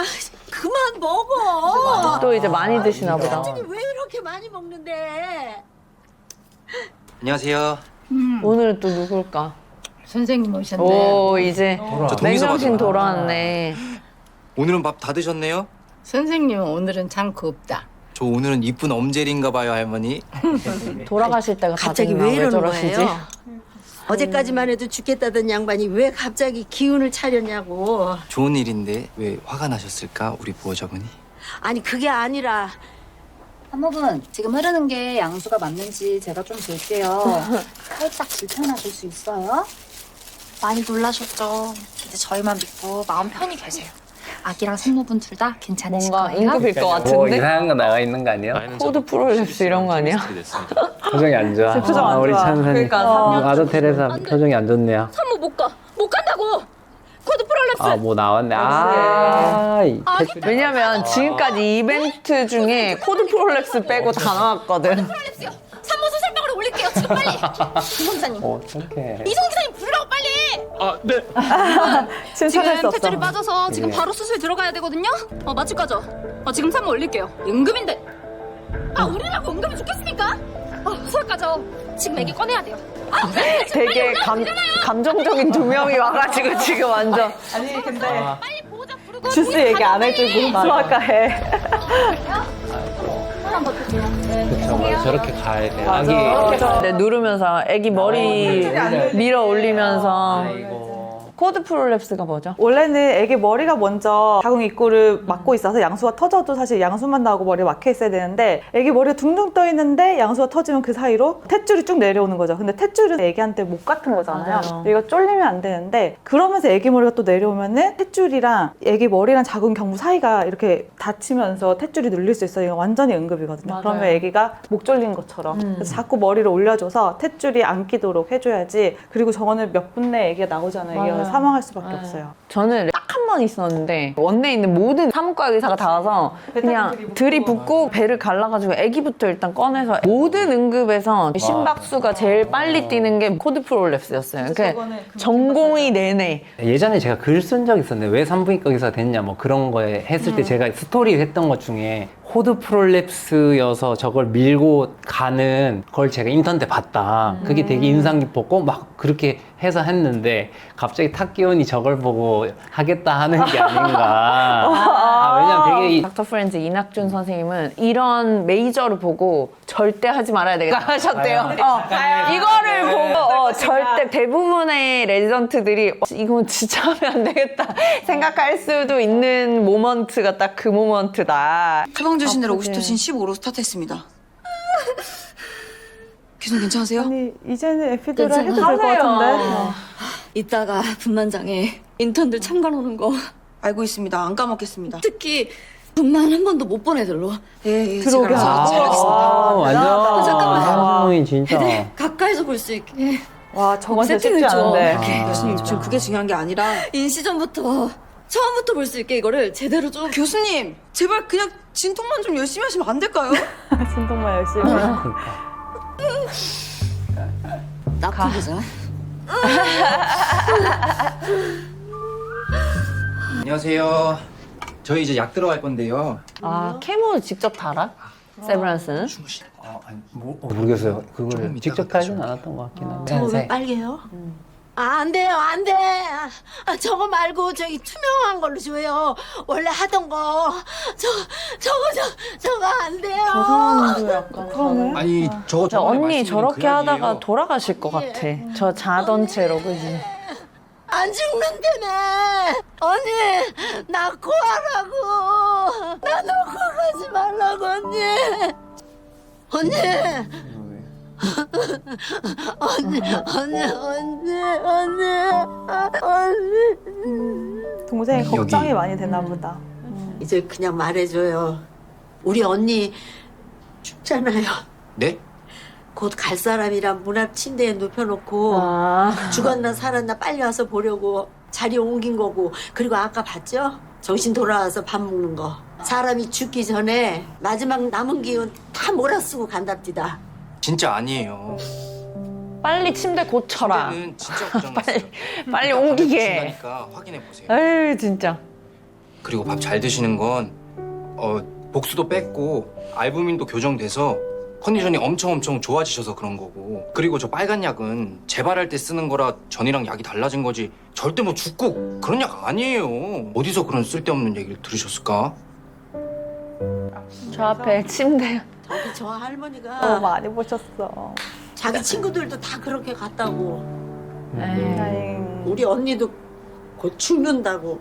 그만 먹어. 또 이제 많이 드시나 보다. 갑자기 왜 이렇게 많이 먹는데? 안녕하세요. 오늘 또 누굴까? 선생님 오셨네. 오, 이제 저 동의서 맹정신 받으러 돌아왔네. 오늘은 밥 다 드셨네요? 선생님은 오늘은 참고 없다. 저 오늘은 이쁜 엄젤인가 봐요, 할머니. 돌아가실 때가 갑자기 다 됐나? 왜 이러는 저러시지? 거예요? 어제까지만 해도 죽겠다던 양반이 왜 갑자기 기운을 차렸냐고. 좋은 일인데 왜 화가 나셨을까, 우리 부호자분이? 아니 그게 아니라 산모분, 지금 흐르는 게 양수가 맞는지 제가 좀 볼게요. 살짝 불편하실 수 있어요? 많이 놀라셨죠? 이제 저희만 믿고 마음 편히 계세요. 아기랑 산모분 둘 다 괜찮으실 뭔가 거예요. 응급일 것 뭐 같은데? 이상한 거 나가 있는 거 아니야? 코드 프롤랩스 이런 거 아니야? 표정이 안 좋아. 표정 안 우리 좋아. 찬선이. 그러니까 아더 테레사 표정이 안 좋네요. 산모 못 가. 못 간다고. 코드 프롤랩스. 아 뭐 나왔네. 왜냐면 지금까지 이벤트 중에 코드 프롤랩스 빼고 다 나왔거든. 프롤랩스요. 산모 수술방으로 올릴게요. 지금 빨리. 김원사님. 어떡해. 이송 기사님 부르라고 빨리. 아, 네. 침착할 수 지금 없어. 탯줄이 빠져서 지금 네. 바로 수술 들어가야 되거든요. 맞출 거죠? 지금 산모 올릴게요. 응급인데. 아, 우리라고 응급이 죽겠습니까? 수학과죠. 지금 애기 꺼내야 돼요. 되게 감정적인 두 명이 와가지고 지금 완전 아니 근데 주스 얘기 안 해주고 수학과 해. 그쵸, 저렇게 가야 돼. 아기. 네, 누르면서 애기 머리 밀어 올리면서. 코드 프롤랩스가 뭐죠? 원래는 애기 머리가 먼저 자궁 입구를 막고 있어서 양수가 터져도 사실 양수만 나오고 머리가 막혀 있어야 되는데 애기 머리가 둥둥 떠 있는데 양수가 터지면 그 사이로 탯줄이 쭉 내려오는 거죠. 근데 탯줄은 애기한테 목 같은 거잖아요. 맞아요. 이거 쫄리면 안 되는데 그러면서 애기 머리가 또 내려오면은 탯줄이랑 애기 머리랑 자궁 경부 사이가 이렇게 닫히면서 탯줄이 눌릴 수 있어요. 이거 완전히 응급이거든요. 맞아요. 그러면 애기가 목 졸린 것처럼 그래서 자꾸 머리를 올려줘서 탯줄이 안 끼도록 해줘야지. 그리고 저거는 몇 분 내에 애기가 나오잖아요. 애기가 맞아요. 사망할 수밖에 없어요. 저는 딱 한 번 있었는데 원내에 있는 모든 산부과 의사가 다 와서 그냥 들이붓고 배를 갈라가지고 아기부터 일단 꺼내서 모든 응급에서 심박수가 제일 빨리 뛰는 게 코드 프롤랩스였어요. 그러니까 전공의 내내. 예전에 제가 글 쓴 적 있었는데 왜 산부인과 의사가 됐냐 뭐 그런 거에 했을 때 제가 스토리 했던 것 중에 코드 프롤랩스여서 저걸 밀고 가는 걸 제가 인턴 때 봤다. 그게 되게 인상 깊었고 막 그렇게 해서 했는데 갑자기 탁기훈이 저걸 보고 하겠다 하는 게 아닌가. 왜냐면 되게 닥터 프렌즈 이낙준 선생님은 이런 메이저를 보고 절대 하지 말아야 되겠다 하셨대요. 이거를 보고 절대 대부분의 레지던트들이 이건 진짜 하면 안 되겠다 생각할 수도 있는 모먼트가 딱 그 모먼트다. 처방 주신 대로 50도신 15로 스타트했습니다. 교수님 괜찮으세요? 아니 이제는 에피드를 해도 될 것 하세요. 같은데. 이따가 분만장에 인턴들 참관 오는 거 알고 있습니다. 안 까먹겠습니다. 특히 분만 한 번도 못 보내들로. 예, 들어오게 제가 하죠. 잘하겠습니다. 완전 잠깐만. 상황이 진짜. 애들 가까이서 볼 수 있게. 와 저건 진짜 세팅을 쉽지 좀 않은데. 이렇게 교수님 지금 그게 중요한 게 아니라 인시전부터 처음부터 볼 수 있게 이거를 제대로 좀. 교수님 제발 그냥 진통만 좀 열심히 하시면 안 될까요? 진통만 열심히. 나쁜 거자. 안녕하세요. 저희 이제 약 들어갈 건데요. 케모 직접 달아? 세브란스는? 모르겠어요. 그걸 직접 달진 않았던 것 같긴 한데. 저거 왜 빨개요? 안 돼요, 안 돼. 저거 말고 저기 투명한 걸로 줘요. 원래 하던 거. 저거 안 돼요. 저 상황도 약간 아니 저거 저 저번에 언니 말씀드린 저렇게 그 약이에요. 하다가 돌아가실 것 같아. 저 자던 채로 그지? 안 죽는다네. 언니, 나 구하라고. 나 놓고 가지 말라고, 언니. 언니. 언니. 동생이 여기. 걱정이 많이 되나 보다. 이제 그냥 말해줘요. 우리 언니 죽잖아요. 네? 곧 갈 사람이랑 문 앞 침대에 눕혀놓고 죽었나 살았나 빨리 와서 보려고 자리 옮긴 거고. 그리고 아까 봤죠? 정신 돌아와서 밥 먹는 거. 사람이 죽기 전에 마지막 남은 기운 다 몰아쓰고 간답디다. 진짜 아니에요. 빨리 침대 고쳐라. 침대는 진짜 고장났어요. 빨리 옮기게. 주신다니까 확인해 보세요. 에이 진짜. 그리고 밥 잘 드시는 건 복수도 뺐고 알부민도 교정돼서 컨디션이 엄청 좋아지셔서 그런 거고. 그리고 저 빨간 약은 재발할 때 쓰는 거라 전이랑 약이 달라진 거지 절대 뭐 죽고 그런 약 아니에요. 어디서 그런 쓸데없는 얘기를 들으셨을까? 저 앞에 침대. 저기 저 할머니가 너무 많이 보셨어. 자기 친구들도 다 그렇게 갔다고. 에이. 우리 언니도 곧 죽는다고.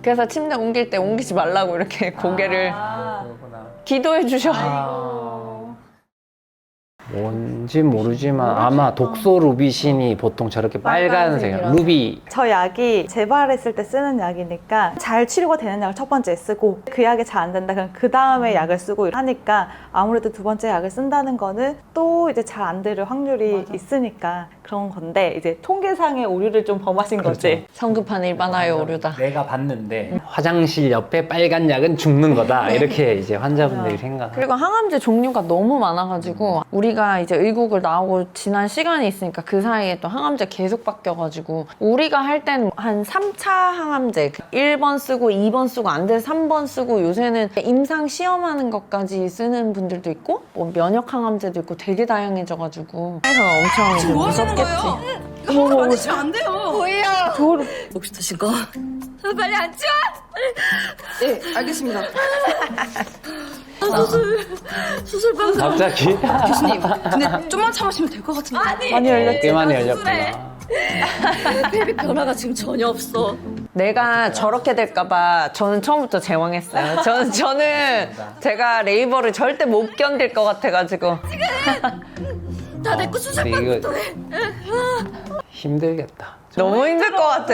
그래서 침대 옮길 때 옮기지 말라고 이렇게 고개를 기도해 주셔. 뭔지 모르지만 아마 독소 루비신이 보통 저렇게 빨간색 루비. 저 약이 재발했을 때 쓰는 약이니까 잘 치료가 되는 약을 첫 번째 쓰고 그 약이 잘 안 된다 그럼 그 다음에 약을 쓰고 하니까 아무래도 두 번째 약을 쓴다는 거는 또 이제 잘 안 될 확률이 있으니까 그런 건데 이제 통계상의 오류를 좀 범하신 거지. 성급한 일반화의 오류다. 내가 봤는데 화장실 옆에 빨간 약은 죽는 거다 이렇게 이제 환자분들이 생각. 그리고 항암제 종류가 너무 많아가지고 우리가 언니가 이제 의국을 나오고 지난 시간이 있으니까 그 사이에 또 항암제 계속 바뀌어가지고 우리가 할 때는 한 3차 항암제 1번 쓰고 2번 쓰고 안 돼서 3번 쓰고 요새는 임상 시험하는 것까지 쓰는 분들도 있고 뭐 면역 항암제도 있고 되게 다양해져가지고 그래서 엄청 지금 뭐 하시는 무섭겠지. 거예요? 이거 하루 만드시면 안 돼요. 뭐야? 저를 혹시 드신 거? 빨리 앉아! 네, 알겠습니다. 수술방 갑자기? 교수님, 근데 좀만 참으시면 될 것 같은데. 아니! 많이 열렸지. 꽤 많이 열렸구나. 폐비 변화가 지금 전혀 없어. 내가 저렇게 될까봐 저는 처음부터 제왕했어요. 저는 제가 레이버를 절대 못 견딜 것 같아가지고. 다 내 거 수술방부터 해. 힘들겠다. 너무 힘들 것 같아.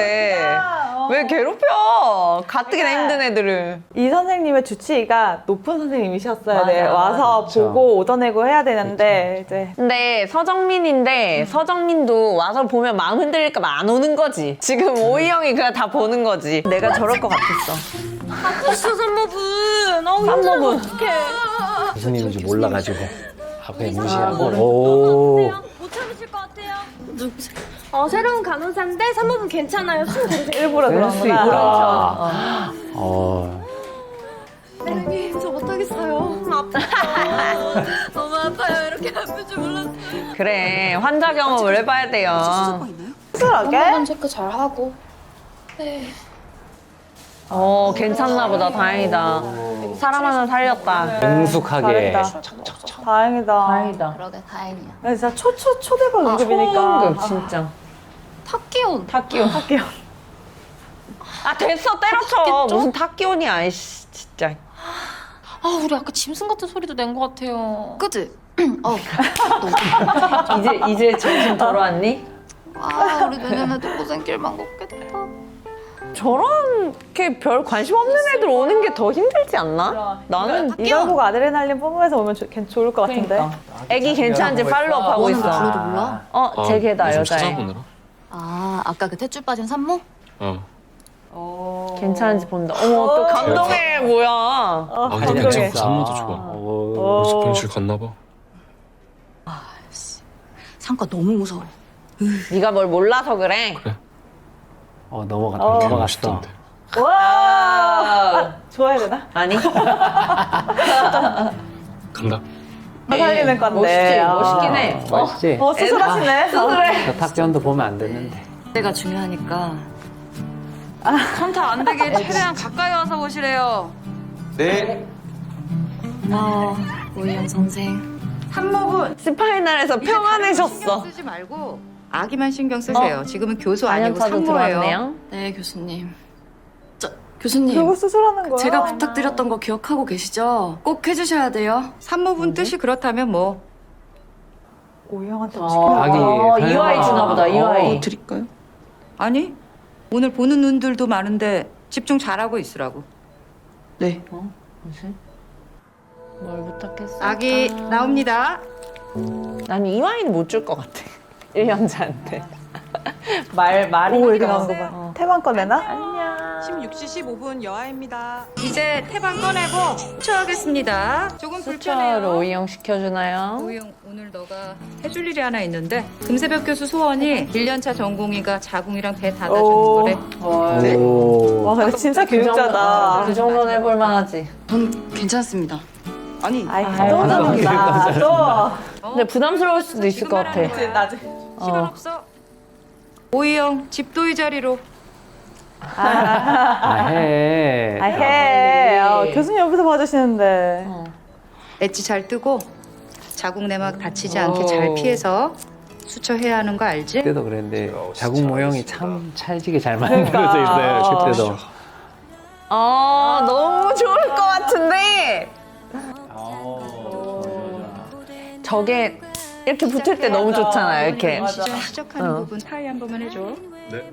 왜 괴롭혀? 가뜩이나 힘든 애들을. 이 선생님의 주치의가 높은 선생님이셨어야 돼. 맞아. 와서 그쵸. 보고 얻어내고 해야 되는데 이제 근데 서정민인데 서정민도 와서 보면 마음 흔들릴까봐 안 오는 거지. 지금 오이 형이 그냥 다 보는 거지. 내가 저럴 것 같았어. 아팠어 산모분. 어우 산모분. 어떡해. 교수님인지 몰라가지고 앞에 무시하고. 오. 못 참으실 것 같아요. 새로운 간호사인데 산모분 괜찮아요. 일부러 그럴 수 그런구나. 있다. 선생님 저 못하겠어요. 아파요. 너무 아파요. 이렇게 아플 줄 몰랐어요. 그래 환자 경험을 해봐야 돼요. 수술하게? 한번 체크 잘 하고. 네. 괜찮나 보다. 다행이다. 사람 하나 살렸다. 능숙하게. 잘했다. 다행이다. 다행이다. 그러게 다행이야. 야, 진짜 초대박 응급이니까. 초응급 진짜. 탁기온. 탁기온. 아 됐어 때려쳐. 탔겠죠? 무슨 탁기온이야. 아이씨 진짜. 우리 아까 짐승 같은 소리도 낸 것 같아요. 그치? 이제 정신 돌아왔니? 우리 내년에도 고생길만 걷겠다. 저렇게 별 관심 없는 애들 오는 게 더 힘들지 않나? 나는 이걸 보고 아드레날린 뿜으면서 오면 좋을 것 같은데. 그러니까. 애기 괜찮은지 팔로업 하고 있어. 불러도 몰라? 제 개다 요즘 여자애. 찾아보느라. 아까 그 tet줄 빠진 산모? 괜찮은지 본다. 어머 또 감동해 뭐야. 아기도 괜찮고 산모도 좋아. 벌써 병실 갔나 봐. 상과 너무 무서워. 네가 뭘 몰라서 그래. 넘어갔다. 넘어갔어. 멋있던데. 와! 좋아해야 되나? 아니. 간다. 살리는 건데. 멋있긴 해. 멋있지? 수술하시네. 수술해. 저 탁견도 보면 안 되는데. 때가 중요하니까 선타 안 되게 최대한 가까이 와서 보시래요. 네. 고마워 오희영 선생. 산모분 스파이널에서 평안해졌어. 신경 쓰지 말고 아기만 신경 쓰세요. 지금은 교수 아니고 안연타도 산모예요. 들어왔네요. 네 교수님. 교수님. 그거 수술하는 거야? 제가 부탁드렸던 거 기억하고 계시죠? 꼭 해주셔야 돼요. 산모분 뜻이 그렇다면 뭐 오희영한테 아기 이화이 주나 보다. 이화이. 드릴까요? 아니 오늘 보는 눈들도 많은데 집중 잘하고 있으라고. 네. 무슨? 뭘 부탁했어? 아기 나옵니다. 난 이화이는 못 줄 것 같아. 1년차한테. 말이 이렇게 나오는 거 봐. 태반 꺼내나? 16시 15분 여아입니다. 이제 태반 꺼내고 수초하겠습니다. 조금 수초로 불편해요. 오이영 시켜주나요? 오영 오늘 너가 해줄 일이 하나 있는데 금세벽 교수 소원이 1년차 전공의가 자궁이랑 배 닫아주는 거래. 와 근데 진짜 교육자다. 그 정도는 해볼 만하지. 전 괜찮습니다. 아니 또 나온다. 또. 근데 부담스러울 수도 있을 것 같아. 나중에. 시간 없어. 오이영 집도의 자리로. 해. 해. 교수님 옆에서 봐주시는데. 엣지 잘 뜨고 자궁 내막 다치지 않게 잘 피해서 수초해야 하는 거 알지? 그때도 그랬는데 자궁 모형이 참 찰지게 잘 만들어져 있어요. 그때도. 너무 좋을 것 같은데. 저게 이렇게 붙을 때 너무 좋잖아요. 이렇게. 시작하는 부분 타이 한 번만 해줘. 네.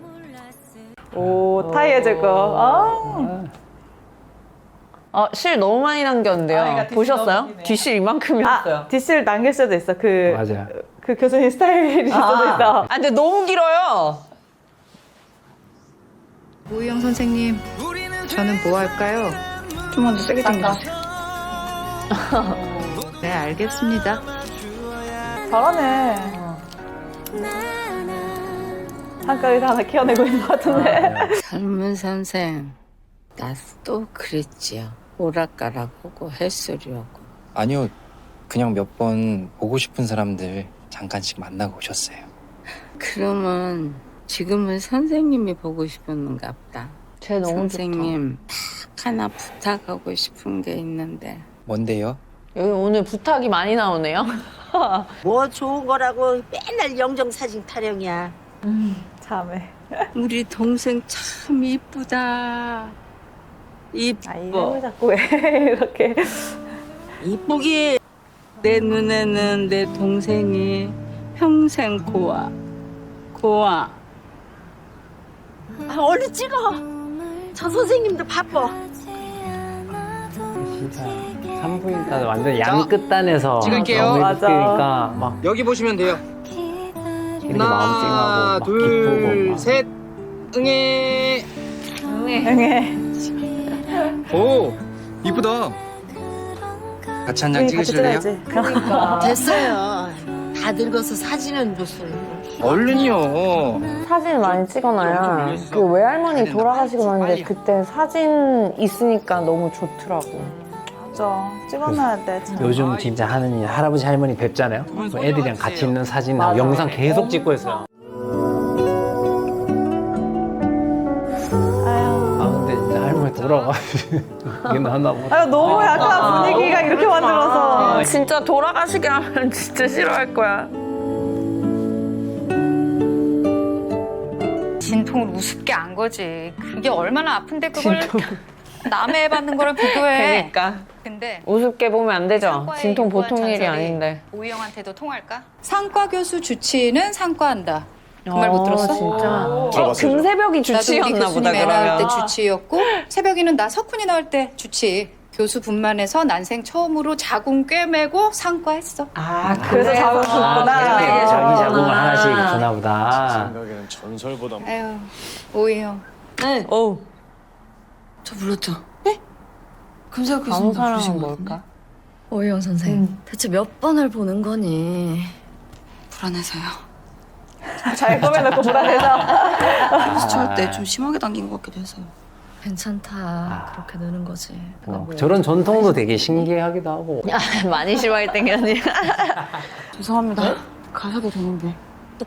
오 타이 해줄 거. 실 너무 많이 남겼는데요. 그러니까 뒷실 보셨어요? 너무 기네요. 뒷실 이만큼이었어요. 뒷실 남길 수도 있어. 맞아. 그 교수님 스타일일 수도 있어. 근데 너무 길어요. 오이영 선생님, 저는 뭐 할까요? 좀만 더 세게 당겨주세요. 네, 알겠습니다. 잘하네. 한가 의사 하나 키워내고 있는 것 같은데. 젊은 선생, 나 또 그랬지요. 오락가락하고 햇소리하고. 아니요, 그냥 몇 번 보고 싶은 사람들 잠깐씩 만나고 오셨어요. 그러면 지금은 선생님이 보고 싶었는가 보다. 쟤 너무 선생님, 딱 하나 부탁하고 싶은 게 있는데. 뭔데요? 여기 오늘 부탁이 많이 나오네요. 뭐 좋은 거라고 맨날 영정사진 타령이야. 참해. 우리 동생 참 이쁘다. 이뻐. 자꾸 왜 이렇게. 이쁘기. 내 눈에는 내 동생이 평생 고와. 고와. 아, 얼른 찍어. 저 선생님도 바빠. 진짜 산부인과 완전 양 끝단에서 찍을게요. 그러니까 막 여기 보시면 돼요. 이렇게 마음 찡하고 막 기쁘고 막. 셋. 응애. 응애. 오, 이쁘다. 같이 한 장 찍으실래요? 그러니까. 됐어요. 다 늙어서 사진은 줬어요. 얼른요. 사진 많이 찍어놔야 그 외할머니 돌아가시고 났는데 그때 사진 있으니까 너무 좋더라고. 맞아. 찍어놔야 돼. 진짜. 요즘 진짜 하는 일 할아버지 할머니 뵙잖아요. 애들이랑 같이 있는 사진하고 영상 계속 찍고 있어요. 아 근데 진짜 할머니 돌아가시긴 하나 보다. 아유, 너무 약간 분위기가 이렇게 만들어서. 진짜 돌아가시게 하면 진짜 싫어할 거야. 진통을 우습게 안 거지. 그게 얼마나 아픈데 그걸 남의 애 받는 거를 비교해. 그러니까. 근데 우습게 보면 안 되죠. 상과에 진통 요구한 보통 일이 전설이 아닌데. 오희영한테도 통할까? 상과 교수 주치의는 상과한다. 그 말 못 들었어? 진짜. 금새벽이 주치였나 나도 우리 보다 교수님 애 낳을 때 그러면. 주치의였고 새벽이는 나 석훈이 낳을 때 주치의. 교수 분만해서 난생 처음으로 자궁 꿰매고 상과했어. 아 그래서 자궁 줬구나. 자기 자궁을 하나씩 주나 보다. 생각에는 전설보다 아유, 오해요. 네. 어우. 저 불렀죠? 네? 금세혁 아무 교수님 사람은 부르신 거 뭘까? 오희영 선생, 대체 몇 번을 보는 거니? 불안해서요. 잘 꺼내놓고 불안해서. 수치할 때 좀 심하게 당긴 것 같기도 해서요. 괜찮다. 그렇게 느는 거지. 저런 전통도 되게 신기하기도 하고. 많이 싫어했던 게 아니라. 죄송합니다. 가셔도 되는데.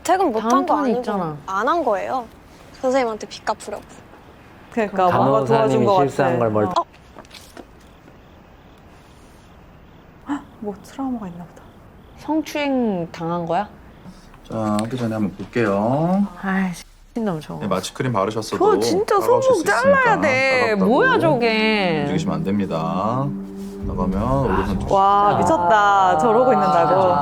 퇴근 다음 못한 거 턴에 아니고 있잖아. 안 한 거예요. 선생님한테 빚 갚으려고. 그러니까 뭔가 도와준 거 같아. 실수한 걸 뭘? 뭐 트라우마가 있나 보다. 성추행 당한 거야? 자, 하기 전에 한번 볼게요. 아이씨, 너무 저거. 네, 마취 크림 바르셨어도 그거 진짜 따가우실 손목 수 잘라야 있으니까 돼. 따갑다고 뭐야 저게. 움직이시면 안 됩니다. 나가면 오른손 주시고. 와, 미쳤다. 저러고 있는다고.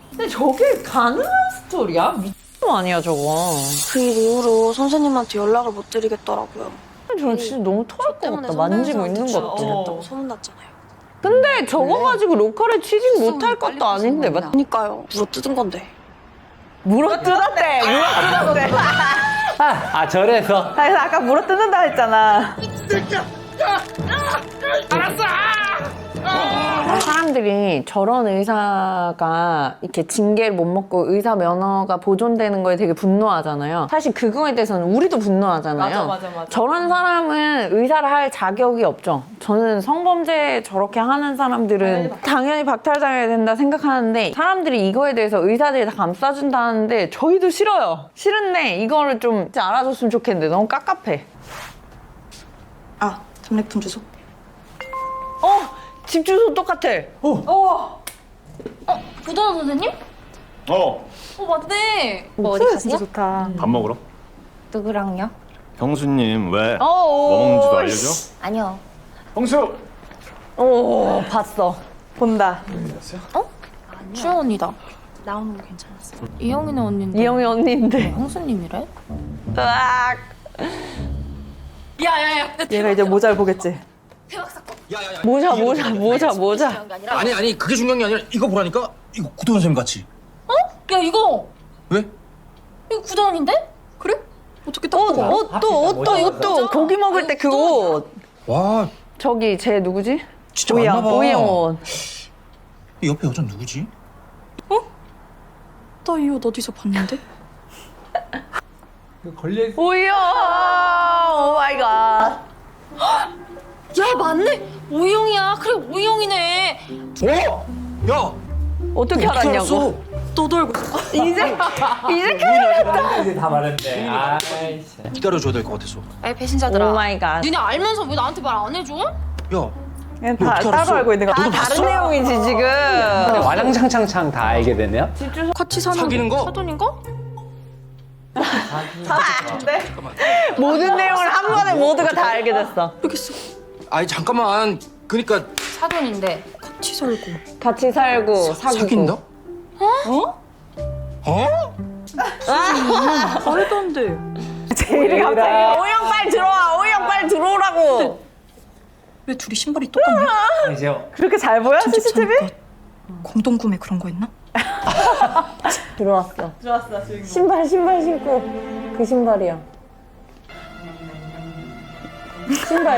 근데 저게 가능한 스토리야? 미친 거 아니야 저거. 그 일 이후로 선생님한테 연락을 못 드리겠더라고요. 저는 진짜 너무 토할 것 같다. 만지고 있는 것도. 드렸다고 소문났잖아요. 근데 저거 가지고 로컬에 취직 못할 것도 아닌데. 그러니까요. 물어 뜯은 건데. 물어 뜯었대. 물어 뜯었대. 아 저래서. 그래서 아까 물어 뜯는다 했잖아. 알았어. 사람들이 저런 의사가 이렇게 징계를 못 먹고 의사 면허가 보존되는 거에 되게 분노하잖아요. 사실 그거에 대해서는 우리도 분노하잖아요. 맞아. 저런 사람은 의사를 할 자격이 없죠. 저는 성범죄 저렇게 하는 사람들은 당연히 박탈당해야 된다 생각하는데 사람들이 이거에 대해서 의사들이 다 감싸준다는데 저희도 싫어요. 싫은데 이거를 좀 진짜 알아줬으면 좋겠는데 너무 깝깝해. 아, 담례품 주소. 집 주소 똑같아. 부도원 선생님? 맞네. 어디 가세요? 좋다. 밥 먹으러? 누구랑요? 형수님 왜? 오, 뭐 먹는지도 알려줘? 아니요. 형수! 오, 봤어. 본다. 추연 언니다. 나오는 거 괜찮았어. 이영이네 언니인데. 이영이 언니인데. 형수님이래? 으악. 야야야. 얘가 이제 모자를 보겠지. 모자. 아니 그게 중요한 게 아니라 이거 보라니까. 이거 구도 선생님 같이. 야 이거. 왜? 이거 구도원인데? 그래? 어떻게 딱 보고. 옷도 이것도 고기 먹을 때 그 옷. 와, 저기 쟤 누구지? 진짜 맞나 봐. 오이영 옷. 이 옆에 여자 누구지? 나 이 옷 어디서 봤는데? 걸려있어. 오이영! 오 마이 갓. 야 맞네. 오이영이야. 그래 오이영이네. 어? 야! 어떻게 알았냐고? 너도 알고 이제 캐릭터. 이제 다 말했네. 아이씨. 기다려줘야 될 것 같아서. 아이 배신자들아. 오 마이 갓. 니네 알면서 왜 나한테 말 안 해줘? 야, 그냥 너 다 어떻게 따로 알았어? 알고 있는 거. 다 다른 내용이지 지금. 근데 와장창창창 다 알게 되네요? 같이 사는 사귀는 거? 사돈인가? 모든 내용을 한 번에 모두가 다 알게 됐어. 아니 잠깐만. 그러니까 사돈인데. 같이 살고. 같이 살고 사귀고. 사귄다? 말도 안 돼. 제일이 갑자기 오영 빨리 들어와. 오영 빨리 들어오라고. 왜 둘이 신발이 똑같냐? 이제 그렇게 잘 보여? CCTV? 공동 구매 그런 거 했나? 들어왔어. 좋았어, 주인공. 신발 신고. 그 신발이야.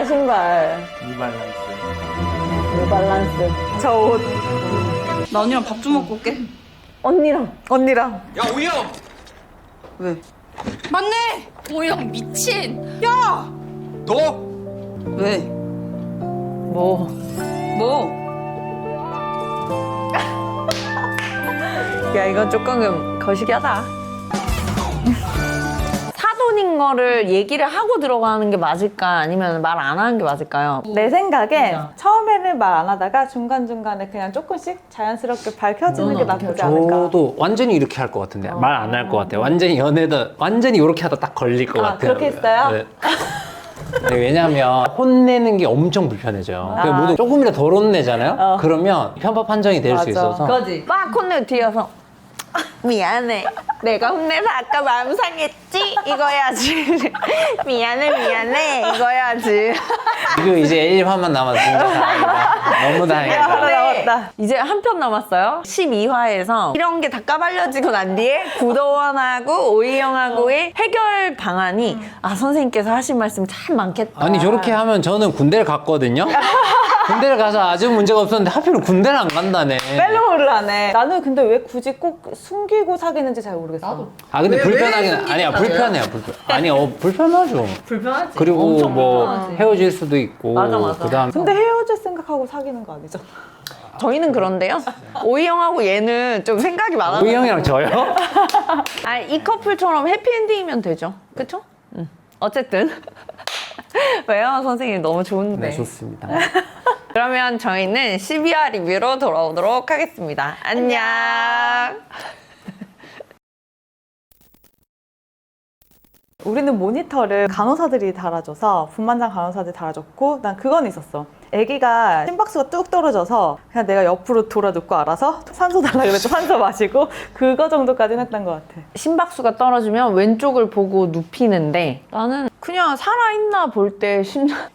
신발. 뉴발란스. 저 옷. 나 언니랑 밥 좀 먹고 올게. 언니랑. 야 오이영. 왜? 맞네. 오이영 미친. 너? 왜? 뭐. 야 이건 조금 거시기하다. 사돈인 거를 얘기를 하고 들어가는 게 맞을까 아니면 말 안 하는 게 맞을까요? 내 생각엔 처음에는 말 안 하다가 중간중간에 그냥 조금씩 자연스럽게 밝혀지는 게 낫지 않을까. 저도 완전히 이렇게 할 것 같은데 말 안 할 것 같아요. 완전히 연애다 완전히 이렇게 하다 딱 걸릴 것 같아요. 그렇게 했어요? 네. 네, 왜냐면 혼내는 게 엄청 불편해져요. 그 모두 조금이라도 덜 혼내잖아요. 그러면 편파 판정이 될 수 있어서. 그거지. 막 혼내 뒤에서 미안해. 내가 혼내서 아까 마음 상했지? 이거 해야지. 미안해. 이거 해야지. 그리고 이제 1화만 남았습니다. 다행이다. 너무 다행이다. 이제 한 편 남았어요. 12화에서 이런 게 다 까발려지고 난 뒤에 구도원하고 오이영하고의 해결 방안이 아 선생님께서 하신 말씀 참 많겠다. 아니 저렇게 하면 저는 군대를 갔거든요. 군대를 가서 아주 문제가 없었는데 하필 군대를 안 간다네. 펠로우를 하네. 나는 근데 왜 굳이 꼭 숨기고 사귀는지 잘 모르겠어. 아 근데 불편하긴 아니야 불편해요. 아니 불편하죠. 불편하지. 그리고 엄청 뭐 불편하지. 헤어질 수도 있고. 맞아. 그다음 근데 헤어질 생각하고 사귀는 거 아니죠? 저희는 그런데요. 오이영하고 얘는 좀 생각이 많아요. 오이영이랑 저요? 아, 이 커플처럼 해피엔딩이면 되죠. 그쵸? 어쨌든. 왜요? 선생님 너무 좋은데. 네 좋습니다. 그러면 저희는 12화 리뷰로 돌아오도록 하겠습니다. 안녕. 우리는 모니터를 간호사들이 달아줘서 분만장 간호사들이 달아줬고 난 그건 있었어. 아기가 심박수가 뚝 떨어져서 그냥 내가 옆으로 돌아 눕고 알아서 산소 달라 그래서 산소 마시고 그거 정도까지는 했던 것 같아. 심박수가 떨어지면 왼쪽을 보고 눕히는데 나는 그냥 살아있나 볼 때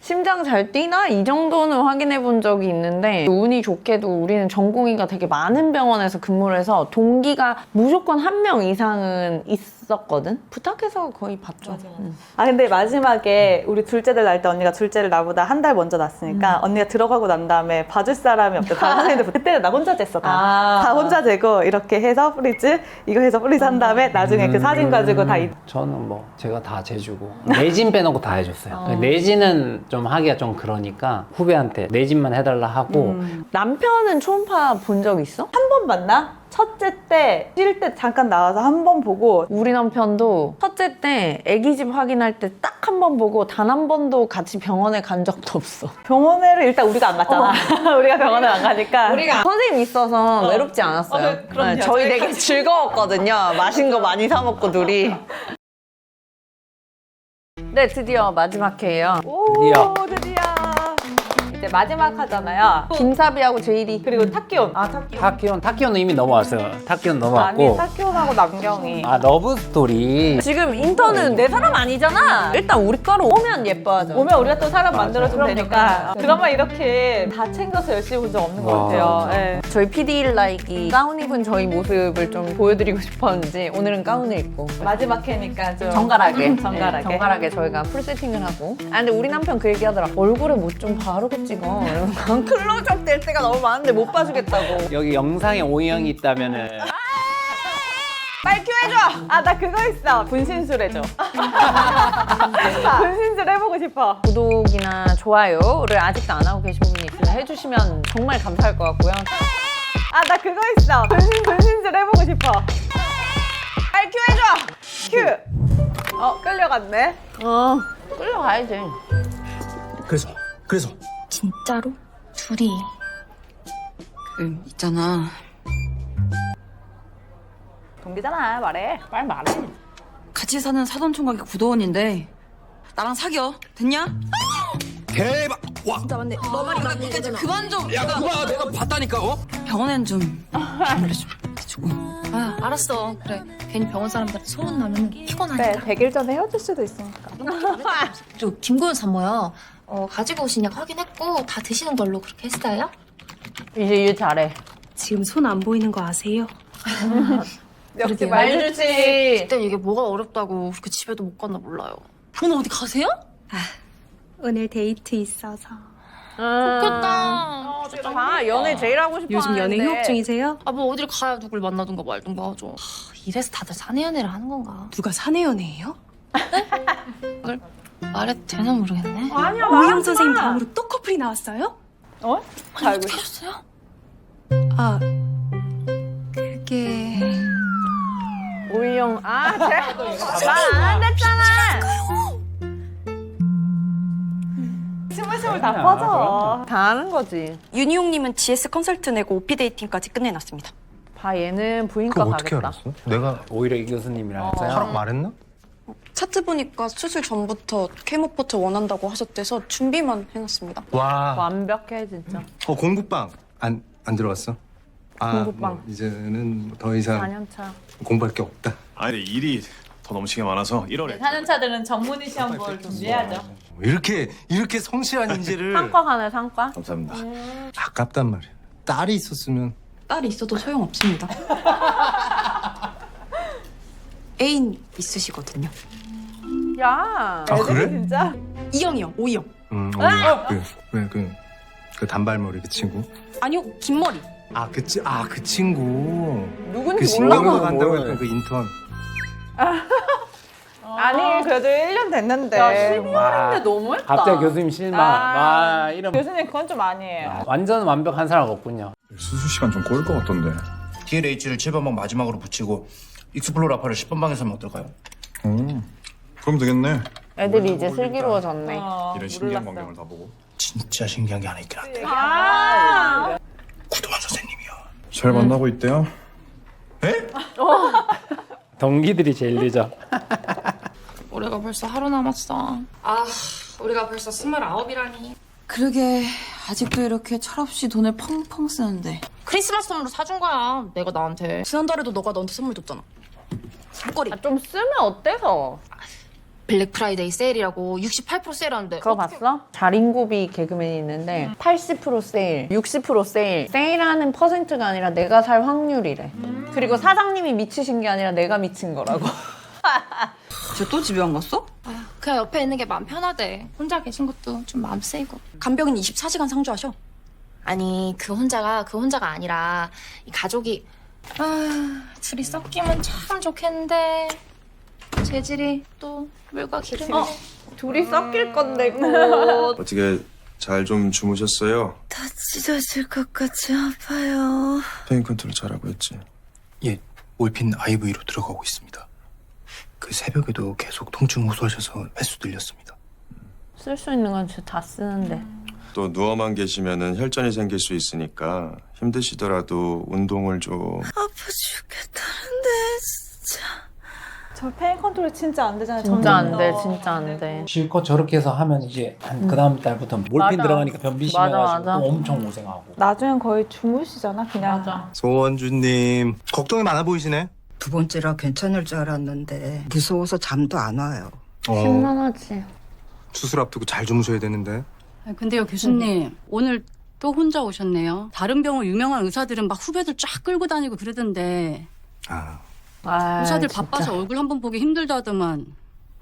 심장 잘 뛰나? 이 정도는 확인해 본 적이 있는데 운이 좋게도 우리는 전공의가 되게 많은 병원에서 근무를 해서 동기가 무조건 한 명 이상은 있었거든? 부탁해서 거의 봤죠. 아 근데 마지막에 우리 둘째들 낳을 때 언니가 둘째를 나보다 한 달 먼저 낳았으니까 언니가 들어가고 난 다음에 봐줄 사람이 없대. 다른 선생님들 그때는 나 혼자 쟀어. 다 혼자 재고 이렇게 해서 프리즈 이거 해서 프리즈 한 다음에 나중에 그 사진 가지고 다 저는 뭐 제가 다 재주고 내진 빼놓고 다 해줬어요. 내진은 좀 하기가 좀 그러니까 후배한테 내진만 해달라 하고. 남편은 초음파 본 적 있어? 한 번 봤나? 첫째 때, 쉴 때 잠깐 나와서 한 번 보고. 우리 남편도 첫째 때 아기 집 확인할 때 딱 한 번 보고 단 한 번도 같이 병원에 간 적도 없어. 병원에를 일단 우리가 안 갔잖아. 우리가 병원을 안 가니까. 우리가 선생님 있어서 외롭지 않았어요. 그럼요. 저희 되게 즐거웠거든요. 맛있는 거 많이 사 먹고 둘이. 네, 드디어 마지막 회예요. 드디어. 이제 마지막 하잖아요. 김사비하고 제이리 그리고 탁기온. 탁기온은 이미 넘어왔어요. 탁기온 넘어왔고. 아니 탁기온하고 남경이. 아 러브 스토리. 지금 인턴은 내 사람 아니잖아. 일단 우리 과로 오면 예뻐하죠. 오면 우리가 또 사람 만들어주면 되니까. 드라마 이렇게 다 챙겨서 열심히 본 적 없는 것 같아요. 네. 저희 PD 일라이기 가운 입은 저희 모습을 좀 보여드리고 싶었는지 오늘은 가운을 입고 마지막 회니까 좀 정갈하게 정갈하게 저희가 풀 세팅을 하고. 아 근데 우리 남편 그 얘기하더라. 얼굴에 뭐 좀 바르고 찍어. 찍어. 클로즈업 될 때가 너무 많은데 못 봐주겠다고. 여기 영상에 오형이 있다면은 빨리 큐 해줘. 아 나 그거 있어. 분신술 해줘. 분신술 해보고 싶어. 구독이나 좋아요를 아직도 안 하고 계신 분이 있으면 해주시면 정말 감사할 것 같고요. 아 나 그거 있어. 분신술 해보고 싶어. 빨리 큐 해줘. 큐. 끌려갔네. 끌려가야지. 그래서 진짜로? 둘이 있잖아. 동기잖아. 말해. 빨리 말해. 같이 사는 사돈총각이 구도원인데 나랑 사겨. 됐냐? 대박. 와. 진짜 맞네. 너 말이 맞네. 그만 좀. 야 그봐 내가 봤다니까. 병원엔 좀 몰래 좀 해주고. 아 알았어. 그래. 괜히 병원 사람들한테 소문나면 피곤하니까. 그래 100일 전에 헤어질 수도 있으니까. 저 김고은 산모요. 가지고 오신 약 확인했고 다 드시는 걸로 그렇게 했어요? 이제 일 잘해. 지금 손 안 보이는 거 아세요? 역시 말주지. 그때 이게 뭐가 어렵다고 그렇게 집에도 못 갔나 몰라요. 오늘 어디 가세요? 오늘 데이트 있어서. 좋겠다. 다 연애 제일 하고 싶어 요즘 연애 하는데. 휴업 중이세요? 아, 뭐 어딜 가야 누굴 만나든가 말든가 하죠. 이래서 다들 사내 연애를 하는 건가? 누가 사내 연애예요? 그걸 말해도 되나 모르겠네. 아니야. 오희영 선생님 다음으로 또 커플이 나왔어요? 어? 아니, 어떻게 하셨어요? 아, 그게... 오희영 말안 했잖아. 스물스물 다 퍼져. 다 아는 거지. 윤희용님은 GS 컨설트 내고 OP 데이팅까지 끝내놨습니다. 봐 얘는 부인과 가겠다. 내가 오히려 이 교수님이랑 했어요. 하라고 말했나? 차트 보니까 수술 전부터 케모포트 원한다고 하셨대서 준비만 해놨습니다. 와. 완벽해 진짜. 공부방 안 들어갔어? 공부방. 뭐 이제는 더 이상 4년차. 공부할 게 없다. 아니 일이 더 넘치게 많아서 1월에 4년차들은 전문의 시험 볼 준비해야죠. 이렇게 성실한 인재를 상과 가네 상과. 감사합니다. 아깝단 말이야. 딸이 있었으면 딸이 있어도 소용없습니다. 애인 있으시거든요. 야. 그래? 진짜? 이영이요, 오이영. 그 단발머리 그 친구. 아니요, 긴 머리. 그 친구. 누군지 그 신경도 몰라. 간다고 했던 그 인턴. 아니 그래도 1년 됐는데. 야 12월인데 너무했다. 갑자기 교수님 실망. 와 이런. 교수님 그건 좀 아니에요. 완전 완벽한 사람 없군요. 수술 시간 좀 꼬일 것 같던데. DLH를 7번방 마지막으로 붙이고 익스플로라파를 10번 방에서 하면 어떨까요? 그럼 되겠네. 애들이 이제 슬기로워졌네. 이런 신기한 광경을 다 보고. 진짜 신기한 게 하나 있긴 한데. 구도환 선생님이요. 잘 만나고 있대요. 동기들이 제일 늦어. 올해가 벌써 하루 남았어. 우리가 벌써 29이라니. 그러게 아직도 이렇게 철없이 돈을 펑펑 쓰는데. 크리스마스 선물로 사준 거야. 내가 나한테. 지난달에도 너가 너한테 선물 줬잖아. 목걸이. 좀 쓰면 어때서? 블랙 프라이데이 세일이라고 68% 세일하는데. 그거 봤어? 자린고비 개그맨이 있는데 80% 세일, 60% 세일. 세일하는 퍼센트가 아니라 내가 살 확률이래. 그리고 사장님이 미치신 게 아니라 내가 미친 거라고. 쟤 또 집에 안 갔어? 그냥 옆에 있는 게 마음 편하대. 혼자 계신 것도 좀 마음 쓰이고. 간병인 24시간 상주하셔. 아니 그 혼자가 아니라 이 가족이 둘이 섞이면 참 좋겠는데 재질이 또 물과 기름이. 둘이 섞일 건데 곧. 어떻게 잘 좀 주무셨어요? 다 찢어질 것 같이 아파요. 페인 컨트롤 잘하고 있지? 예, 올핀 IV로 들어가고 있습니다. 그 새벽에도 계속 통증 호소하셔서 횟수 들렸습니다. 쓸 수 있는 건 진짜 다 쓰는데. 또 누워만 계시면은 혈전이 생길 수 있으니까 힘드시더라도 운동을 좀. 아파 죽겠다는데 진짜. 저 페인 컨트롤 진짜 안 되잖아요. 진짜 안 돼, 진짜 안 돼. 실컷 저렇게 해서 하면 이제 한 그 다음 달부터 몰핀 맞아. 들어가니까 변비 심해가지고 맞아. 또 엄청 고생하고. 나중엔 거의 주무시잖아 그냥. 맞아. 소원주님 걱정이 많아 보이시네. 두 번째라 괜찮을 줄 알았는데 무서워서 잠도 안 와요. 심란하지. 수술 앞두고 잘 주무셔야 되는데. 근데요 교수님 오늘 또 혼자 오셨네요. 다른 병원 유명한 의사들은 막 후배들 쫙 끌고 다니고 그러던데 의사들 바빠서 얼굴 한번 보기 힘들다더만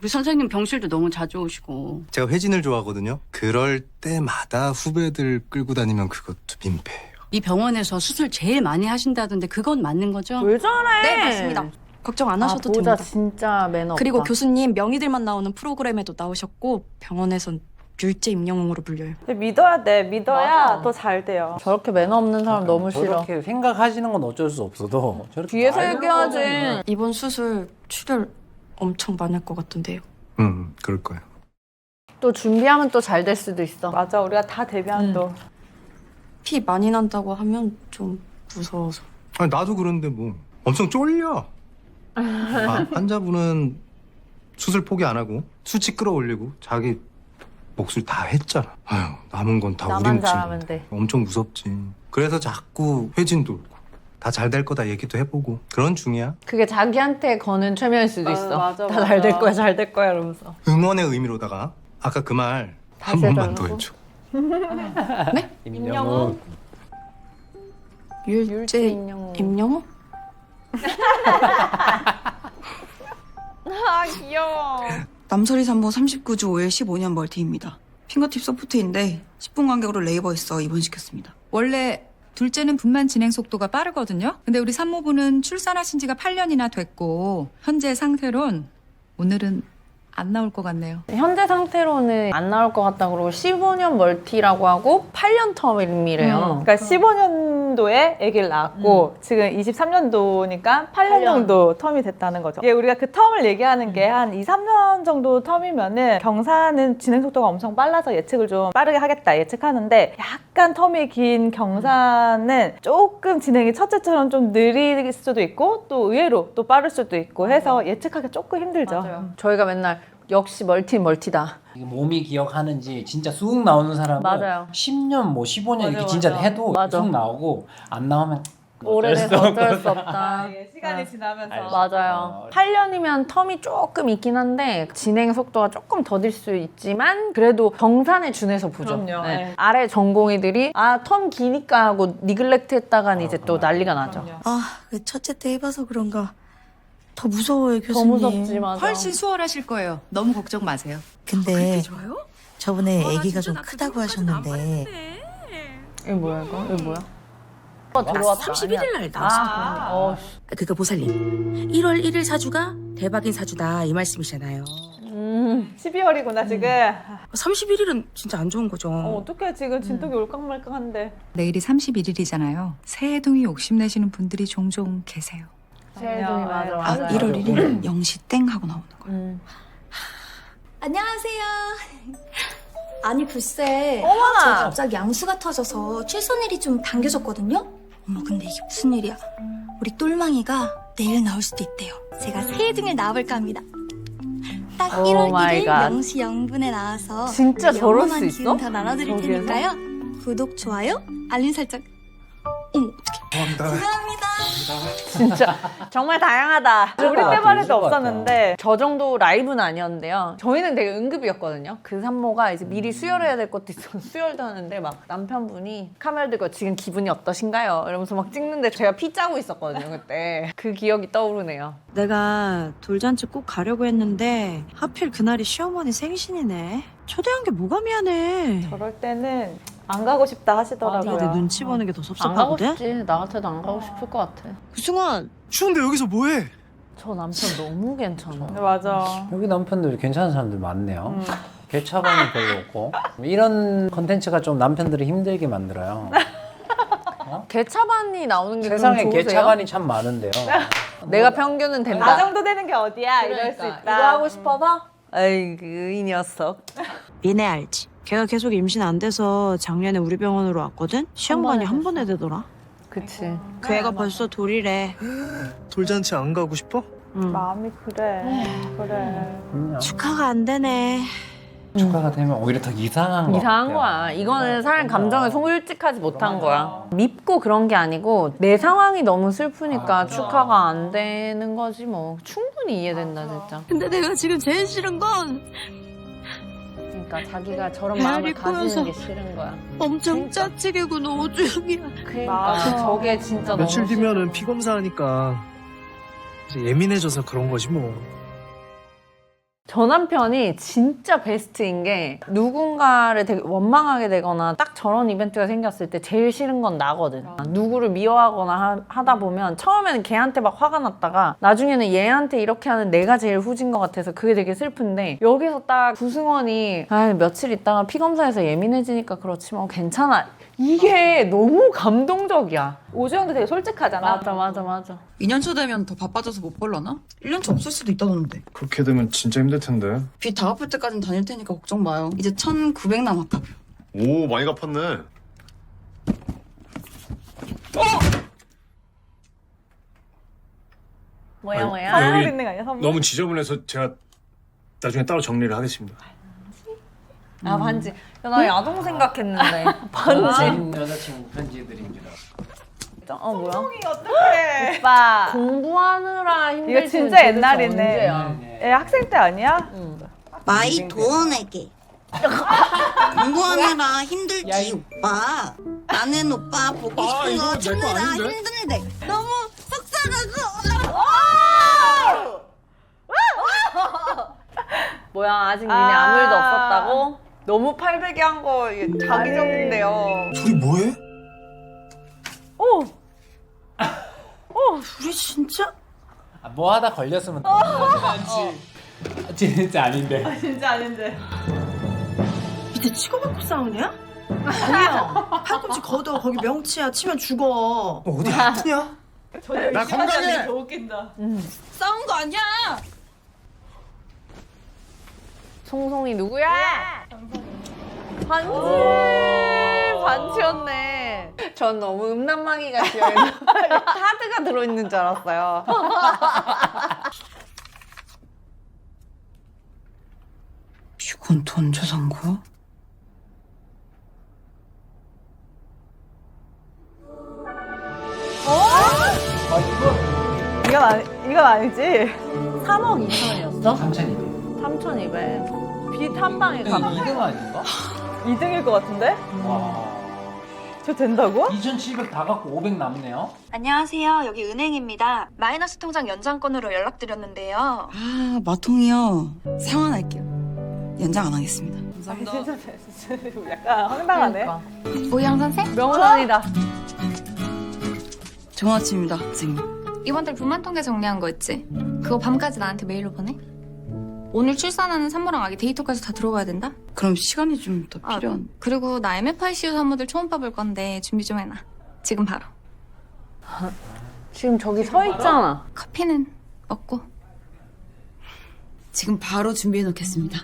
우리 선생님 병실도 너무 자주 오시고. 제가 회진을 좋아하거든요. 그럴 때마다 후배들 끌고 다니면 그것도 민폐예요. 이 병원에서 수술 제일 많이 하신다던데 그건 맞는 거죠? 왜 저래? 네, 맞습니다. 걱정 안 하셔도 보자, 됩니다. 진짜 매너 없다. 그리고 교수님 명의들만 나오는 프로그램에도 나오셨고 병원에선 율제 임영웅으로 불려요. 믿어야 돼. 믿어야 맞아. 더 잘 돼요. 저렇게 매너 없는 사람 너무 싫어. 저렇게 생각하시는 건 어쩔 수 없어도 저렇게 뒤에서 말을 얘기하지. 하거든요. 이번 수술 출혈 엄청 많을 것 같던데요. 그럴 거예요. 또 준비하면 또 잘 될 수도 있어. 맞아. 우리가 다 대비한 또. 피 많이 난다고 하면 좀 무서워서. 아니, 나도 그런데 뭐 엄청 쫄려. 환자분은 수술 포기 안 하고 수치 끌어올리고 자기 몫을 다 했잖아. 아유, 남은 건 다 우리 나만 몫인데. 잘하면 돼. 엄청 무섭지. 그래서 자꾸 회진 돌고 다 잘 될 거다 얘기도 해보고 그런 중이야. 그게 자기한테 거는 최면일 수도 있어. 맞아, 다 잘 될 거야, 잘 될 거야 이러면서. 응원의 의미로다가 아까 그 말 한 번만 더 해줘. 네? 임영웅. 율제 임영웅? 아, 귀여워. 남서리 산모 39주 5일 15년 멀티입니다. 핑거팁 소프트인데 10분 간격으로 레이버에서 입원시켰습니다. 원래 둘째는 분만 진행 속도가 빠르거든요. 근데 우리 산모분은 출산하신 지가 8년이나 됐고 현재 상태론 오늘은 안 나올 것 같네요. 현재 상태로는 안 나올 것 같다 그러고 15년 멀티라고 하고 8년 텀이래요. 그러니까 15년도에 아기를 낳았고 지금 23년도니까 8년 정도 텀이 됐다는 거죠. 이게 우리가 그 텀을 얘기하는 게 한 2, 3년 정도 텀이면은 경사는 진행 속도가 엄청 빨라서 예측을 좀 빠르게 하겠다 예측하는데 약간 텀이 긴 경사는 조금 진행이 첫째처럼 좀 느릴 수도 있고 또 의외로 또 빠를 수도 있고 해서 예측하기 조금 힘들죠. 맞아요. 저희가 맨날 역시 멀티다. 이게 몸이 기억하는지 진짜 쑥 나오는 사람은 맞아요. 10년 뭐 15년 맞아, 이렇게 진짜 맞아. 해도 맞아. 쑥 나오고 안 나오면 오래돼서 어쩔 수 없다. 시간이 지나면서. 맞아요. 8년이면 텀이 조금 있긴 한데 진행 속도가 조금 더딜 수 있지만 그래도 경산에 준해서 보죠. 그럼요. 네. 네. 아래 전공의들이 텀 기니까 하고 니글렉트 했다간 이제 또 난리가 나죠. 왜 첫째 때 해봐서 그런가 더 무서워요, 더 교수님. 무섭지, 맞아. 훨씬 수월하실 거예요. 너무 걱정 마세요. 근데 저번에 아기가 좀 크다고 하셨는데 이거 뭐야 이거? 이거 뭐야? 나 31일 날 나왔어. 그러니까 보살님 1월 1일 사주가 대박인 사주다 이 말씀이잖아요. 12월이구나 지금. 31일은 진짜 안 좋은 거죠. 어떡해 지금 진통이 올깡말깡한데. 내일이 31일이잖아요. 새해둥이 욕심내시는 분들이 종종 계세요. 새해둥이 맞아. 1월 1일 0시 땡 하고 나오는 거예요. 안녕하세요. 아니 글쎄 어머나! 저 갑자기 양수가 터져서 출산일이 좀 당겨졌거든요. 어머 근데 이게 무슨 일이야. 우리 똘망이가 내일 나올 수도 있대요. 제가 새해둥을 낳아볼까 합니다. 딱 오 1월 마이 1일 갓. 0시 0분에 나와서 진짜 우리 저럴 영원한 수 있어? 기운 다 나눠드릴 거기에서? 테니까요. 구독, 좋아요, 알림 설정. 어머 감사합니다. 진짜 정말 다양하다. 우리 때만 해도 없었는데 저 정도 라이브는 아니었는데요. 저희는 되게 응급이었거든요. 그 산모가 이제 미리 수혈해야 될 것도 있어서 수혈도 하는데 막 남편분이 카메라 들고 지금 기분이 어떠신가요? 이러면서 막 찍는데 제가 피 짜고 있었거든요 그때. 그 기억이 떠오르네요. 내가 돌잔치 꼭 가려고 했는데 하필 그날이 시어머니 생신이네. 초대한 게 뭐가 미안해. 저럴 때는 안 가고 싶다 하시더라고요. 내 눈치 보는 게 더 안 가고 섭섭하거든? 싶지. 나 같아도 안 가고 싶을 것 같아. 구승환 추운데 여기서 뭐해? 저 남편 너무 괜찮아. 맞아. 여기 남편들이 괜찮은 사람들 많네요. 개차반이 별로 없고 이런 컨텐츠가 좀 남편들을 힘들게 만들어요. 개차반이 나오는 게 세상에 그럼 좋으세요? 개차반이 참 많은데요. 내가 평균은 된다. 나 정도 되는 게 어디야? 이럴 수 그러니까. 있다. 이거 하고 싶어서? 아이고 이 녀석. 얘네 알지? 걔가 계속 임신 안 돼서 작년에 우리 병원으로 왔거든? 시험관이 한 번에 되더라. 그치. 그 애가 벌써 돌이래. 돌잔치 안 가고 싶어? 마음이 그래. 축하가 안 되네. 축하가 되면 오히려 더 이상한 거 이상한 같아요. 거야. 이거는 사람 감정을 솔직하지 못한 거야. 밉고 그런 게 아니고 내 상황이 너무 슬프니까 축하가 안 되는 거지 뭐. 충분히 이해된다 진짜. 근데 내가 지금 제일 싫은 건 그러니까 자기가 저런 배알이 마음을 가지는 꼬여서 게 싫은 거야. 엄청 짜치게 군 오줌이야. 그러니까 저게 진짜 너무 며칠 뒤면은 피 검사하니까 이제 예민해져서 그런 거지 뭐. 저 남편이 진짜 베스트인 게 누군가를 되게 원망하게 되거나 딱 저런 이벤트가 생겼을 때 제일 싫은 건 나거든. 누구를 미워하거나 하다 보면 처음에는 걔한테 막 화가 났다가 나중에는 얘한테 이렇게 하는 내가 제일 후진 것 같아서 그게 되게 슬픈데 여기서 딱 구승원이 며칠 있다가 피검사에서 예민해지니까 그렇지 뭐 괜찮아. 이게 너무 감동적이야. 오주영도 되게 솔직하잖아. 맞아. 2년차 되면 더 바빠져서 못 벌려나? 1년차 없을 수도 있다던데. 그렇게 되면 진짜 힘들 텐데. 빚 다 갚을 때까진 다닐 테니까 걱정 마요. 이제 1,900 남았다고요. 오, 많이 갚았네. 뭐야? 선물 여기 있는 거 아니야? 선물? 너무 지저분해서 제가 나중에 따로 정리를 하겠습니다. 아 반지. 야, 나 야동 생각했는데. 반지. 여자친구 편지들인 줄 알았어. 뭐야? 어떡해. 오빠. 공부하느라 힘들지. 이거 진짜 옛날이네. 얘 학생 때 아니야? 마이 돈에게 공부하느라 힘들지 오빠. 나는 오빠 보고 싶은 거 찾느라 힘든데 너무 속상하고. 뭐야 아직 니네 아무 일도 없었다고? 너무 800이 한 거 자기적인데요. 둘이 뭐해? 우리 진짜? 뭐 하다 걸렸으면 진짜 아닌데. 진짜 아닌데. 이제 치고받고 싸우냐? 아니야. 팔꿈치 걷어. 거기 명치야. 치면 죽어. 어디 아프냐? 나 건강해. 더 웃긴다. 싸운 거 아니야. 송송이 누구야? 반지였네. 전 너무 음란마귀가 지어있는 카드가 들어있는 줄 알았어요. 이건 돈 언제 산 거야? 이건 아니지. 3억 2천이었어? 3,200. 3,200. 빚 한 방에 갚아. 2등 아닌가? 2등일 것 같은데? 와. 저 된다고? 2,700 다 갖고 500 남네요? 안녕하세요. 여기 은행입니다. 마이너스 통장 연장건으로 연락드렸는데요. 아, 마통이요. 상환할게요. 연장 안 하겠습니다. 진짜 약간 황당하네. 오영 선생? 명선이다. 좋은 아침입니다, 선생님. 이번 달 분만 통계 정리한 거 있지? 그거 밤까지 나한테 메일로 보내. 오늘 출산하는 산모랑 아기 데이터까지 다 들어가야 된다? 그럼 시간이 좀 더 필요한. 그리고 나 MFICU 산모들 초음파 볼 건데 준비 좀 해놔. 지금 바로. 지금 저기 서 있잖아. 커피는 먹고. 지금 바로 준비해 놓겠습니다.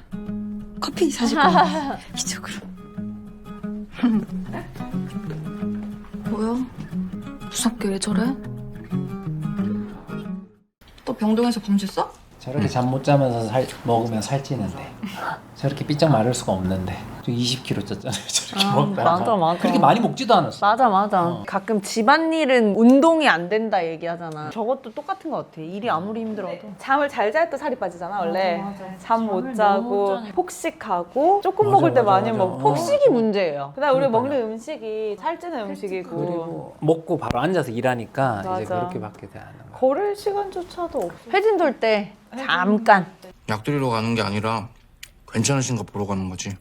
커피 사실 거예요. 이쪽으로. 뭐야? 무섭게 왜 저래? 또 병동에서 범죄했어? 저렇게 잠 못 자면서 먹으면 살찌는데 저렇게 삐쩍 마를 수가 없는데 저 20kg 쪘잖아요. 저렇게 먹다가 맞아. 그렇게 많이 먹지도 않았어. 맞아. 가끔 집안일은 운동이 안 된다 얘기하잖아. 저것도 똑같은 것 같아. 일이 아무리 힘들어도. 잠을 잘 잘 때 살이 빠지잖아 원래. 맞아. 잠 못 잠을 자고 너무 못 자니까. 폭식하고 조금 맞아, 먹을 때 맞아, 많이 맞아. 먹고. 폭식이 문제예요. 그다음 우리 그러니까요. 먹는 음식이 살찌는 음식이고. 그리고 먹고 바로 앉아서 일하니까 맞아. 이제 그렇게밖에 되는 거야. 걸을 시간조차도 없어. 회진 돌 때 잠깐. 약 드리러 가는 게 아니라 괜찮으신 거 보러 가는 거지.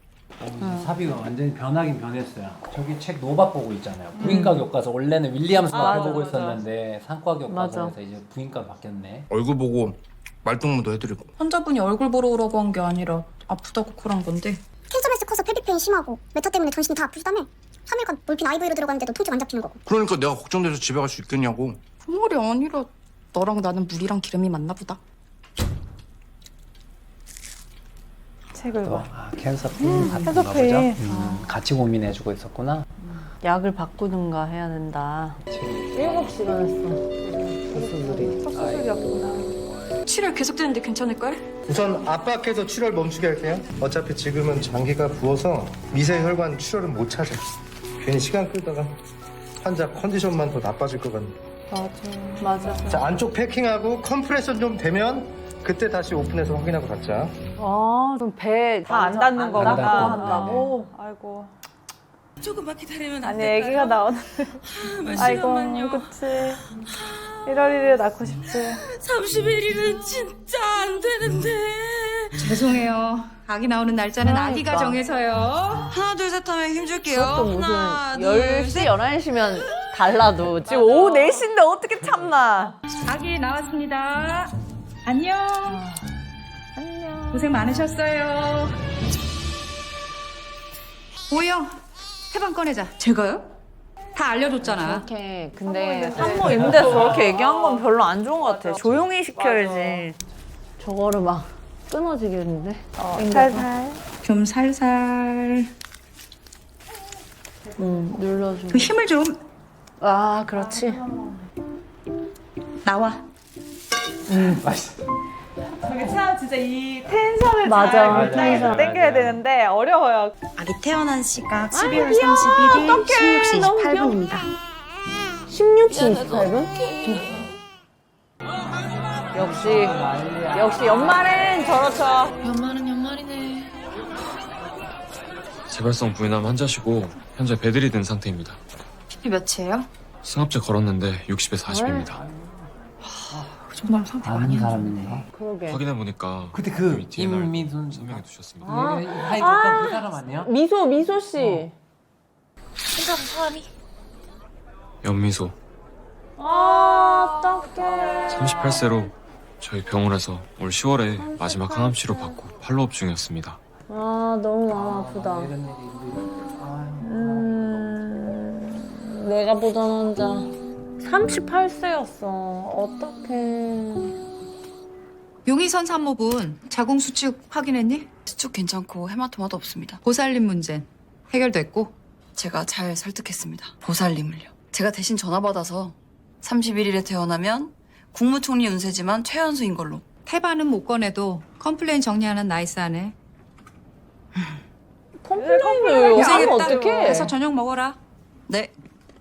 사비가 완전히 변하긴 변했어요. 저기 책 노박 보고 있잖아요. 부인과 교과서 원래는 윌리엄스만 해보고 있었는데 상과 교과서에서 이제 부인과 바뀌었네. 얼굴 보고 말동무도 해드리고. 환자분이 얼굴 보러 오라고 한 게 아니라 아프다고 콜한 건데. 캔서베스 커서 폐비ፔ인 심하고 메타 때문에 정신이 다 아프시다며 3일간 몰핀 IV로 들어갔는데도 통증 안 잡히는 거고. 그러니까 내가 걱정돼서 집에 갈 수 있겠냐고. 그 말이 아니라 너랑 나는 물이랑 기름이 맞나 보다. 책을 봐. 캔서핀 같은 거 보죠? 캔서핀. 같이 고민해주고 있었구나. 약을 바꾸든가 해야 된다. 7시간 했어. 수술이었구나. 출혈 계속되는데 괜찮을걸? 우선 압박해서 출혈 멈추게 할게요. 어차피 지금은 장기가 부어서 미세 혈관 출혈은 못 찾아. 괜히 시간 끌다가 환자 컨디션만 더 나빠질 것 같네. 맞아. 자, 안쪽 패킹하고 컴프레션 좀 되면 그때 다시 오픈해서 확인하고 갖자. 그럼 배 다 안 닿는 안 거구나. 닿고 한다고? 아이고. 조금만 기다리면 안 아니 될까요? 애기가 나오는데. 아이고 잠시만요. 그치. 1월 1일에 낳고 싶지. 31일은 진짜 안 되는데. 죄송해요. 아기 나오는 날짜는 아기가 그러니까. 정해서요. 하나 둘 셋 하면 힘줄게요. 그것도 무슨 하나 10시, 11시면 달라도 지금 오후 4시인데 어떻게 참나. 아기 나왔습니다. 안녕. 안녕. 고생 많으셨어요. 오영, 태반 꺼내자. 제가요? 다 알려줬잖아. 이렇게 근데 산모 있는데 저렇게 얘기한 건 별로 안 좋은 것 같아. 조용히 시켜야지. 저거를 막 끊어지겠는데? 살살. 좀 살살. 눌러줘. 그 힘을 좀. 아, 그렇지. 나와. 맛있어. 저게 참 진짜 이 텐션을 맞아, 잘 텐션. 땡겨야 되는데 어려워요. 아기 태어난 시각 12월 귀여워. 31일 어떡해. 16시 너무 28분입니다. 16시 28분? 역시 연말엔 저렇죠. 연말은 연말이네. 재발성 부인암 환자시고 현재 배들이 된 상태입니다. BP 몇이에요? 승합제 걸었는데 60에서 40입니다. 그 정도면 상태가 아니야. 사람이네. 그러게. 확인해 보니까 근데 그 DNR 임미순 설명해 두셨습니다. 하이 줬던 그 사람 아니야? 미소 씨. 생각 사람이. 연미소 아, 어떡해. 38세로 저희 병원에서 올 10월에 마지막 항암 치료 받고 팔로업 중이었습니다. 아, 너무 마음 아프다. 내가 보던 환자 38세였어. 어떡해. 용의선 산모분 자궁 수축 확인했니? 수축 괜찮고 헤마토마도 없습니다. 보살림 문제 해결됐고. 제가 잘 설득했습니다. 보살님을요. 제가 대신 전화 받아서 31일에 태어나면 국무총리 운세지만 최연소인 걸로. 태반은 못 꺼내도 컴플레인 정리하는 나이스하네. 컴플레인을 하면 어떡해. 가서 저녁 먹어라. 네.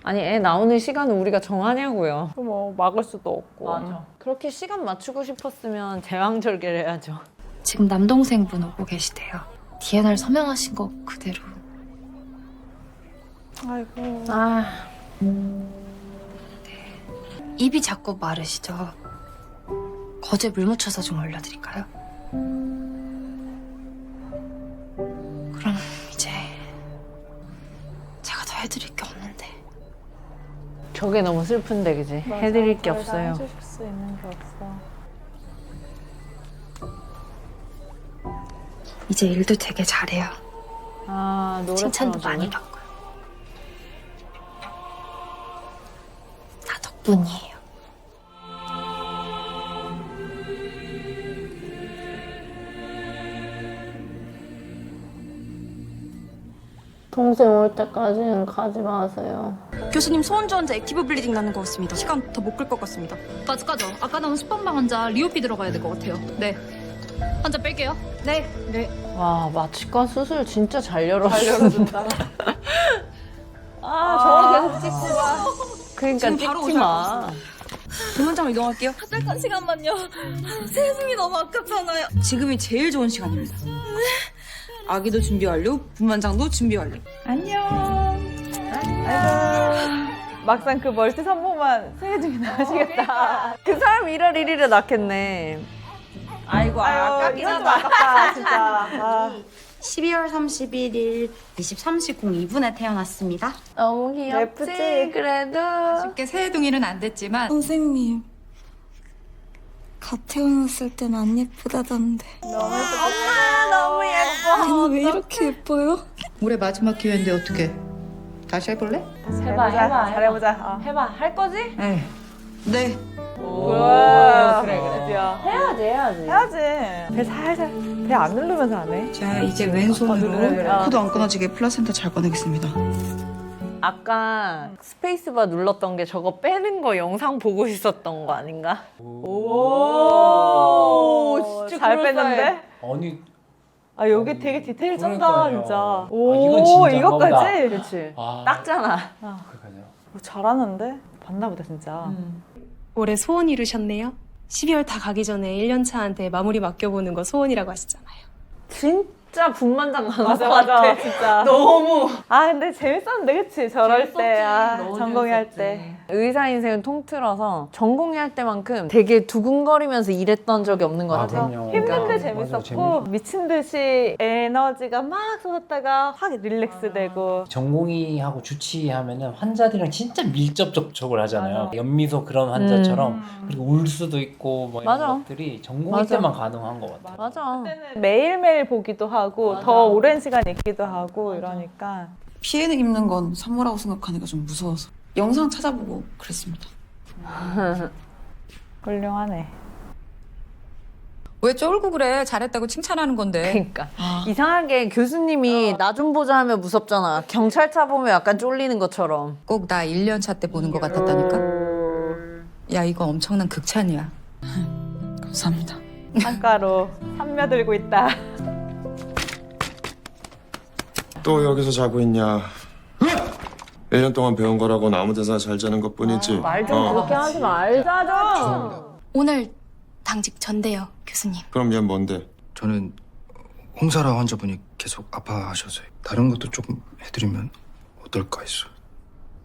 아니, 애 나오는 시간은 우리가 정하냐고요. 뭐 막을 수도 없고. 맞아. 그렇게 시간 맞추고 싶었으면 제왕절개를 해야죠. 지금 남동생분 오고 계시대요. DNR 서명하신 거 그대로. 아이고. 아, 입이 자꾸 마르시죠? 거제 물 묻혀서 좀 올려드릴까요? 그럼 이제 제가 더 해드릴 게 없는데. 저게 너무 슬픈데, 그지? 해드릴 게 없어요. 해주실 수 있는 게 없어. 이제 일도 되게 잘해요. 아, 노래 칭찬도 틀어주네. 많이 받고요. 다 덕분이에요. 동생 올 때까지는 가지 마세요. 교수님 소원주 환자 액티브 블리딩 나는 것 같습니다. 시간 더 못 끌 것 같습니다. 까죠. 아까 나온 스펀방 환자 리오피 들어가야 될 것 같아요. 네. 환자 뺄게요. 네. 와, 마취과 수술 진짜 잘 열어준다. 잘 열어준다. 저거 계속 찍지 마. 그러니까 지금 바로 찍지 마. 분만장 이동할게요. 잠깐 시간만요. 세상이 너무 아깝잖아요. 지금이 제일 좋은 시간입니다. 아기도 준비 완료, 분만장도 준비 완료. 안녕. 아이고. 막상 그 멀티 산모만 생애 중에 나가시겠다. 그 사람 1월 1일에 낳겠네. 아이고, 아깝긴 이건 좀 하다. 아깝다, 진짜. 아. 12월 31일 23시 02분에 태어났습니다. 너무 귀엽지? 예쁘지? 그래도. 쉽게 새해둥이는 안 됐지만 선생님, 갓 태어났을 땐 안 예쁘다던데. 엄마, 너무 예뻐. 걔는 왜 이렇게 예뻐요? 올해 마지막 기회인데 어떻게? 다시 해볼래? 해봐. 잘해보자. 해봐. 할 거지? 네. 네. 우와. 그래. 해야지. 배 살살. 배 안 누르면서 안 해. 자, 이제 왼손으로 코도 안 끊어지게 플라센타 잘 꺼내겠습니다. 아까 스페이스바 눌렀던 게 저거 빼는 거 영상 보고 있었던 거 아닌가? 오, 진짜 잘 그럴싸해. 뺐는데? 아니, 아, 여기 되게 디테일 쩐다, 그러니까요. 진짜. 아, 오, 이건 진짜 이것까지? 그렇지. 아. 닦잖아. 그러니까요. 잘하는데? 봤나 보다, 진짜. 올해 소원 이루셨네요. 12월 다 가기 전에 1년차한테 마무리 맡겨보는 거 소원이라고 하시잖아요. 진짜 분만장 가는 맞아 것 맞아 같아. 진짜 너무. 아 근데 재밌었는데 그치 저럴 재밌었지. 때 너무 전공의 할 재밌었지. 때 의사 인생을 통틀어서 전공의 할 때만큼 되게 두근거리면서 일했던 적이 없는 것 같아. 그럼요. 힘든데 맞아, 재밌었고 재밌어. 미친 듯이 에너지가 막 쏟았다가 확 릴렉스되고 전공의하고 주치의하면은 환자들이랑 진짜 밀접 접촉을 하잖아요. 연미소 그런 환자처럼 그리고 울 수도 있고 뭐 이런 맞아. 것들이 전공의 맞아. 때만 가능한 것 같아요. 맞아. 매일매일 보기도 하고 더 오랜 시간 있기도 하고 이러니까 피해는 입는 건 산모라고 생각하니까 좀 무서워서 영상 찾아보고 그랬습니다. 훌륭하네. 왜 쫄고 그래? 잘했다고 칭찬하는 건데. 그러니까 이상하게 교수님이 나 좀 보자 하면 무섭잖아. 경찰차 보면 약간 쫄리는 것처럼. 꼭 나 1년 차 때 보는 것 같았다니까? 야, 이거 엄청난 극찬이야. 감사합니다. 창가로 삼며들고 있다. 또 여기서 자고 있냐? 1년 동안 배운 거라고는 아무 데서나 잘 자는 것뿐이지. 말 좀 그렇게 하지 말자 좀. 오늘 당직 전대요, 교수님. 그럼 얘 뭔데? 저는 홍사라 환자분이 계속 아파하셔서요. 다른 것도 조금 해드리면 어떨까 했어.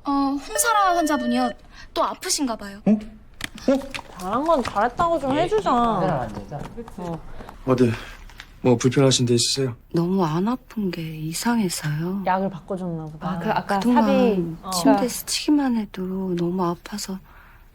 홍사라 환자분이요. 또 아프신가 봐요. 잘한 건 잘했다고 좀 해주자. 어디 뭐 불편하신 데 있으세요? 너무 안 아픈 게 이상해서요. 약을 바꿔줬나 보다. 아까 그동안 삽입 침대에 스치기만 해도 너무 아파서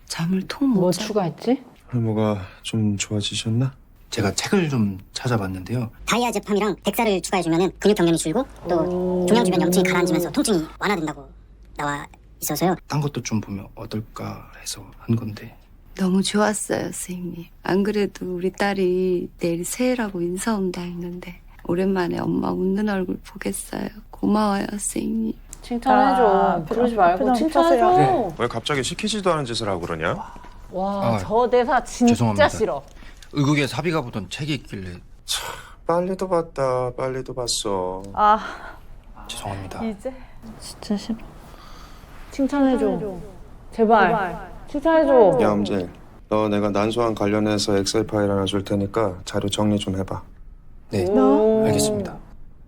잠을 통 못 뭐 자. 추가했지? 뭐가 좀 좋아지셨나? 제가 책을 좀 찾아봤는데요. 다이아 제품이랑 덱사를 추가해주면 근육 경련이 줄고 또 종양 주변 염증이 가라앉으면서 통증이 완화된다고 나와 있어서요. 딴 것도 좀 보면 어떨까 해서 한 건데. 너무 좋았어요, 선생님. 안 그래도 우리 딸이 내일 새해라고 인사 온다 했는데 오랜만에 엄마 웃는 얼굴 보겠어요. 고마워요, 선생님. 칭찬해줘. 그러지 말고 칭찬해줘. 왜 갑자기 시키지도 않은 짓을 하고 그러냐? 와, 저 대사 진짜 죄송합니다. 싫어. 의국에 사비가 보던 책이 있길래 빨리도 봤다. 빨리도 봤어. 아 죄송합니다. 이제 진짜 싫어. 칭찬해줘. 제발. 칭찬해줘. 야 엄재, 너 내가 난소암 관련해서 엑셀 파일 하나 줄 테니까 자료 정리 좀 해봐. 네, 알겠습니다.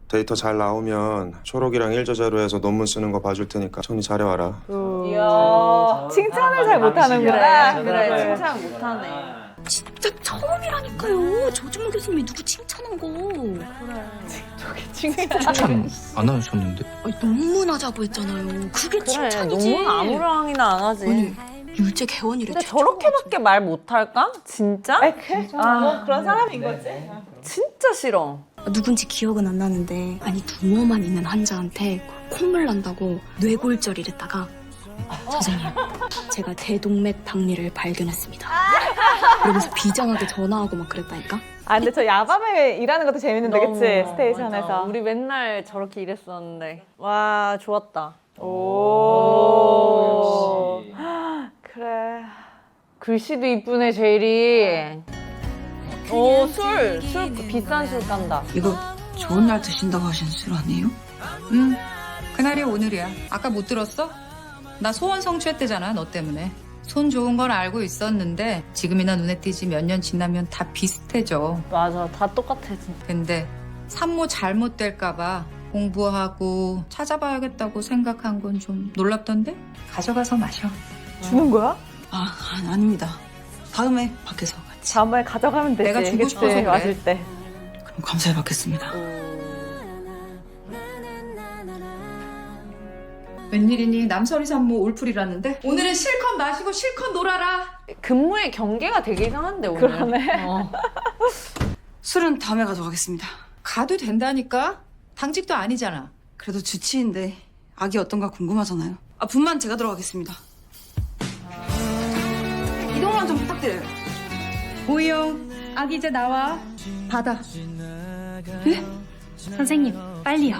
데이터 잘 나오면 초록이랑 일저자료해서 논문 쓰는 거 봐줄 테니까 정리 잘해와라. 이야 칭찬을 잘 못하는구나. 그래, 칭찬 못하네. 진짜 처음이라니까요. 조준모 교수님이 누구 칭찬한 거. 칭찬 안 하셨는데? 아니, 논문하자고 했잖아요. 그게 그래, 칭찬이지. 논문 아무랑이나 안 하지. 아니, 율제 개원이래. 근데 저렇게밖에 말 못할까? 진짜? 뭐 그런 사람인 거지. 진짜 싫어. 누군지 기억은 안 나는데 아니 tumor만 있는 환자한테 콧물 난다고 뇌골절이랬다가 선생님 제가 대동맥 박리를 발견했습니다. 이러면서 비장하게 전화하고 막 그랬다니까. 아 근데 저 야밤에 일하는 것도 재밌는데 너무, 그치? 스테이션에서. 맞아. 우리 맨날 저렇게 일했었는데. 와, 좋았다. 오. 그래. 글씨도 이쁘네, 제일이. 오, 술 비싼 술 깐다. 이거 좋은 날 드신다고 하신 술 아니에요? 응, 그날이 오늘이야. 아까 못 들었어? 나 소원 성취했대잖아, 너 때문에. 손 좋은 건 알고 있었는데 지금이나 눈에 띄지 몇 년 지나면 다 비슷해져. 맞아, 다 똑같아, 진짜. 근데 산모 잘못될까 봐 공부하고 찾아봐야겠다고 생각한 건 좀 놀랍던데? 가져가서 마셔. 주는 거야? 아닙니다. 다음에 밖에서 같이. 다음에 가져가면 되지. 내가 주고 그치? 싶어서 그래. 마실 때. 그럼 감사히 받겠습니다. 웬일이니? 남설이 산모 울풀이라는데? 오늘은 실컷 마시고 실컷 놀아라. 근무의 경계가 되게 이상한데, 오늘. 그러네. 술은 다음에 가져가겠습니다. 가도 된다니까? 당직도 아니잖아. 그래도 주치인데 악이 어떤가 궁금하잖아요. 분만 제가 들어가겠습니다. 이동만 좀 부탁드려요. 오이영, 악 이제 나와. 받아. 선생님, 빨리요.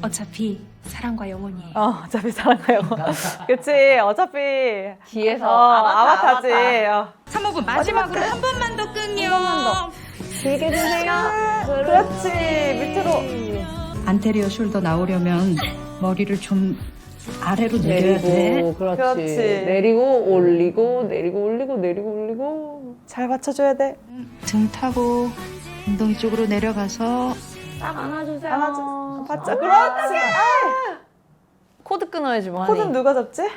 어차피 사랑과 영혼이에요. 어차피 사랑과 영혼. 그치, 어차피. 뒤에서 아바타지. 산모분 마지막으로 한 번만 더 끈요. 길게 주세요. 그렇지, 밑으로. 안테리어 숄더 나오려면 머리를 좀 아래로 내려야 돼. 내리고, 그렇지. 그렇지. 내리고, 올리고, 내리고, 올리고, 내리고, 올리고. 잘 받쳐줘야 돼. 등 타고 엉덩이 쪽으로 내려가서 딱 안아주세요. 받자. 그렇지. 코드 끊어야지 뭐. 코드는 누가 잡지?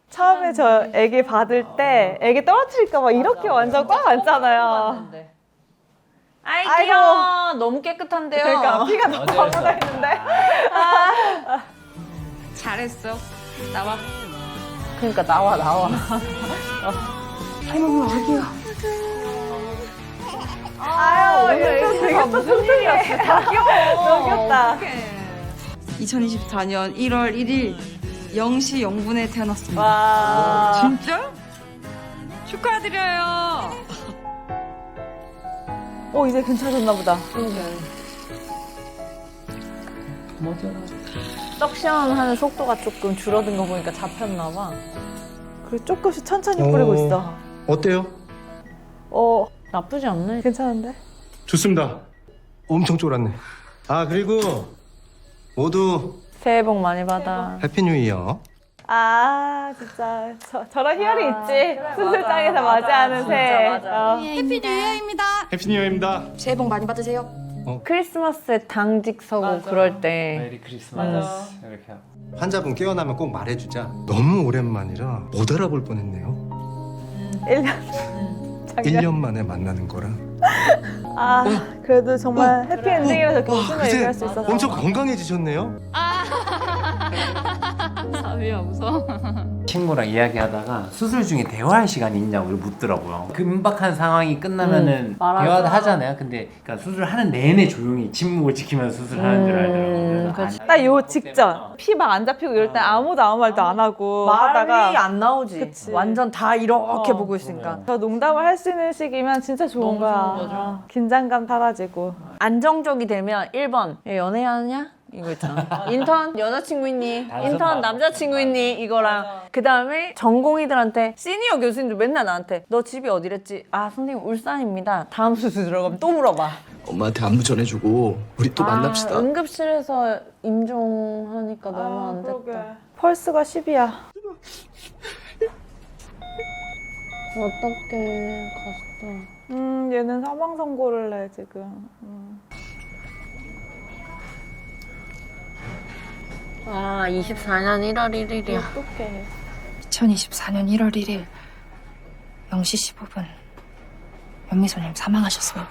처음에 저 애기 받을 때 애기 떨어뜨릴까봐 이렇게 완전 꽉 앉잖아요. 아이 귀여워. 너무 깨끗한데요. 그러니까 피가 너무 묻어 있는데. 잘했어. 나와. 그러니까 나와. 아이고 아기야. 아유 오늘 애기가 무슨 일이었어. 다 귀여워. 너무 귀엽다. 2024년 1월 1일 0시 0분에 태어났습니다. 와. 진짜? 축하드려요. 이제 괜찮아졌나 보다. 석션하는 속도가 조금 줄어든 거 보니까 잡혔나 봐. 그리고 조금씩 천천히 뿌리고 있어. 어때요? 나쁘지 않네. 괜찮은데? 좋습니다. 엄청 쫄았네. 아 그리고 모두 새해 복 많이 받아. 해피 뉴 이어. 아 진짜 저런 희열이 있지. 수술장에서 맞이하는 새해. 해피 뉴 이어입니다. 해피 뉴 이어입니다. 새해 복 많이 받으세요. 크리스마스에 당직 서고 그럴 때. 메리 크리스마스 이렇게 하고. 환자분 깨어나면 꼭 말해주자. 너무 오랜만이라 못 알아볼 뻔했네요. 1년 만에 만나는 거라. 그래도 정말 해피엔딩이라서 경심을 얘기할 수 있어서. 엄청 건강해지셨네요. 사위야 웃어. 친구랑 이야기하다가 수술 중에 대화할 시간이 있냐고 묻더라고요. 금박한 상황이 끝나면은 말하죠. 대화도 하잖아요. 근데 그러니까 수술하는 내내 조용히 침묵을 지키면서 수술하는 줄 알더라고요. 그래서 딱 요 직전 피 막 안 잡히고 이럴 때 아무도 아무 말도 안 하고 하다가 말이 안 나오지. 그치. 완전 다 이렇게 보고 있으니까. 저 농담을 할 수 있는 시기면 진짜 좋은 거야. 긴장감 사라지고. 안정적이 되면 1번 연애하냐? 이거 있잖아. 인턴 여자친구 있니? 인턴 남자친구 있니? 이거랑 그 다음에 전공의들한테 시니어 교수님도 맨날 나한테 너 집이 어디랬지? 아 선생님 울산입니다. 다음 수술 들어가면 또 물어봐. 엄마한테 안부 전해주고 우리 또 만납시다. 응급실에서 임종하니까 너무 안 됐다. 그러게. 펄스가 10이야. 어떡해 갔어. 얘는 사망 선고를 내 지금. 아 24년 1월 1일이야. 어떡해. 2024년 1월 1일 0시 15분 연미소님 사망하셨습니다.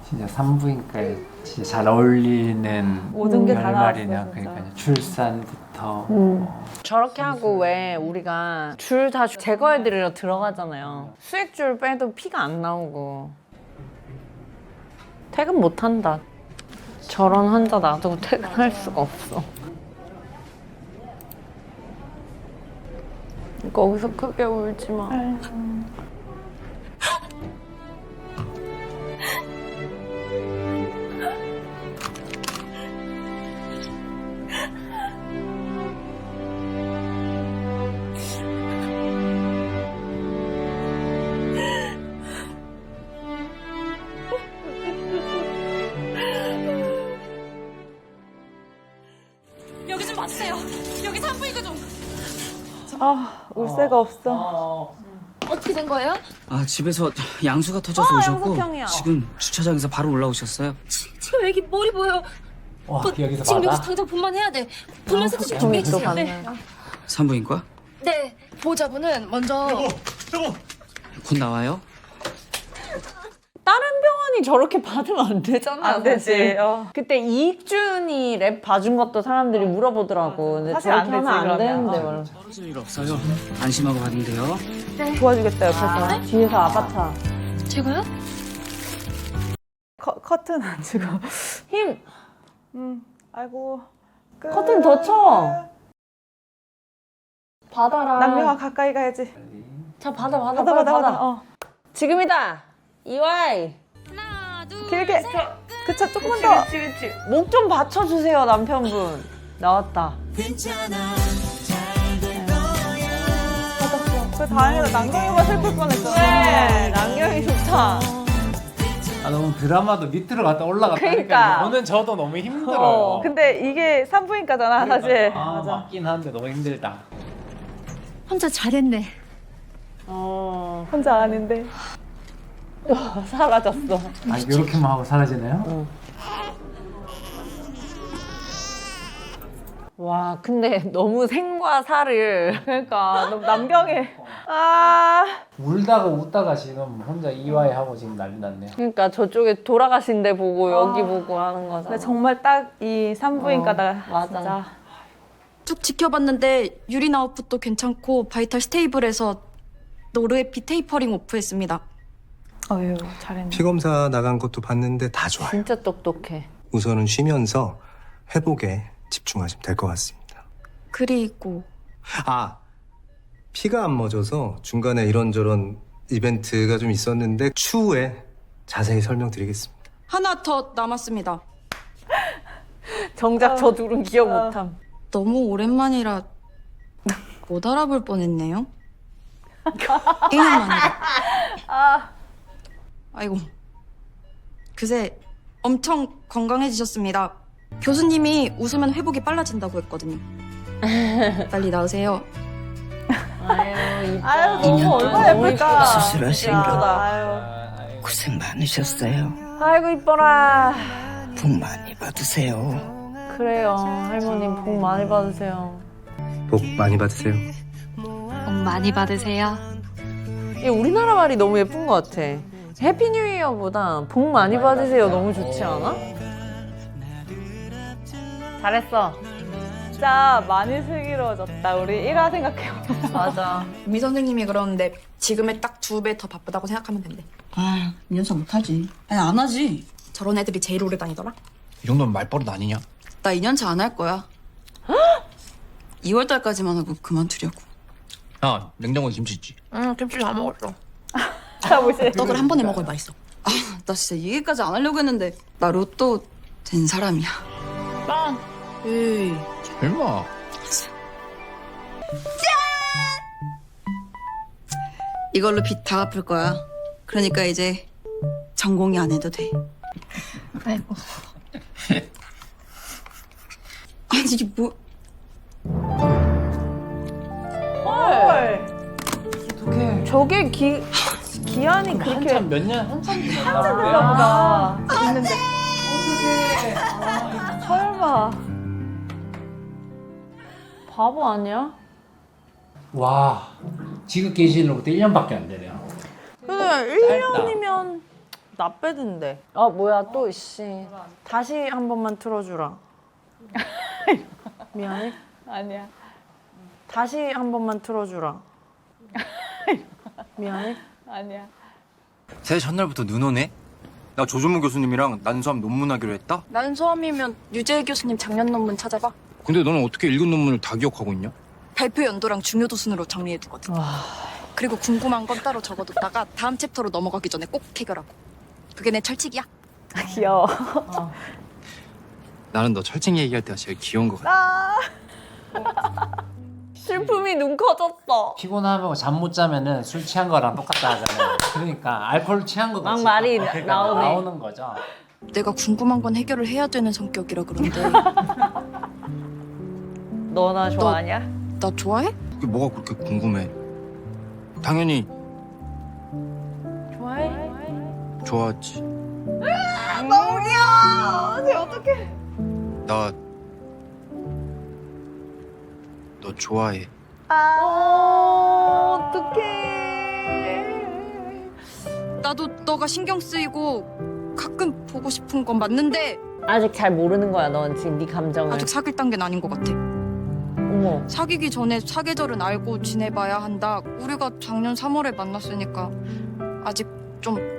진짜 산부인과에 진짜 잘 어울리는 모든 게다 결말이냐. 나왔어, 진짜. 그러니까 출산부터 저렇게 하고 왜 우리가 줄 다 제거해드리러 들어가잖아요. 수액줄 빼도 피가 안 나오고 퇴근 못한다. 저런 환자 놔두고 퇴근할 수가 없어. 거기서 크게 울지 마. 여기 좀 봐주세요. 여기 산부인과 좀. 울 새가 없어. 어떻게 된 거예요? 아 집에서 양수가 터져서 오셨고 양수병이야. 지금 주차장에서 바로 올라오셨어요. 지금 애기 머리 보여요. 와 여기서 지금 받아? 여기서 당장 본만 해야 돼. 본만 세트씩 병이 또 준비해주세요. 받네. 네. 산부인과? 네. 보호자분은 먼저. 곧 나와요? 다른 병원이 저렇게 받으면 안 되잖아. 안 되지. 사실. 그때 이익준이 랩 봐준 것도 사람들이 물어보더라고. 근데 사실 저렇게 안 되지, 하면 안 그러면. 되는데 원래. 떨어질 일 없어요. 안심하고 받으면 돼요. 도와주겠다 옆에서. 뒤에서 아바타. 제가요? 커튼 안 치고. 힘. 아이고. 커튼 더 쳐. 받아라. 남명아 가까이 가야지. 자 받아. 받아. 지금이다. 이와이. 길게. 그쵸 조금만 더. 그치. 목 좀 받쳐주세요 남편분. 나왔다. 그 다행이다. 남경이가 슬플 뻔했어. 네, 남경이 좋다. 아 너무 드라마도 밑으로 갔다 올라갔다 그러니까. 저는 저도 너무 힘들어요. 근데 이게 산부인과잖아 사실. 아 맞긴 한데 너무 힘들다. 혼자 잘했네. 혼자 아는데. 사라졌어. 아 이렇게만 하고 사라지나요? 와 근데 너무 생과 사를 그러니까 너무 남경해. 울다가 웃다가 지금 혼자 이화이하고 지금 난리 났네요. 그러니까 저쪽에 돌아가신 데 보고 여기 보고 하는 거잖아. 근데 정말 딱 이 산부인과다. 맞아. 진짜. 쭉 지켜봤는데 유린 아웃풋도 괜찮고 바이탈 스테이블해서 노르에피 테이퍼링 오프했습니다. 어휴 잘했네. 피 검사 나간 것도 봤는데 다 좋아요. 진짜 똑똑해. 우선은 쉬면서 회복에 집중하시면 될 것 같습니다. 그리고 피가 안 멎어서 중간에 이런저런 이벤트가 좀 있었는데 추후에 자세히 설명드리겠습니다. 하나 더 남았습니다. 정작 저 둘은 기억 못함. 너무 오랜만이라 못 알아볼 뻔했네요. 1년 만이라. 아이고. 그새 엄청 건강해지셨습니다. 교수님이 웃으면 회복이 빨라진다고 했거든요. 빨리 나으세요. 아유 이뻐. 아유 너무 얼마나 예쁠까. 수술하시느라 고생 많으셨어요. 아이고 이뻐라. 복 많이 받으세요. 그래요 할머님 복 많이 받으세요. 복 많이 받으세요. 복 많이 받으세요. 이 우리나라 말이 너무 예쁜 것 같아. 해피 뉴 이어보다 복 많이 받으세요 너무 좋지 않아? 잘했어. 진짜 많이 슬기로워졌다. 우리 1화 생각해보면. 맞아. 미 선생님이 그러는데 지금의 딱 2배 더 바쁘다고 생각하면 된대. 아, 2년차 못하지. 아니, 안 하지. 저런 애들이 제일 오래 다니더라. 이 정도면 말버릇 아니냐? 나 2년차 안 할 거야. 2월달까지만 하고 그만두려고. 야, 냉장고에 김치 있지? 응, 김치 다 먹었어. 떡을 한 번에 먹어야 맛있어. 나 진짜 이 얘기까지 안 하려고 했는데 나 로또 된 사람이야. 빵. 에이. 설마. 이걸로 빚 다 갚을 거야. 그러니까 이제 전공이 안 해도 돼. 아이고. 아니 이게 뭐? 헐. 저게 기한이 그렇게 한참 몇 년 한참 지났나 한참 보네요. 됐나 보다. 있는데. 설마. 바보 아니야? 와 지극 계시로부터 1년밖에 안 되네요. 근데 1년이면 나 빼든데. 아 뭐야 또 씨. 다시 한 번만 틀어주라. 미안해. 아니야. 다시 한 번만 틀어주라. 미안해. 아니야. 새해 첫날부터 눈 오네? 나 조준무 교수님이랑 난수함 논문하기로 했다? 난소함이면 유재희 교수님 작년 논문 찾아봐. 근데 너는 어떻게 읽은 논문을 다 기억하고 있냐? 발표 연도랑 중요도 순으로 정리해두거든. 그리고 궁금한 건 따로 적어뒀다가 다음 챕터로 넘어가기 전에 꼭 해결하고. 그게 내 철칙이야. 귀여워. 나는 너 철칙 얘기할 때가 제일 귀여운 것 같아. 슬픔이 눈 커졌어. 피곤하면 잠 못 자면은 술 취한 거랑 똑같다 하잖아요. 그러니까 알코올 취한 거 같이 말이 그러니까 나오네. 나오는 거죠. 내가 궁금한 건 해결을 해야 되는 성격이라 그런데 너나 좋아하냐? 나 좋아해? 그게 뭐가 그렇게 궁금해? 당연히 좋아해? 좋아하지. 너무 귀여워. 쟤 어떡해. 너 좋아해. 어떡해. 나도 너가 신경 쓰이고 가끔 보고 싶은 건 맞는데 아직 잘 모르는 거야. 넌 지금 네 감정을. 아직 사귈 단계는 아닌 것 같아. 어머. 사귀기 전에 사계절은 알고 지내봐야 한다. 우리가 작년 3월에 만났으니까 아직 좀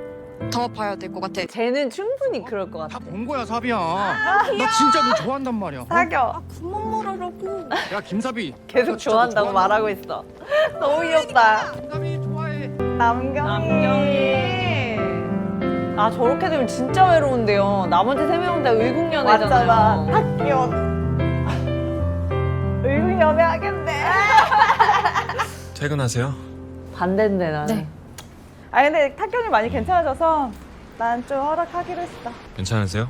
더 봐야 될 것 같아. 쟤는 충분히 그럴 것 같아. 본 거야, 사비야. 나 진짜 너 좋아한단 말이야. 사겨. 그만 말하라고. 야, 김사비. 계속 좋아한다고 말하고 있어. 너무 귀엽다. 김사비 좋아해. 남경이. 아 저렇게 되면 진짜 외로운데요. 나머지 3명은 다 의국연애잖아요. 맞잖아. 다 귀여워. 의국연애 하겠네. 퇴근하세요? 반대인데 나는. 네. 아 근데 탁경이 많이 괜찮아져서 난 좀 허락하기로 했어. 괜찮으세요?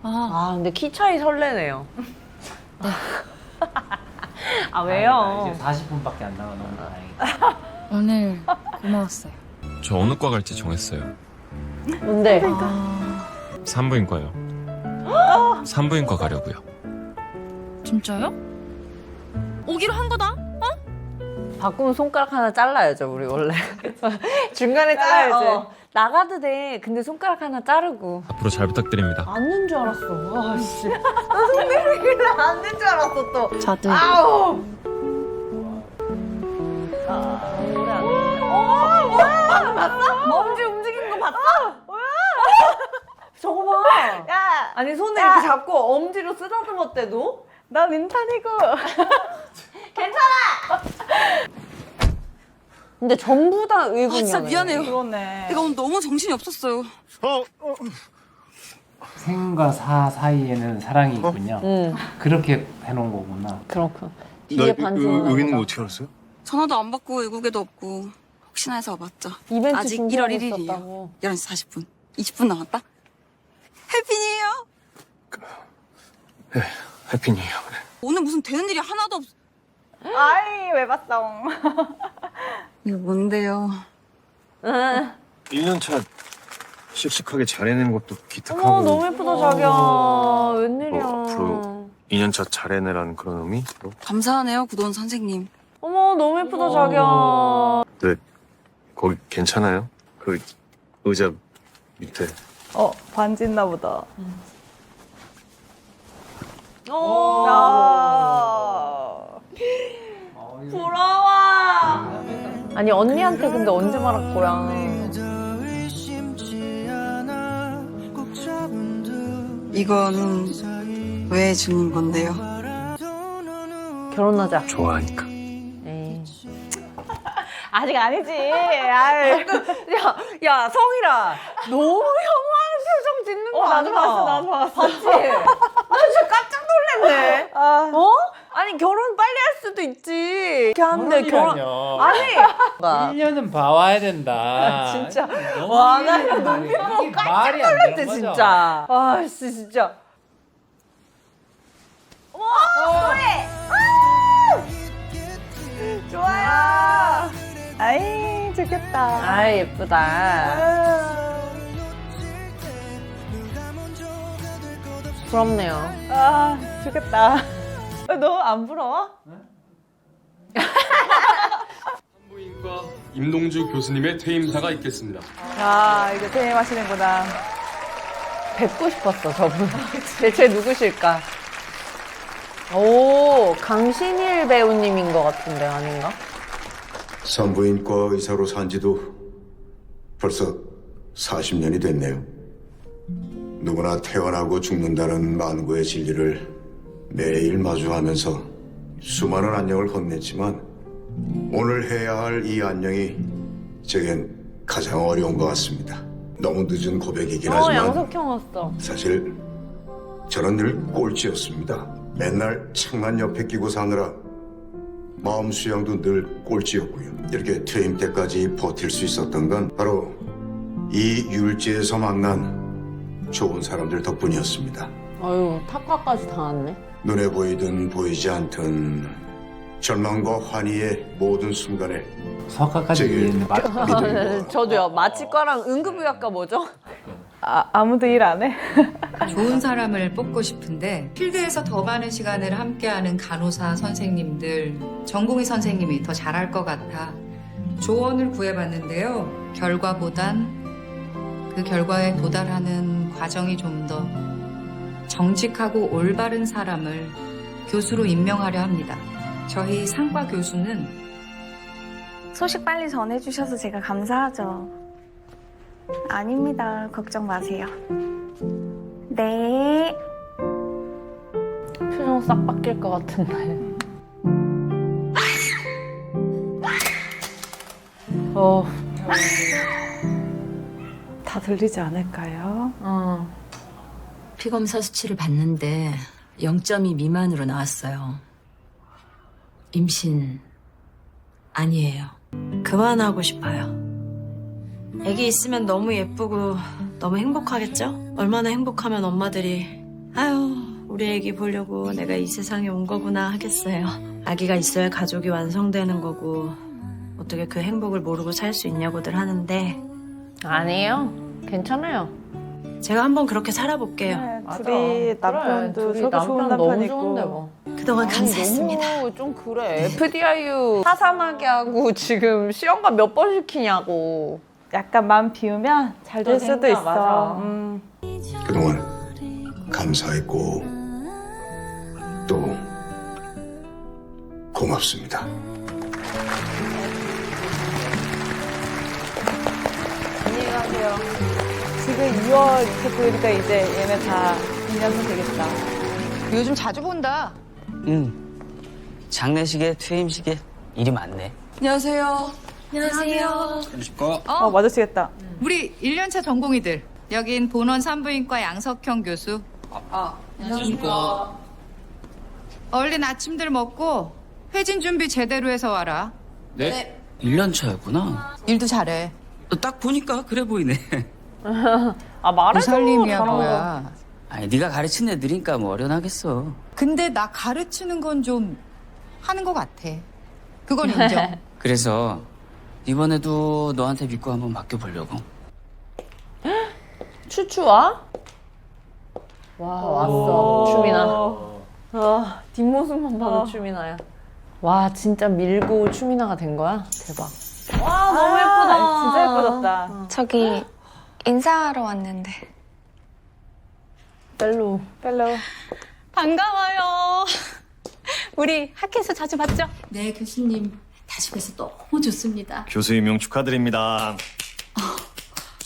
아 근데 키 차이 설레네요. 아 왜요? 이제 40분밖에 안 남아 너무 다행이다. 오늘 고마웠어요. 저 어느 과 갈지 정했어요. 뭔데? 산부인과요. 산부인과 가려고요. 진짜요? 오기로 한 거다. 바꾸면 손가락 하나 잘라야죠, 우리 원래. 중간에 잘라야지. 나가도 돼. 근데 손가락 하나 자르고. 앞으로 잘 부탁드립니다. 앉는 줄 알았어. 아씨. 나 손님이길래 앉는 줄 알았어 또. 저도. 아우. 오래 안 돼. 뭐야? 봤어? 엄지 움직이는 거 봤어? 뭐야? 저거 봐. 야, 아니 손을 이렇게 잡고 엄지로 쓰다듬었대 너? 난 인탄이고. 괜찮아. 근데 전부 다 의군이야. 진짜 미안해요. 그러네. 내가 오늘 너무 정신이 없었어요. 생과 사 사이에는 사랑이 있군요. 그렇게 해놓은 거구나. 그렇군. 나 여기 있는 거 어떻게 알았어요? 전화도 안 받고 외국에도 없고 혹시나 해서 와봤죠. 이벤트 아직 준비하고 1월 1일이에요. 있었다고. 11시 40분. 20분 남았다. 해피니에요. 네, 해피니에요. 오늘 무슨 되는 일이 하나도 없. 아이, 왜 봤어? 이거 뭔데요? 1년차 씩씩하게 잘 해내는 것도 기특하고. 어머 너무 예쁘다 자기야. 웬일이야. 앞으로 2년차 잘 해내라는 그런 의미? 감사하네요, 구도원 선생님. 어머 너무 예쁘다 자기야. 네, 거기 괜찮아요? 그 의자 밑에. 반지 있나 보다. 부러워. 아니 언니한테 근데 언제 말할 거야? 이거는 왜 주는 건데요? 결혼하자. 좋아하니까. 아직 아니지. 아유. 야 성희라 너무 혐오하는 표정 짓는 거 아니야? 나도 봤어. 봤지? 나 진짜 깜짝 놀랐네. 어? 아니 결혼 빨리 할 수도 있지. 이렇게 하는데 결혼 아니 1년은 봐와야 된다. 진짜 너무 와 나 이게 눈빛 보고 이게 깜짝 말이 안 놀랐대 되는 거죠. 진짜. 아씨 진짜. 와 소리. 좋아요. 아이, 좋겠다. 아 예쁘다. 부럽네요. 아, 좋겠다. 너 안 부러워? 산부인과 임동주 교수님의 퇴임사가 있겠습니다. 아, 이거 퇴임하시는구나. 뵙고 싶었어 저분. 대체 누구실까? 오 강신일 배우님인 것 같은데 아닌가? 산부인과 의사로 산 지도 벌써 40년이 됐네요. 누구나 태어나고 죽는다는 만고의 진리를 매일 마주하면서 수많은 안녕을 건넸지만 오늘 해야 할 이 안녕이 제겐 가장 어려운 것 같습니다. 너무 늦은 고백이긴 하지만 양석형 왔어. 사실 저는 늘 꼴찌였습니다. 맨날 책만 옆에 끼고 사느라 마음 수양도 늘 꼴찌였고요. 이렇게 퇴임 때까지 버틸 수 있었던 건 바로 이 율지에서 만난 좋은 사람들 덕분이었습니다. 아유 탁과까지 다 왔네. 눈에 보이든 보이지 않든 절망과 환희의 모든 순간에 석가까지 이해했네. 저도요. 마취과랑 응급의학과 뭐죠? 아무도 일 안 해? 좋은 사람을 뽑고 싶은데 필드에서 더 많은 시간을 함께하는 간호사 선생님들, 전공의 선생님이 더 잘할 것 같아 조언을 구해봤는데요. 결과보단 그 결과에 도달하는 과정이 좀 더 정직하고 올바른 사람을 교수로 임명하려 합니다. 저희 상과 교수는 소식 빨리 전해주셔서 제가 감사하죠. 아닙니다. 걱정 마세요. 네. 표정 싹 바뀔 것 같은데. 다 들리지 않을까요? 피검사 수치를 봤는데 0.2 미만으로 나왔어요. 임신 아니에요. 그만하고 싶어요. 애기 있으면 너무 예쁘고 너무 행복하겠죠? 얼마나 행복하면 엄마들이 아유 우리 애기 보려고 내가 이 세상에 온 거구나 하겠어요. 아기가 있어야 가족이 완성되는 거고 어떻게 그 행복을 모르고 살 수 있냐고들 하는데 아니에요. 괜찮아요. 제가 한번 그렇게 살아볼게요. 둘이 남편도 둘이 저렇게 좋은 남편 너무 남편이고. 좋은데 뭐. 그동안 감사했습니다. 너무 좀 그래. FDIU 사삼하게 하고 지금 시험관 몇 번 시키냐고. 약간 마음 비우면 잘 될 수도 그러니까, 있어. 맞아. 그동안 감사했고 또 고맙습니다. 안녕히 가세요. 지금 2월 이렇게 보니까 이제 얘네 다 2년도 되겠다. 요즘 자주 본다. 장례식에 퇴임식에 일이 많네. 안녕하세요. 안녕하세요. 맞으시겠다. 우리 1년차 전공의들. 여긴 본원 산부인과 양석형 교수. 안녕하십니까. 얼른 아침들 먹고 회진 준비 제대로 해서 와라. 네. 1년 차였구나. 일도 잘해. 딱 보니까 그래 보이네. 아 말해서 무살림이야 잘하는 뭐야. 아니 네가 가르친 애들이니까 뭐 어련하겠어. 근데 나 가르치는 건 좀 하는 것 같아. 그건 인정. 그래서 이번에도 너한테 믿고 한번 맡겨보려고. 추추와? 와 왔어 추미나. 아 뒷모습만 봐도 추미나야. 와 진짜 밀고 추미나가 된 거야? 대박. 와 너무 예쁘다. 진짜 예뻐졌다. 저기 인사하러 왔는데. 벨로. 반가워요. 우리 학교에서 자주 봤죠? 네, 교수님. 다시 뵈서 너무 좋습니다. 교수 임용 축하드립니다.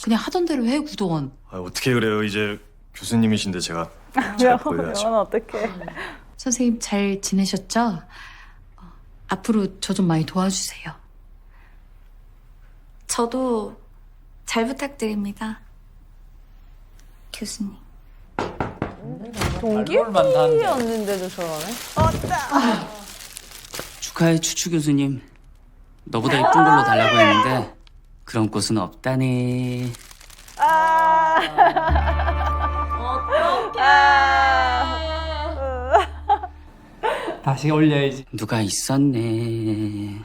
그냥 하던 대로 해, 구도원. 어떻게 그래요? 이제 교수님이신데 제가 잘 보여야죠. 영원은 어떡해. 선생님 잘 지내셨죠? 앞으로 저 좀 많이 도와주세요. 저도 잘 부탁드립니다. 교수님. 동기였는데도 저러네. 축하해 추추 교수님. 너보다 이쁜 걸로 달라고 했는데 그런 꽃은 없다네. 다시 올려야지. 누가 있었네.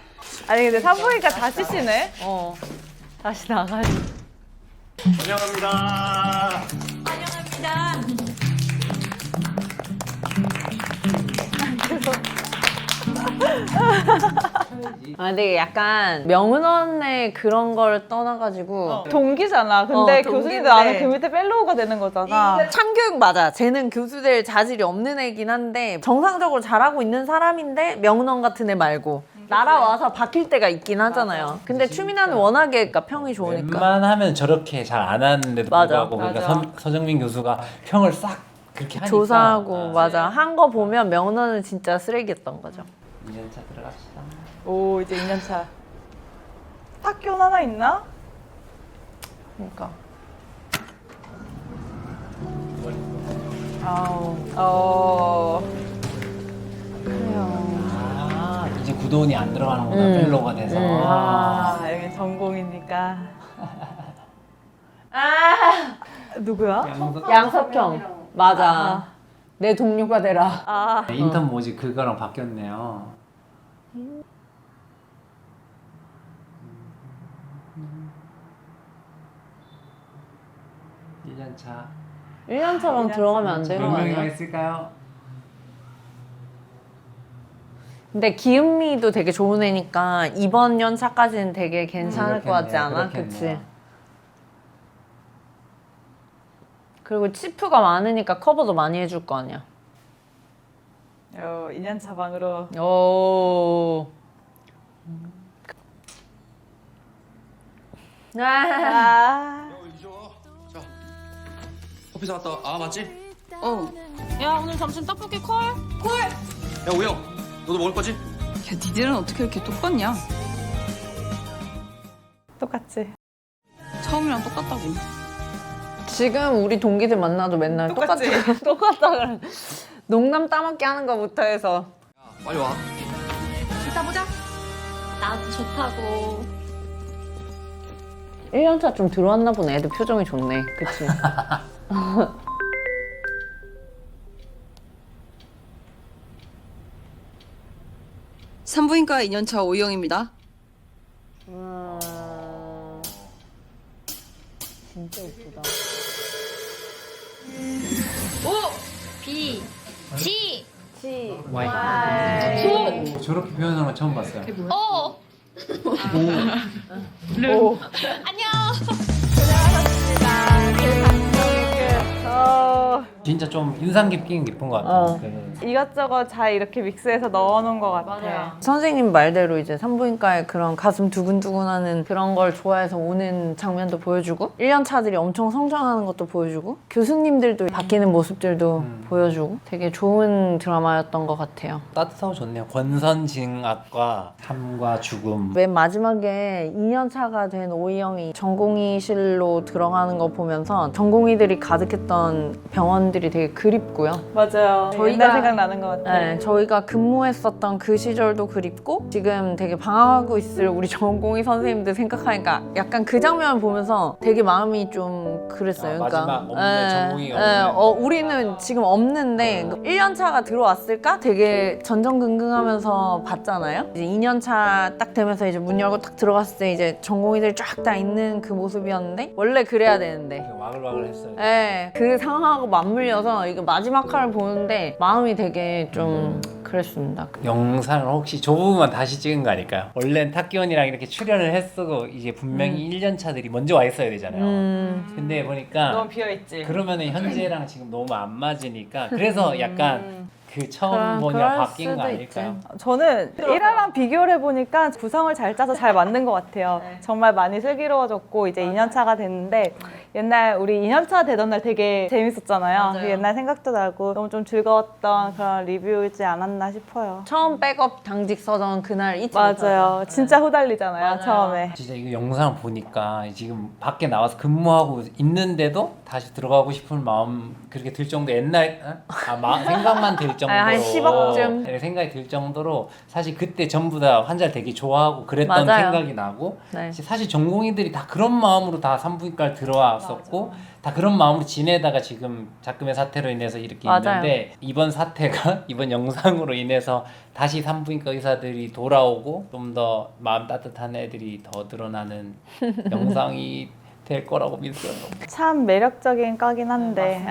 아니 근데 산부인과 다시 쉬네. 다시 나가야지. 환영합니다. 아 근데 약간 명은원의 그런 걸 떠나가지고 동기잖아. 근데 동기인데. 교수님들 안에 그 밑에 펠로우가 되는 거잖아. 참교육 맞아. 쟤는 교수들 자질이 없는 애긴 한데 정상적으로 잘하고 있는 사람인데 명은원 같은 애 말고 날아와서 바뀔 때가 있긴 하잖아요. 근데 추미나는 워낙에 그러니까 평이 좋으니까. 웬만하면 저렇게 잘 안 하는데도 맞아, 불구하고 맞아. 그러니까 서정민 교수가 평을 싹 그렇게 하니까 조사하고 맞아. 한 거 보면 명은원은 진짜 쓰레기였던 거죠. 2년차 들어갑시다. 오 이제 2년차. 학교 하나 있나? 그러니까. 그래요. 아 이제 구도원이 안 들어가는구나. 펠로가 돼서. 여기 전공이니까. 누구야? 양석형. 맞아. 내 동료가 되라. 네, 인턴 모집 그거랑 바뀌었네요. 일 1년차. 1년차만 들어가면 안 되는 거 몇 명이나 아니야? 있을까요? 근데 기은미도 되게 좋은 애니까 이번 연차까지는 되게 괜찮을 것 같지 않아? 그렇겠네요. 그치? 그리고 치프가 많으니까 커버도 많이 해줄 거 아니야. 2년차 방으로. 오. 커피 사왔다. 아 맞지? 야 오늘 점심 떡볶이 콜? 야 우영, 너도 먹을 거지? 야, 니들은 어떻게 이렇게 똑같냐? 똑같지. 처음이랑 똑같다고. 지금 우리 동기들 만나도 맨날 똑같지? 똑같다 그래. 농담 따먹기 하는 거부터 해서. 빨리 와. 이따 보자. 나도 좋다고. 1년차 좀 들어왔나 보네. 애들 표정이 좋네. 그치? 산부인과 2년차 오이영입니다. 진짜 예쁘다. 오! B G 와이. 조. 저렇게 표현하는 건 처음 봤어요. 오. 오. 안녕. 진짜 좀 인상 깊긴 깊은 것 같아요. 이것저것 잘 이렇게 믹스해서 넣어놓은 것 같아. 선생님 말대로 이제 산부인과에 그런 가슴 두근두근하는 그런 걸 좋아해서 오는 장면도 보여주고 1년 차들이 엄청 성장하는 것도 보여주고 교수님들도 바뀌는 모습들도 보여주고 되게 좋은 드라마였던 것 같아요. 따뜻하고 좋네요. 권선징악과 삶과 죽음. 맨 마지막에 2년 차가 된 오이영이 전공의실로 들어가는 거 보면서 전공의들이 가득했던 병원들이 되게 그립고요. 맞아요. 옛날 생각나는 것 같아. 네, 저희가 근무했었던 그 시절도 그립고 지금 되게 방황하고 있을 우리 전공의 선생님들 생각하니까 약간 그 장면을 보면서 되게 마음이 좀 그랬어요. 마지막 없는 네, 전공의가 네, 없는. 우리는 지금 없는데 1년 차가 들어왔을까? 되게 전전긍긍하면서 봤잖아요. 이제 2년 차 딱 되면서 이제 문 열고 딱 들어갔을 때 이제 전공의들 쫙 다 있는 그 모습이었는데 원래 그래야 되는데 와글와글 했어요. 네, 그 상황하고 맞물려서 이거 마지막 화를 보는데 마음이 되게 좀 그랬습니다. 영상을 혹시 저 부분만 다시 찍은 거 아닐까요? 원래는 탁기원이랑 이렇게 출연을 했어도 이제 분명히 1년 차들이 먼저 와 있어야 되잖아요. 근데 보니까 너무 비어있지. 그러면은 현재랑 지금 너무 안 맞으니까 그래서 약간 그 처음 보냐 바뀐 거 아닐까요? 저는 1화랑 비교를 해보니까 구성을 잘 짜서 잘 만든 것 같아요. 정말 많이 슬기로워졌고 이제 2년차가 됐는데 옛날 우리 2년차 되던 날 되게 재밌었잖아요. 그 옛날 생각도 나고 너무 좀 즐거웠던 그런 리뷰이지 않았나 싶어요. 처음 백업 당직 서던 그날 잊지 맞아요. 못하죠. 진짜 후달리잖아요. 처음에. 진짜 이거 영상 보니까 지금 밖에 나와서 근무하고 있는데도 다시 들어가고 싶은 마음 그렇게 들 정도 옛날 생각만 들 정도로 한 10억쯤 네, 생각이 들 정도로 사실 그때 전부 다 환자를 되게 좋아하고 그랬던 맞아요. 생각이 나고 네. 사실 전공의들이 다 그런 마음으로 다 산부인과를 들어왔었고 다 그런 마음으로 지내다가 지금 작금의 사태로 인해서 이렇게 맞아요. 있는데 이번 사태가 이번 영상으로 인해서 다시 산부인과 의사들이 돌아오고 좀 더 마음 따뜻한 애들이 더 드러나는 영상이 될 거라고 믿어요. 참 매력적인 과긴 한데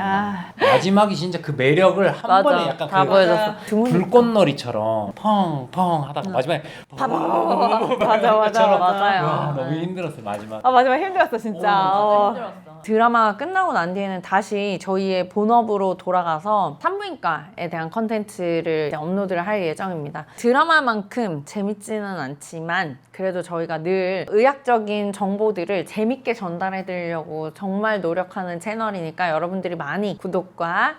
마지막이 진짜 그 매력을 한 맞아. 번에 약간 다 보여줬어. 불꽃놀이처럼 펑펑 하다가 마지막에 맞아. 와, 너무 힘들었어요 마지막. 마지막 힘들었어 진짜. 드라마가 끝나고 난 뒤에는 다시 저희의 본업으로 돌아가서 산부인과에 대한 컨텐츠를 이제 업로드를 할 예정입니다. 드라마만큼 재밌지는 않지만 그래도 저희가 늘 의학적인 정보들을 재밌게 전달해 드리려고 정말 노력하는 채널이니까 여러분들이 많이 구독과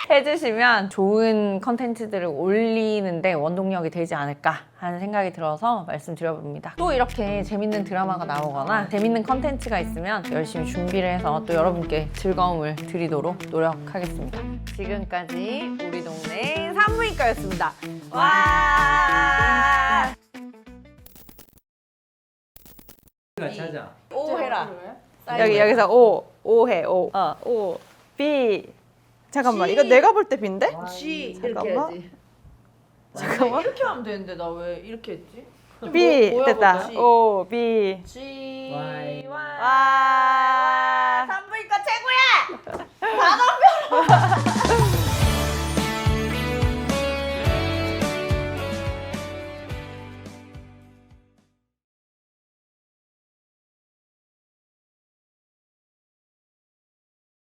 해주시면 좋은 컨텐츠들을 올리는데 원동력이 되지 않을까 하는 생각이 들어서 말씀드려봅니다. 또 이렇게 재밌는 드라마가 나오거나 재밌는 컨텐츠가 있으면 열심히 준비를 해서 또 여러분께 즐거움을 드리도록 노력하겠습니다. 지금까지 우리 동네 산부인과였습니다. 와! 찾아. 오 해라. 여기서 O 해. O B 잠깐만 G. 이거 내가 볼 때 B인데? G 이렇게 잠깐만. 해야지. 잠깐만. 이렇게 하면 되는데 나 왜 이렇게 했지? B 뭐야, 됐다. 뭐지? O B G Y. 와 산부인과 최고야! 다 넘겨!